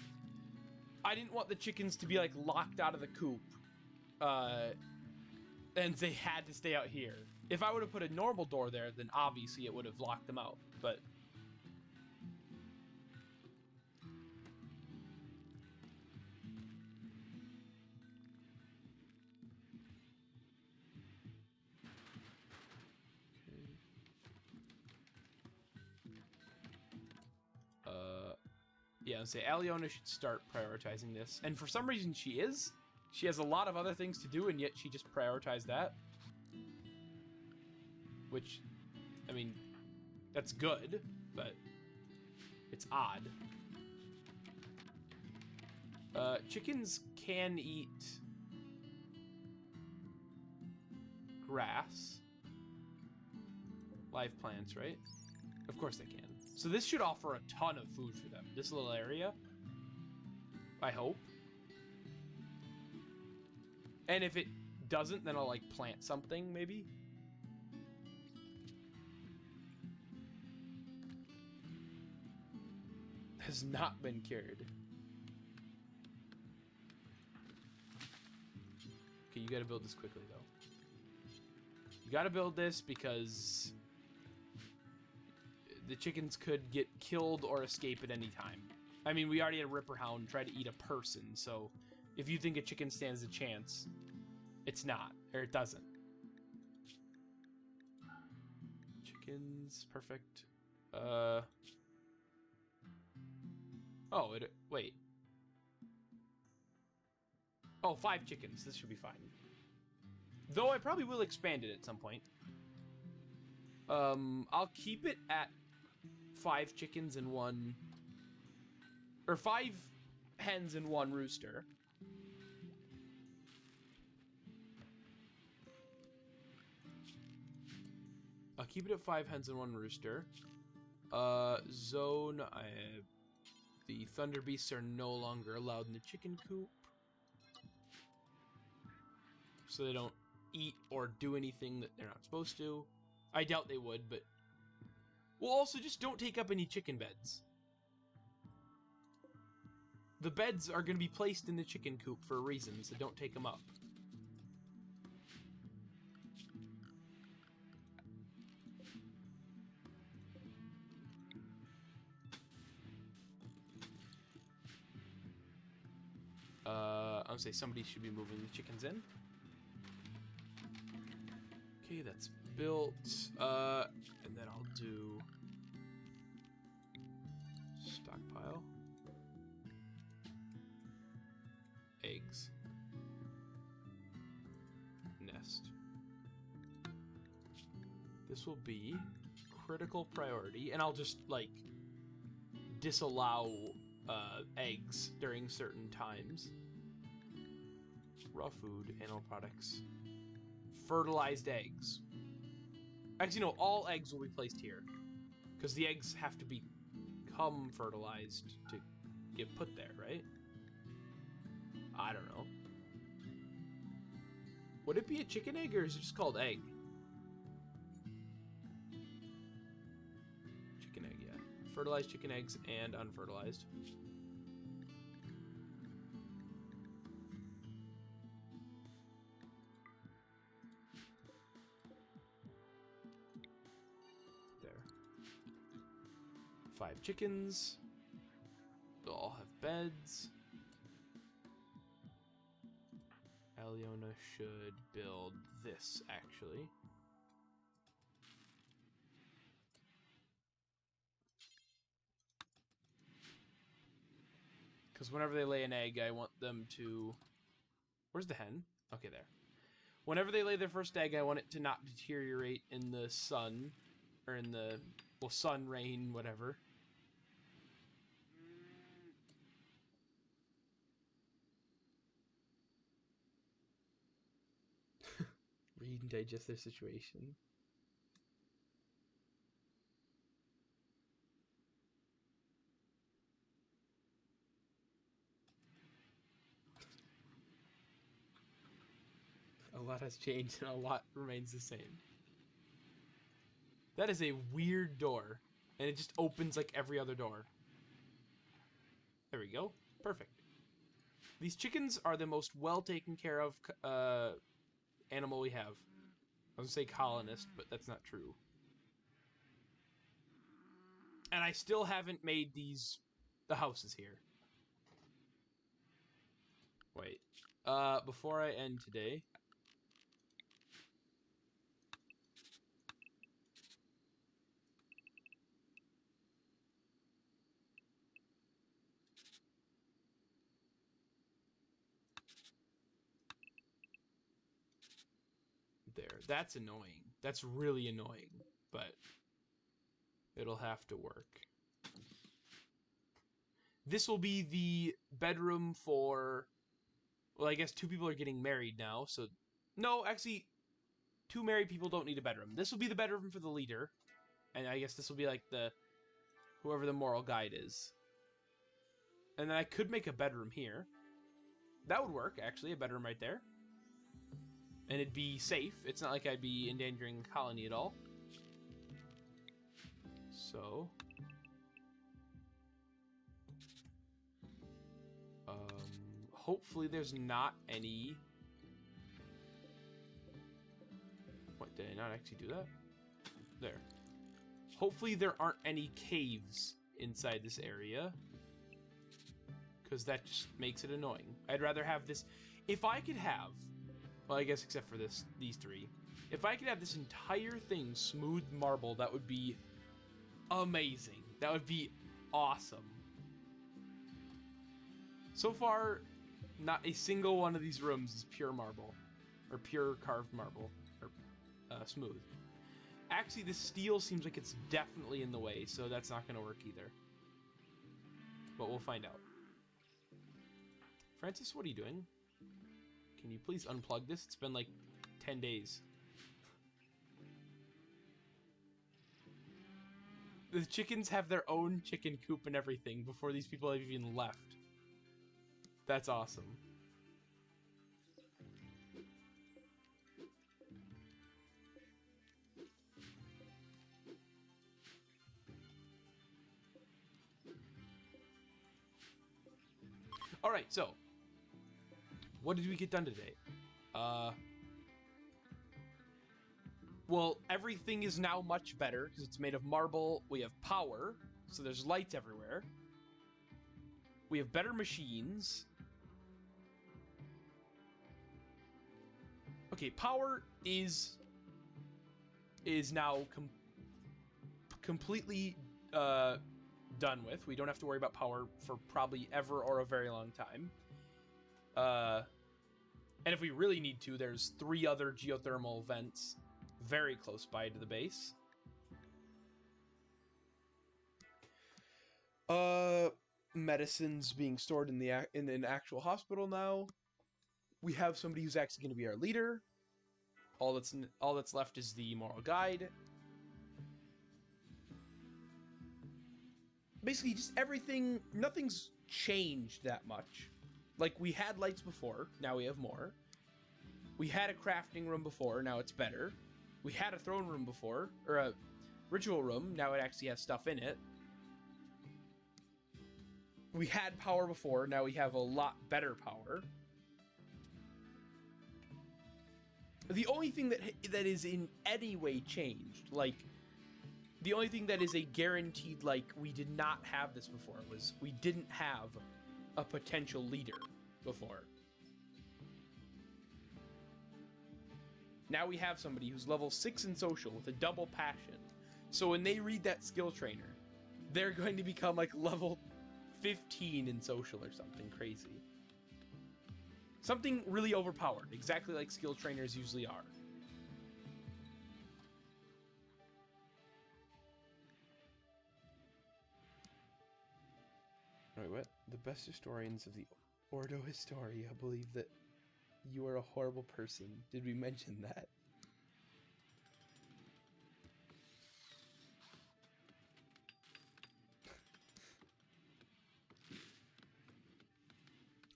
I didn't want the chickens to be, like, locked out of the coop. And they had to stay out here. If I would have put a normal door there, then obviously it would have locked them out. But... Yeah, I'd say Aliona should start prioritizing this. And for some reason she is. She has a lot of other things to do, and yet she just prioritized that. Which, I mean, that's good, but it's odd. Chickens can eat grass. Live plants, right? Of course they can. So this should offer a ton of food for them. This little area. I hope. And if it doesn't, then I'll, like, plant something, maybe? Has not been cured. Okay, you gotta build this quickly, though. You gotta build this because... the chickens could get killed or escape at any time. I mean, we already had a Ripper Hound try to eat a person, so if you think a chicken stands a chance, it's not, or it doesn't. Chickens, perfect. Oh, wait. Oh, 5 chickens, this should be fine. Though I probably will expand it at some point. I'll keep it at 5 chickens and 1... Or 5 hens and 1 rooster. I'll keep it at 5 hens and 1 rooster. Zone... the thunder beasts are no longer allowed in the chicken coop. So they don't eat or do anything that they're not supposed to. I doubt they would, but... Well, also, just don't take up any chicken beds. The beds are going to be placed in the chicken coop for a reason, so don't take them up. I'll say somebody should be moving the chickens in. Okay, that's built. And then I'll do stockpile. Eggs. Nest. This will be critical priority, and I'll just, like, disallow eggs during certain times. Raw food, animal products, fertilized eggs. Actually, no, all eggs will be placed here, because the eggs have to become fertilized to get put there, right? I don't know. Would it be a chicken egg, or is it just called egg? Chicken egg, yeah. Fertilized chicken eggs and unfertilized. There. 5 chickens. They'll all have beds. Aliona should build this, actually. Because whenever they lay an egg, I want them to... Where's the hen? Okay, there. Whenever they lay their first egg, I want it to not deteriorate in the sun. Or in the... Well, sun, rain, whatever. Read and digest their situation. A lot has changed and a lot remains the same. That is a weird door. And it just opens like every other door. There we go. Perfect. These chickens are the most well taken care of animal we have. I was gonna say colonist, but that's not true. And I still haven't made the houses here. Wait. Before I end today... There. That's annoying. That's really annoying. But it'll have to work. This will be the bedroom for... Well, I guess 2 people are getting married now, so... No, actually, 2 married people don't need a bedroom. This will be the bedroom for the leader. And I guess this will be like the... Whoever the moral guide is. And then I could make a bedroom here. That would work, actually. A bedroom right there. And it'd be safe. It's not like I'd be endangering the colony at all. So... hopefully there's not any... What, did I not actually do that? There. Hopefully there aren't any caves inside this area. Because that just makes it annoying. I'd rather have this... If I could have... Well, I guess except for these 3. If I could have this entire thing smooth marble, that would be amazing. That would be awesome. So far, not a single one of these rooms is pure marble. Or pure carved marble. Or smooth. Actually, the steel seems like it's definitely in the way, so that's not going to work either. But we'll find out. Francis, what are you doing? Can you please unplug this? It's been like 10 days. The chickens have their own chicken coop and everything before these people have even left. That's awesome. Alright, so. What did we get done today? Well, everything is now much better because it's made of marble. We have power, so there's lights everywhere. We have better machines. Okay, power is now completely done with. We don't have to worry about power for probably ever or a very long time. And if we really need to, there's 3 other geothermal vents very close by to the base. Medicines being stored in an actual hospital now. We have somebody who's actually going to be our leader. All that's left is the moral guide. Basically, just everything. Nothing's changed that much. Like, we had lights before, now we have more. We had a crafting room before, now it's better. We had a throne room before, or a ritual room, now it actually has stuff in it. We had power before, now we have a lot better power. The only thing that is in any way changed, like, the only thing that is a guaranteed, like, we did not have this before, was we didn't have a potential leader before. Now we have somebody who's level 6 in social with a double passion. So when they read that skill trainer, they're going to become like level 15 in social or something crazy. Something really overpowered, exactly like skill trainers usually are. Wait, what? The best historians of the Ordo Historia believe that you are a horrible person. Did we mention that?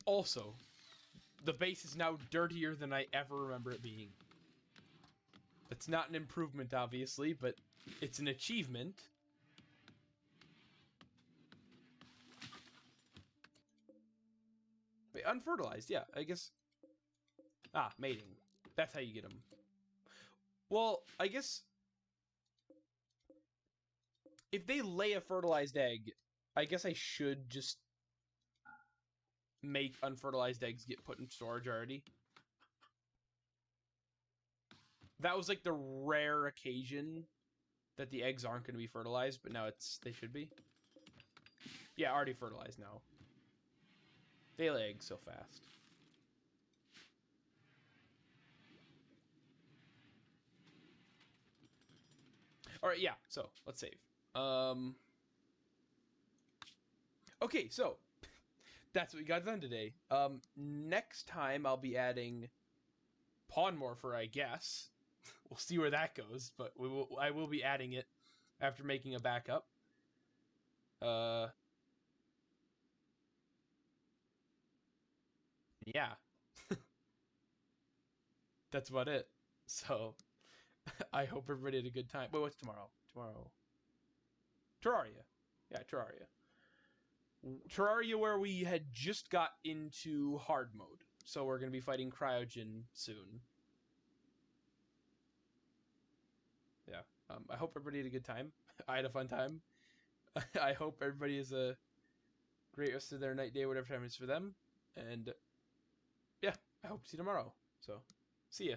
Also, the base is now dirtier than I ever remember it being. It's not an improvement, obviously, but it's an achievement. Wait, unfertilized, yeah, I guess. Ah, mating. That's how you get them. Well, I guess if they lay a fertilized egg, I guess I should just make unfertilized eggs get put in storage already. That was like the rare occasion that the eggs aren't going to be fertilized, but now they should be. Yeah, already fertilized now. They lay eggs so fast. Alright, yeah, so let's save. Okay, so that's what we got done today. Next time I'll be adding Pawn Morpher, I guess. We'll see where that goes, but I will be adding it after making a backup. Yeah. That's about it. So, I hope everybody had a good time. Wait, what's tomorrow? Terraria. Yeah, Terraria. Terraria, where we had just got into hard mode. So we're going to be fighting Cryogen soon. Yeah. I hope everybody had a good time. I had a fun time. I hope everybody has a great rest of their night, day, whatever time it is for them. And yeah, I hope to see you tomorrow. So, see ya.